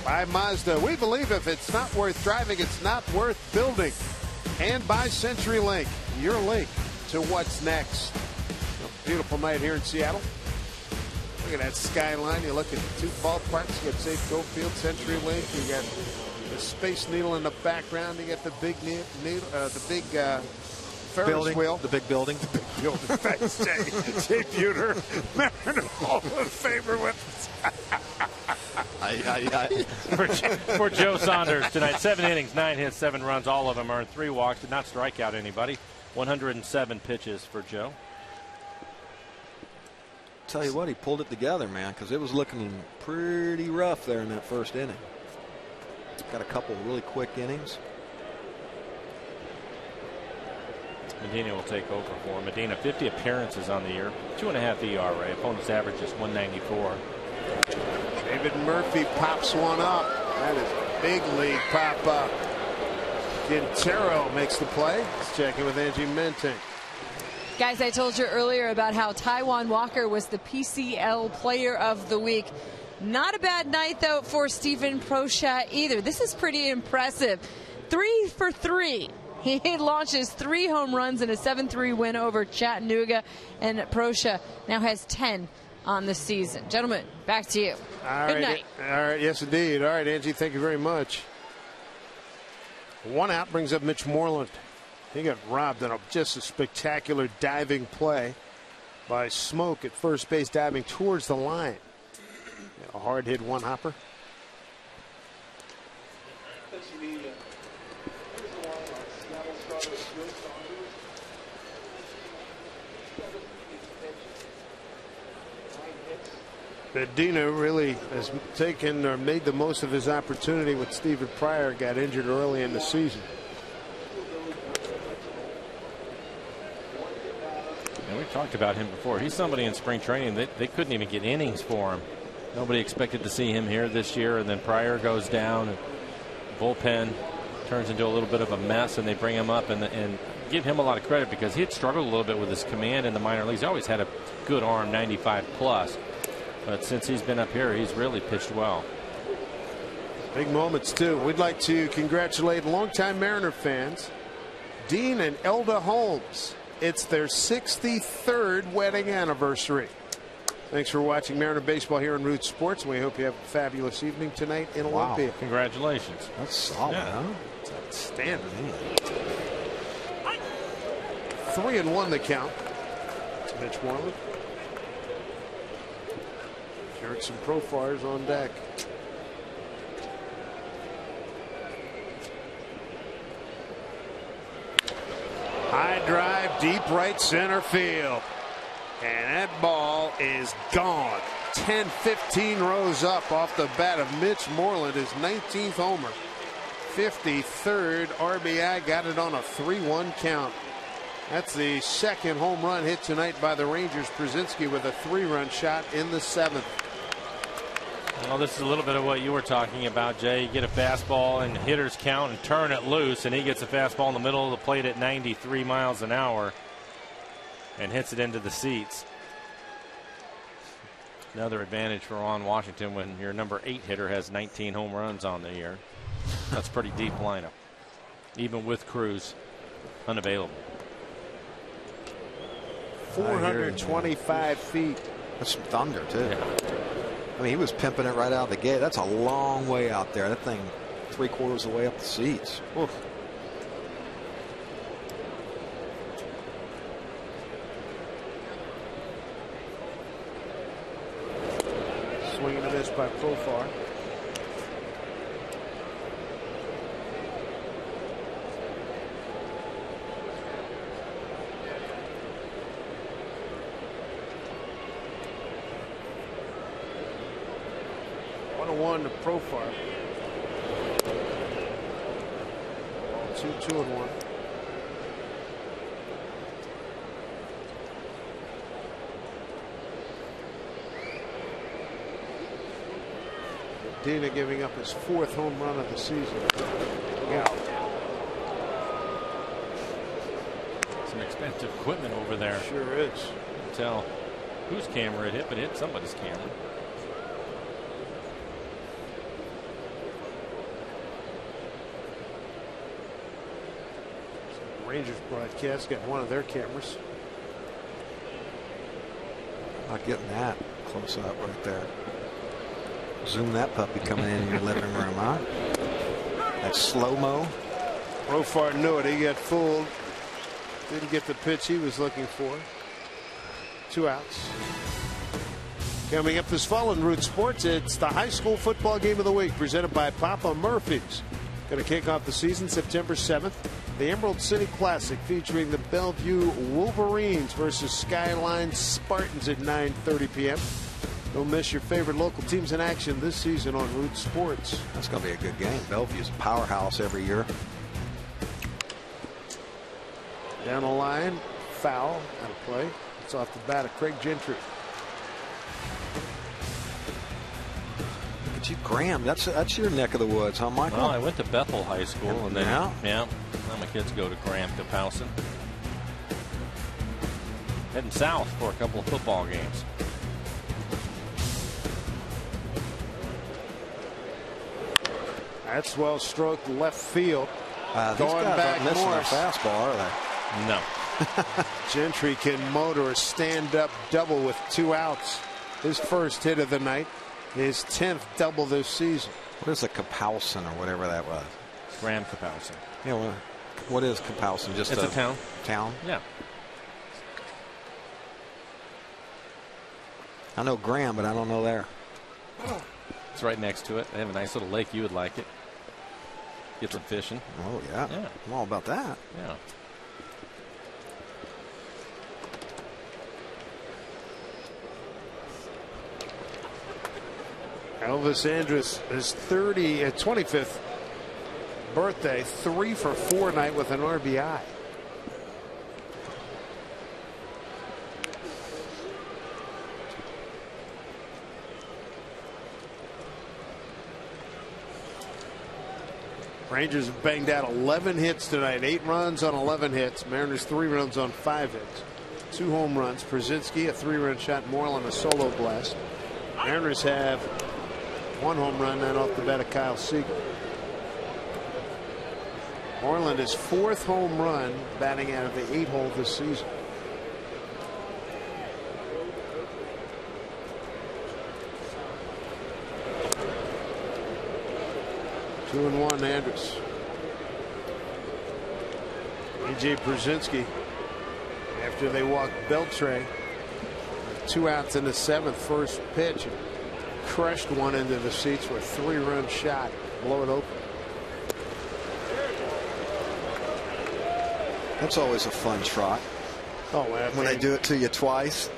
By Mazda. We believe if it's not worth driving, it's not worth building. And by CenturyLink, your link to what's next. A beautiful night here in Seattle. Look at that skyline. You look at the 2 ballparks. You got Safeco Field, CenturyLink. You got the Space Needle in the background. You got the big Ferris wheel. The big building. The big building. Thanks, Jay Buhner, Mariner Hall of Famer with us. for Joe Saunders tonight. 7 innings, 9 hits, 7 runs. All of them earned 3 walks. Did not strike out anybody. 107 pitches for Joe. Tell you what, he pulled it together, man, because it was looking pretty rough there in that first inning. Got a couple really quick innings. Medina will take over for him. Medina, 50 appearances on the year, 2.5 ERA. Opponent's average is 194. David Murphy pops one up. That is a big league pop up. Quintero makes the play. Let's check in with Angie Mentink. Guys, I told you earlier about how Taijuan Walker was the PCL Player of the Week. Not a bad night, though, for Stephen Procha either. This is pretty impressive. 3 for 3. He launches 3 home runs in a 7-3 win over Chattanooga, and Procha now has 10 on the season. Gentlemen, back to you. Good night. All right, yes, indeed. All right, Angie, thank you very much. 1 out brings up Mitch Moreland. He got robbed on just a spectacular diving play by Smoke at first base, diving towards the line. A hard hit one-hopper. Medina really has taken or made the most of his opportunity with Stephen Pryor got injured early in the season. And we've talked about him before. He's somebody in spring training that they couldn't even get innings for him. Nobody expected to see him here this year, and then Pryor goes down, and bullpen turns into a little bit of a mess, and they bring him up and give him a lot of credit because he had struggled a little bit with his command in the minor leagues. He always had a good arm, 95 plus. But since he's been up here, he's really pitched well. Big moments, too. We'd like to congratulate longtime Mariner fans, Dean and Elda Holmes. It's their 63rd wedding anniversary. Thanks for watching Mariner Baseball here on Root Sports. We hope you have a fabulous evening tonight in Olympia. Congratulations. That's solid, huh? It's outstanding. 3-1 the count. It's Mitch Moreland. Erickson Profars on deck. High drive, deep right center field. And that ball is gone. 10-15 rows up off the bat of Mitch Moreland, his 19th homer. 53rd RBI, got it on a 3-1 count. That's the second home run hit tonight by the Rangers. Brzezinski with a 3-run shot in the 7th. Well, this is a little bit of what you were talking about, Jay. You get a fastball and hitters count and turn it loose, and he gets a fastball in the middle of the plate at 93 miles an hour and hits it into the seats. Another advantage for Ron Washington when your number 8 hitter has 19 home runs on the year. That's pretty deep lineup, even with Cruz unavailable. 425 feet. That's some thunder, too. Yeah. I mean, he was pimping it right out of the gate. That's a long way out there. That thing 3/4 of the way up the seats. Oof. Swing and a miss by Profar. One to Profar. 2-2-1. Medina giving up his 4th home run of the season. Yeah. Some expensive equipment over there. Sure is. You can tell whose camera it hit, but it hit somebody's camera. Rangers broadcast got one of their cameras. Not getting that close up right there. Zoom that puppy coming in your living room, huh? That slow-mo. Profar knew it. He got fooled. Didn't get the pitch he was looking for. 2 outs. Coming up this fall in Root Sports, it's the high school football game of the week presented by Papa Murphy's. Going to kick off the season September 7th. The Emerald City Classic featuring the Bellevue Wolverines versus Skyline Spartans at 9:30 p.m. Don't miss your favorite local teams in action this season on Root Sports. That's going to be a good game. Bellevue's a powerhouse every year. Down the line, foul, out of play. It's off the bat of Craig Gentry. Look at you, Graham. That's your neck of the woods, huh, Michael? Well, I went to Bethel High School, and then yeah. Now my kids go to Graham Kapowson. Heading south for a couple of football games. That's well stroked left field. These Going guys back aren't missing a Morris. fastball, are they? No. Gentry can motor a stand-up double with 2 outs. His first hit of the night. His 10th double this season. What is a Kapowson or whatever that was? Graham Kapowson. Yeah, well, what is Kapowson? Just It's a town. Town? Yeah. I know Graham, but I don't know there. It's right next to it. They have a nice little lake. You would like it. Get some fishing. Oh, yeah. Yeah. I'm all about that. Yeah. Elvis Andrus, his 25th birthday, 3 for 4 night with an RBI. Rangers have banged out 11 hits tonight, 8 runs on 11 hits. Mariners 3 runs on 5 hits. 2 home runs. Przinsky, a 3-run shot. Moreland, a solo blast. Mariners have 1 home run, and off the bat of Kyle Seager. Moreland is 4th home run, batting out of the 8-hole this season. Two and one, Andrus. A.J. Przinsky, after they walked Beltre, 2 outs in the 7th, first pitch, and crushed one into the seats for a 3-run shot. Blow it open. That's always a fun trot. Oh, man. When they do it to you twice,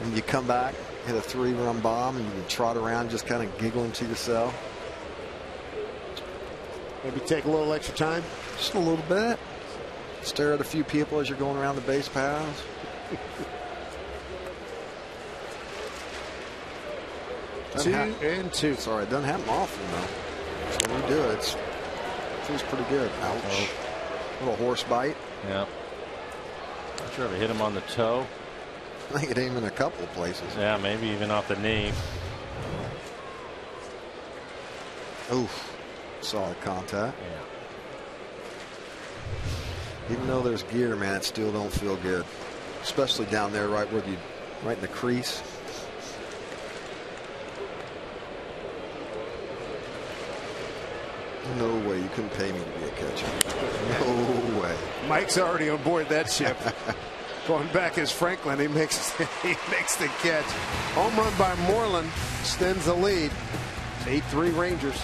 and you come back, hit a 3-run bomb, and you trot around just kind of giggling to yourself. Maybe take a little extra time. Just a little bit. Stare at a few people as you're going around the base paths. 2 and 2. Sorry, it doesn't happen often, though. So when we do it, it feels pretty good. Ouch. Little horse bite. Yeah. Not sure if it hit him on the toe. I think it hit him in a couple of places. Yeah, maybe even off the knee. Oof. Solid contact. Yeah. Even though there's gear, man, it still don't feel good. Especially down there right in the crease. No way you couldn't pay me to be a catcher. No way. Mike's already on board that ship. Going back as Franklin, he makes the catch. Home run by Moreland extends the lead. It's 8-3 Rangers.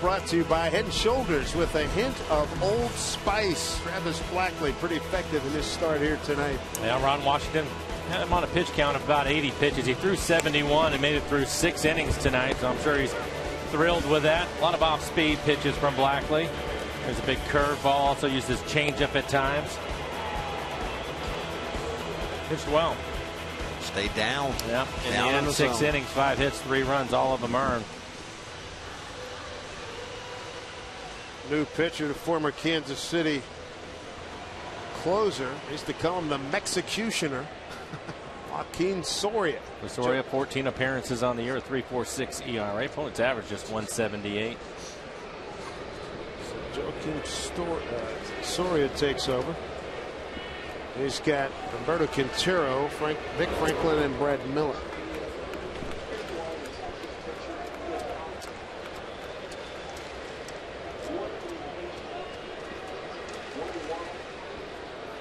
Brought to you by Head & Shoulders with a hint of Old Spice. Travis Blackley, pretty effective in his start here tonight. Yeah, Ron Washington had him on a pitch count of about 80 pitches. He threw 71 and made it through 6 innings tonight, so I'm sure he's thrilled with that. A lot of off-speed pitches from Blackley. There's a big curveball, also uses changeup at times. Pitched well. Stay down. Yeah, in the end, 6 innings, 5 hits, 3 runs, all of them earned. New pitcher, the former Kansas City closer. They used to call him the Mexicutioner. Joaquin Soria. Soria, 14 appearances on the year, 3.46 ERA. Opponent's average just 178. So Joaquin Soria takes over. He's got Roberto Quintero, Vic Franklin, and Brad Miller.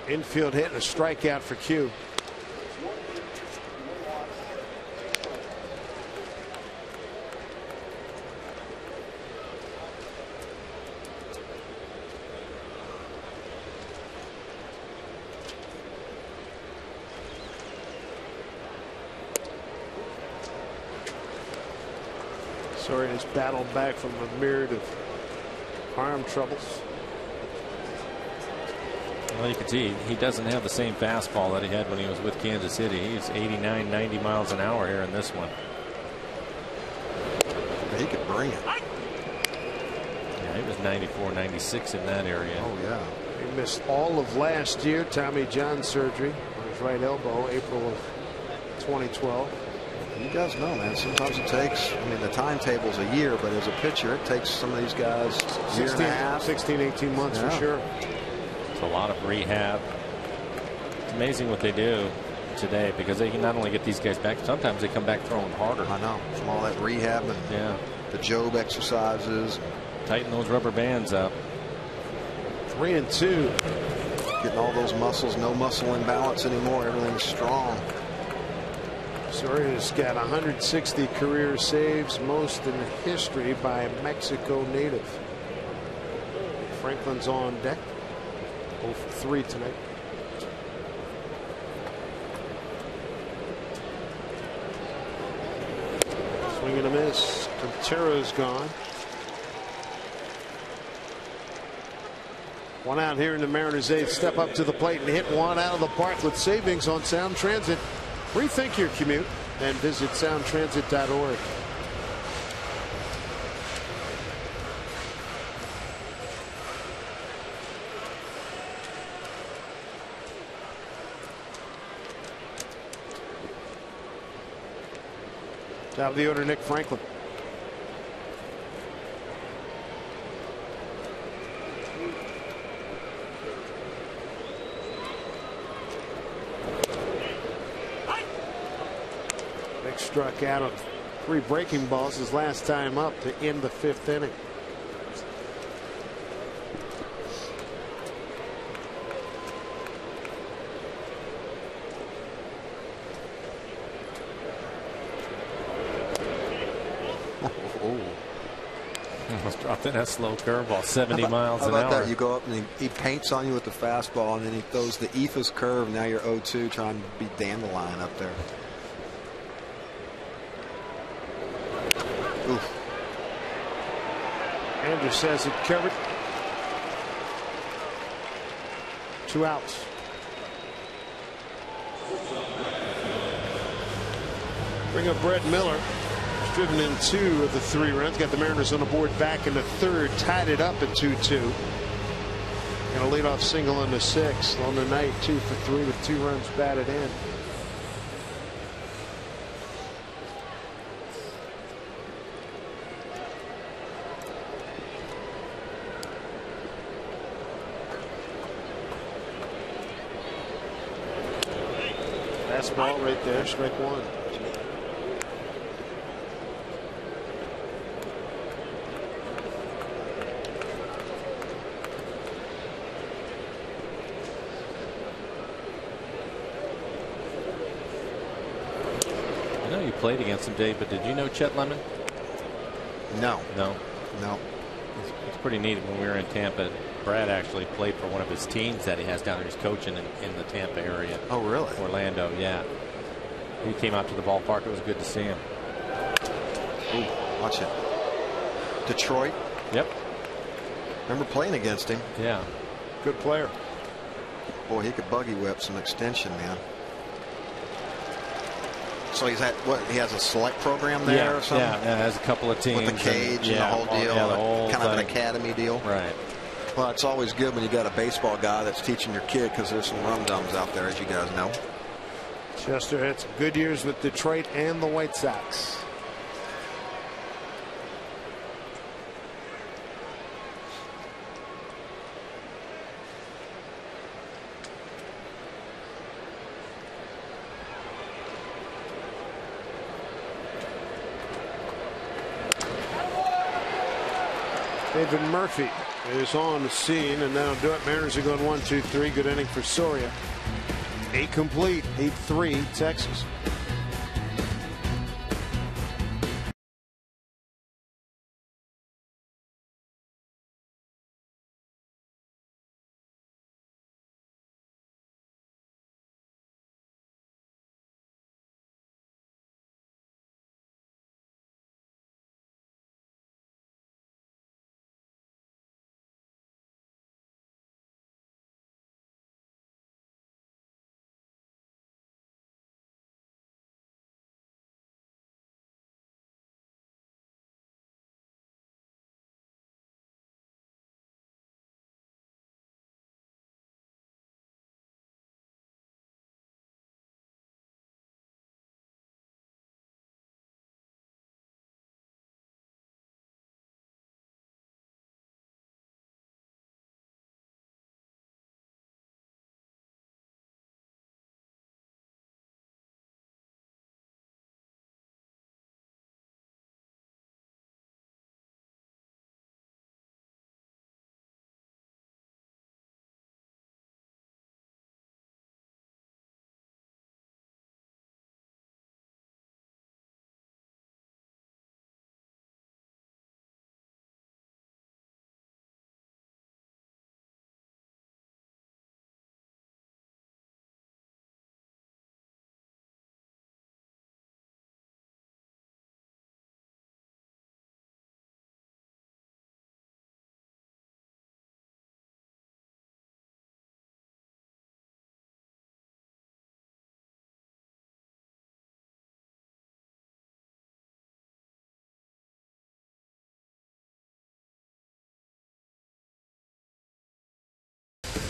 Infield hit and a strikeout for Q. Soria has battled back from a myriad of arm troubles. Well, you can see he doesn't have the same fastball that he had when he was with Kansas City. He's 89, 90 miles an hour here in this one. He could bring it. Yeah, he was 94, 96 in that area. Oh, yeah. He missed all of last year. Tommy John surgery on his right elbow, April of 2012. You guys know, man, sometimes it takes, I mean, the timetable's a year, but as a pitcher, it takes some of these guys a year and a half. 16, 18 months for sure. It's a lot of rehab. It's amazing what they do today because they can not only get these guys back, sometimes they come back throwing harder. I know. From all that rehab and the Job exercises. Tighten those rubber bands up. 3-2. Getting all those muscles, no muscle imbalance anymore. Everything's strong. Soria's got 160 career saves, most in history by a Mexico native. Franklin's on deck. 0 for 3 tonight. Swing and a miss. Quintero's gone. One out here in the Mariners' 8th. Step up to the plate and hit one out of the park with savings on Sound Transit. Rethink your commute and visit soundtransit.org. Top of the order, Nick Franklin. Nick struck out on 3 breaking balls his last time up to end the 5th inning. Almost dropped in that slow curveball, 70 miles an hour. How about hour. that? You go up and he paints on you with the fastball, and then he throws the ethos curve. Now you're 0-2 trying to beat Dandelion up there. Oof. Andrews says it covered. 2 outs. Bring up Brett Miller. Driven in 2 of the 3 runs. Got the Mariners on the board back in the 3rd. Tied it up at 2-2. And a leadoff single in the 6th. On the night, 2 for 3 with 2 runs batted in. Fastball right there. Strike 1. Played against him, Dave, but did you know Chet Lemon? No. No. No. It's pretty neat. When we were in Tampa, Brad actually played for one of his teams that he has down there. He's coaching in the Tampa area. Oh, really? Orlando, yeah. He came out to the ballpark. It was good to see him. Ooh, watch it. Detroit. Yep. Remember playing against him. Yeah. Good player. Boy, he could buggy whip some extension, man. So he's at what? He has a select program there or something? Yeah, has a couple of teams. With the cage and the whole deal. Yeah, the whole kind of an academy deal. Right. Well, it's always good when you got a baseball guy that's teaching your kid, because there's some rum-dums out there, as you guys know. Chester had some good years with Detroit and the White Sox. David Murphy is on the scene, and that'll do it. Mariners are going 1-2-3. Good inning for Soria. 8 complete, 8-3 Texas.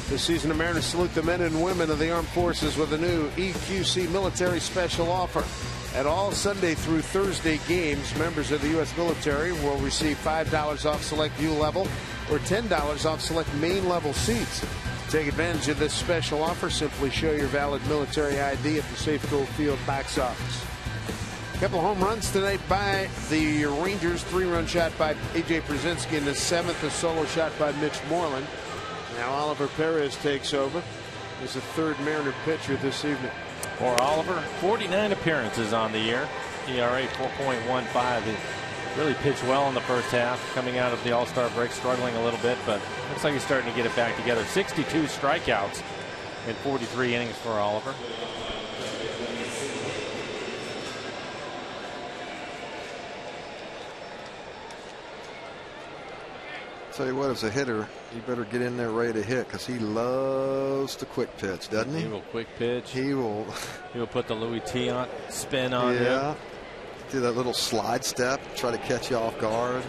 This season, the Mariners salute the men and women of the armed forces with a new EQC military special offer. At all Sunday through Thursday games, members of the U.S. military will receive $5 off select view level or $10 off select main level seats. To take advantage of this special offer, simply show your valid military ID at the Safeco Field box office. A couple of home runs tonight by the Rangers. 3-run shot by A.J. Przinsky in the 7th, a solo shot by Mitch Moreland. Now Oliver Perez takes over as the third Mariner pitcher this evening. For Oliver, 49 appearances on the year. ERA 4.15. He really pitched well in the first half, coming out of the All-Star break, struggling a little bit, but looks like he's starting to get it back together. 62 strikeouts in 43 innings for Oliver. Tell you what, as a hitter, you better get in there ready to hit, because he loves the quick pitch, doesn't he? He will quick pitch. He will put the Louis T on, spin on him. Yeah. Do that little slide step, try to catch you off guard.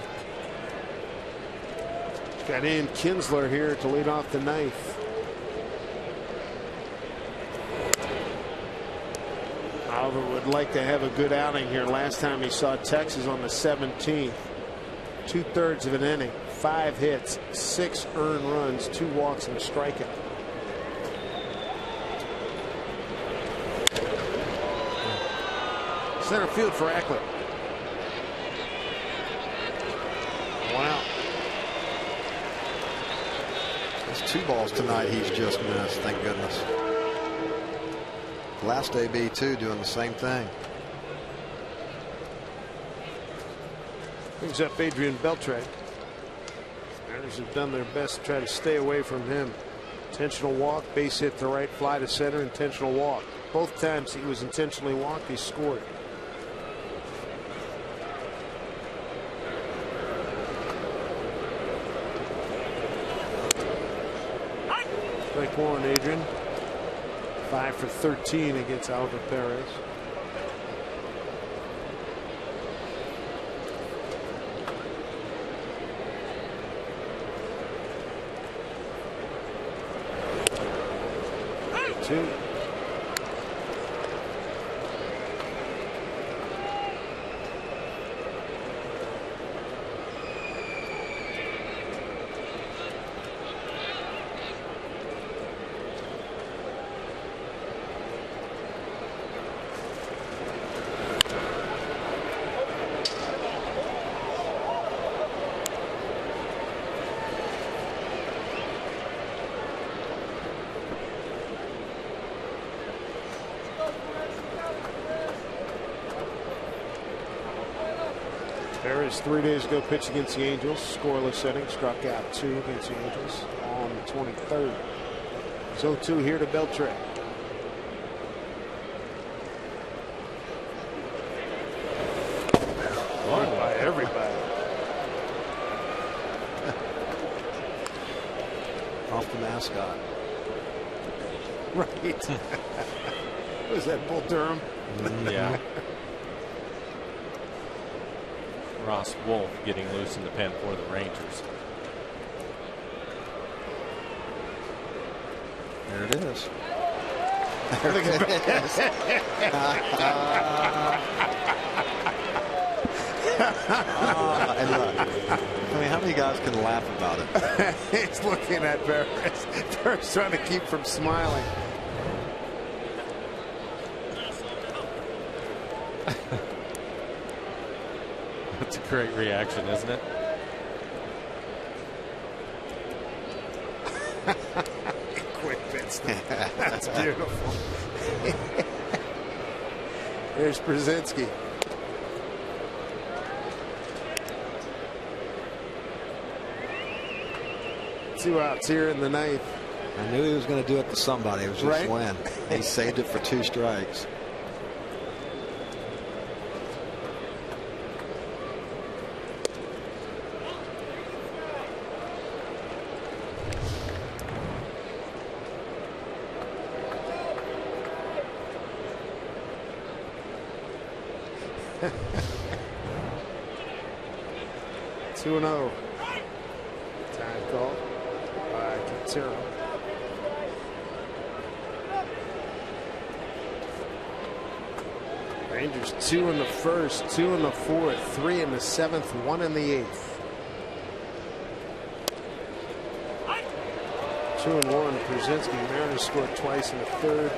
Got Ian Kinsler here to lead off the ninth. Oliver would like to have a good outing here. Last time he saw Texas on the 17th. 2/3 of an inning, 5 hits, 6 earned runs, 2 walks, and a strikeout. Center field for Eckler. Wow. There's 2 balls tonight he's just missed, thank goodness. Last AB too, doing the same thing. Brings up Adrian Beltre. Mariners have done their best to try to stay away from him. Intentional walk, base hit to right, fly to center, intentional walk. Both times he was intentionally walked, he scored. Strike one, Adrian. 5 for 13 against Albert Perez. Two. Perez 3 days ago pitched against the Angels, scoreless setting, struck out 2 against the Angels on the 23rd. So 2 here to Beltre. Good by everybody. Off the mascot. Right. Was that Bull Durham? Yeah. Ross Wolf getting loose in the pen for the Rangers. There it is. There it is. And look, I mean, how many guys can laugh about it? He's looking at Perez. Perez trying to keep from smiling. That's a great reaction, isn't it? Quick fits. That's beautiful. There's Brzezinski. Two outs here in the ninth. I knew he was going to do it to somebody. It was just Right? when he saved it for 2 strikes. Two and 0. Time call by Quintero. Rangers 2 in the first, 2 in the fourth, 3 in the seventh, 1 in the eighth. 2-1. Brzezinski. Mariners scored twice in the third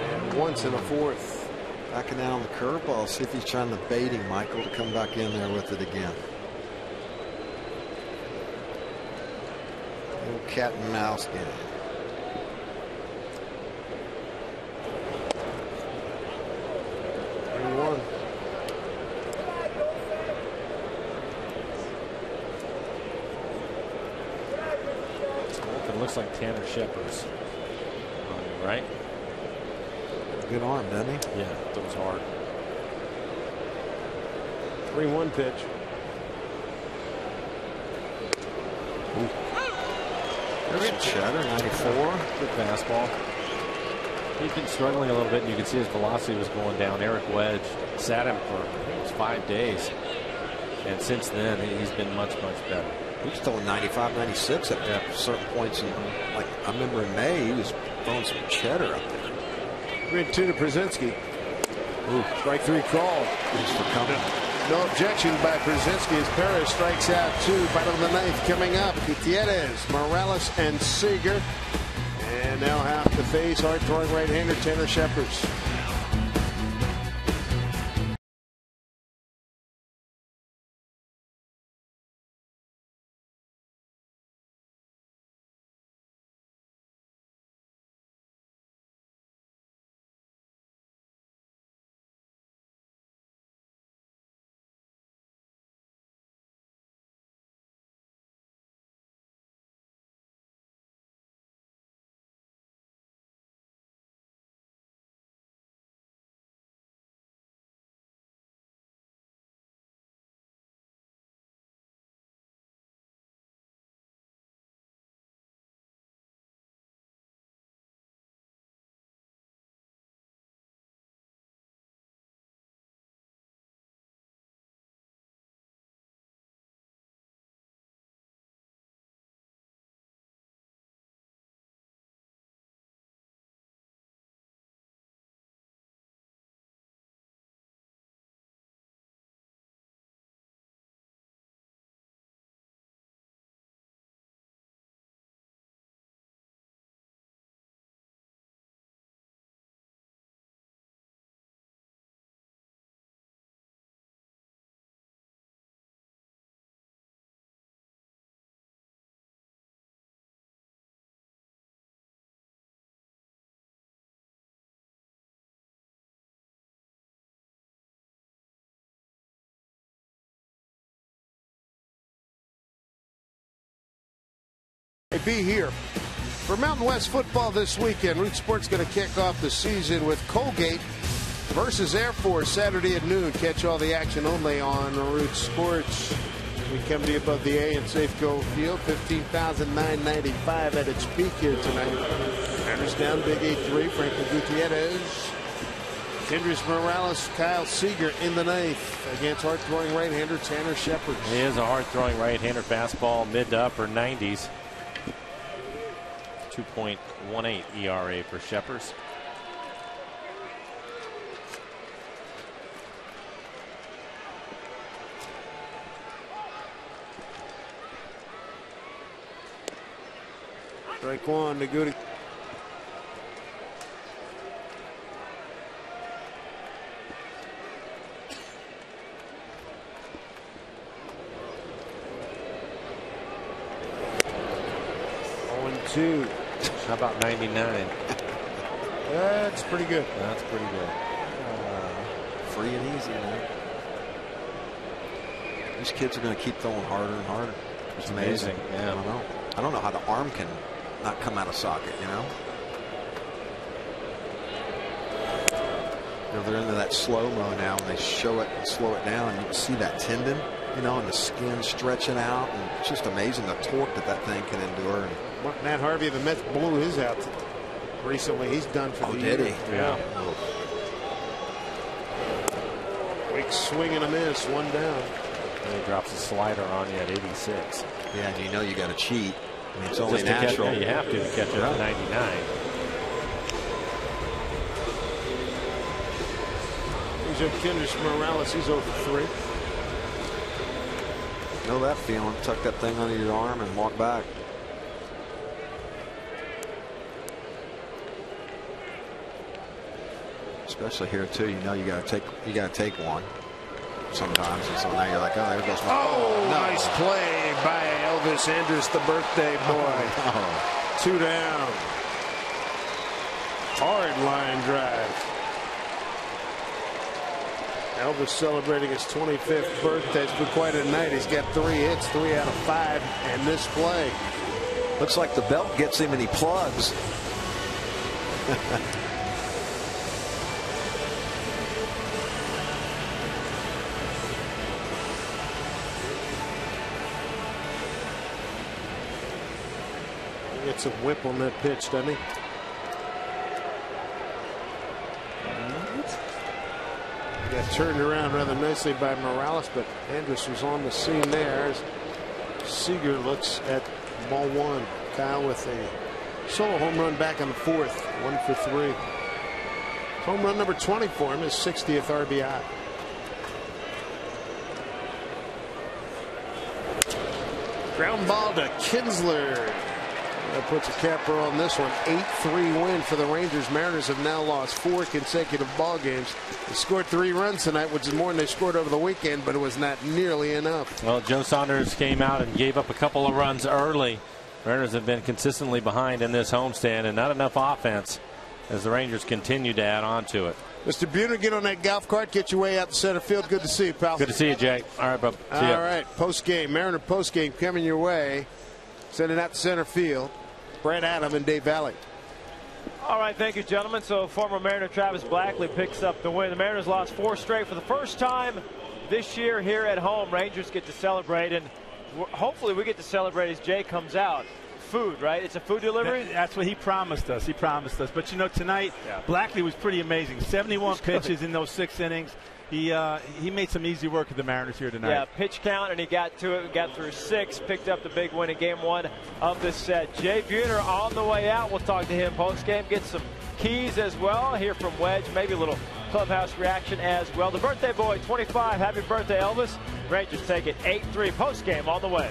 and once in the fourth. Backing out on the curveball. See if he's trying to bait him, Michael, to come back in there with it again. Little cat and mouse game. It looks like Tanner Shepard's right. Good arm, doesn't he? Yeah, throws hard. 3-1 pitch. There's Cheddar, 94. Good fastball. He's been struggling a little bit, and you can see his velocity was going down. Eric Wedge sat him for, I think it was 5 days. And since then, he's been much, much better. He was throwing 95, 96 at certain points. In, like, I remember in May, he was throwing some cheddar up there. 3-2 to Brzezinski. Strike 3 called. Thanks for coming. No objection by Brzezinski as Perez strikes out 2. Bottom of the ninth coming up. Gutierrez, Morales, and Seager. And now have to face hard-throwing right-hander Tanner Shepard. Hey, be here. For Mountain West football this weekend, Root Sports going to kick off the season with Colgate versus Air Force Saturday at noon. Catch all the action only on Root Sports. We come to you above the A in Safeco Field. 15,995 at its peak here tonight. Mariners down big 8-3. Franklin Gutierrez. Kendrys Morales, Kyle Seager in the ninth against hard-throwing right-hander Tanner Shepard. He is a hard-throwing right-hander fastball, mid to upper 90s. 2.18 ERA for Shepard. Strike one to Goody. How about 99? That's pretty good. That's pretty good. Free and easy, man. These kids are going to keep throwing harder and harder. It's amazing. Yeah. I don't know how the arm can not come out of socket, you know? They're into that slow-mo now, and they show it and slow it down, and you can see that tendon, you know, and the skin stretching out, and it's just amazing the torque that thing can endure. And Matt Harvey of the Mets blew his out recently. He's done for the year. Did he? Yeah. Quick swing and a miss, one down. And he drops a slider on you at 86. Yeah, and you know you got to cheat. I mean, it's only natural. You have to catch it at 99. Here's Kendrys Morales. He's over 3. Know that feeling. Tuck that thing under your arm and walk back. Especially here too, you know you got to take one sometimes, and so now you're like, oh, there goes my. Oh, no. Nice play by Elvis Andrus, the birthday boy. Oh. 2 down. Hard line drive. Elvis celebrating his 25th birthday. It's been quite a night. He's got 3 hits, 3 out of 5, and this play. Looks like the belt gets him and he plugs. He gets a whip on that pitch, doesn't he? Got turned around rather nicely by Morales, but Andrus was on the scene there. As Seager looks at ball 1. Kyle with a solo home run back in the 4th. 1 for 3. Home run number 20 for him, his 60th RBI. Ground ball to Kinsler. That puts a capper on this one. 8-3 win for the Rangers. Mariners have now lost 4 consecutive ball games. They scored 3 runs tonight, which is more than they scored over the weekend, but it was not nearly enough. Well, Joe Saunders came out and gave up a couple of runs early. Mariners have been consistently behind in this homestand, and not enough offense as the Rangers continue to add on to it. Mr. Buhner, get on that golf cart, get your way out to center field. Good to see you, pal. Good to see you, Jay. All right, bub. See ya. All right, post-game, Mariner post-game coming your way. Sending out to center field, Brett Adam and Dave Valley. All right, thank you, gentlemen. So former Mariner Travis Blackley picks up the win. The Mariners lost 4 straight for the first time this year here at home. Rangers get to celebrate, and hopefully we get to celebrate as Jay comes out. Food, right? It's a food delivery? That's what he promised us. But, you know, tonight, Blackley was pretty amazing. 71 pitches in those 6 innings. He made some easy work of the Mariners here tonight. Yeah, pitch count, and he got to it, got through 6, picked up the big win in game 1 of this set. Jay Buhner on the way out. We'll talk to him post-game, get some keys as well, hear from Wedge, maybe a little clubhouse reaction as well. The birthday boy, 25, happy birthday, Elvis. Rangers take it 8-3 post-game on the way.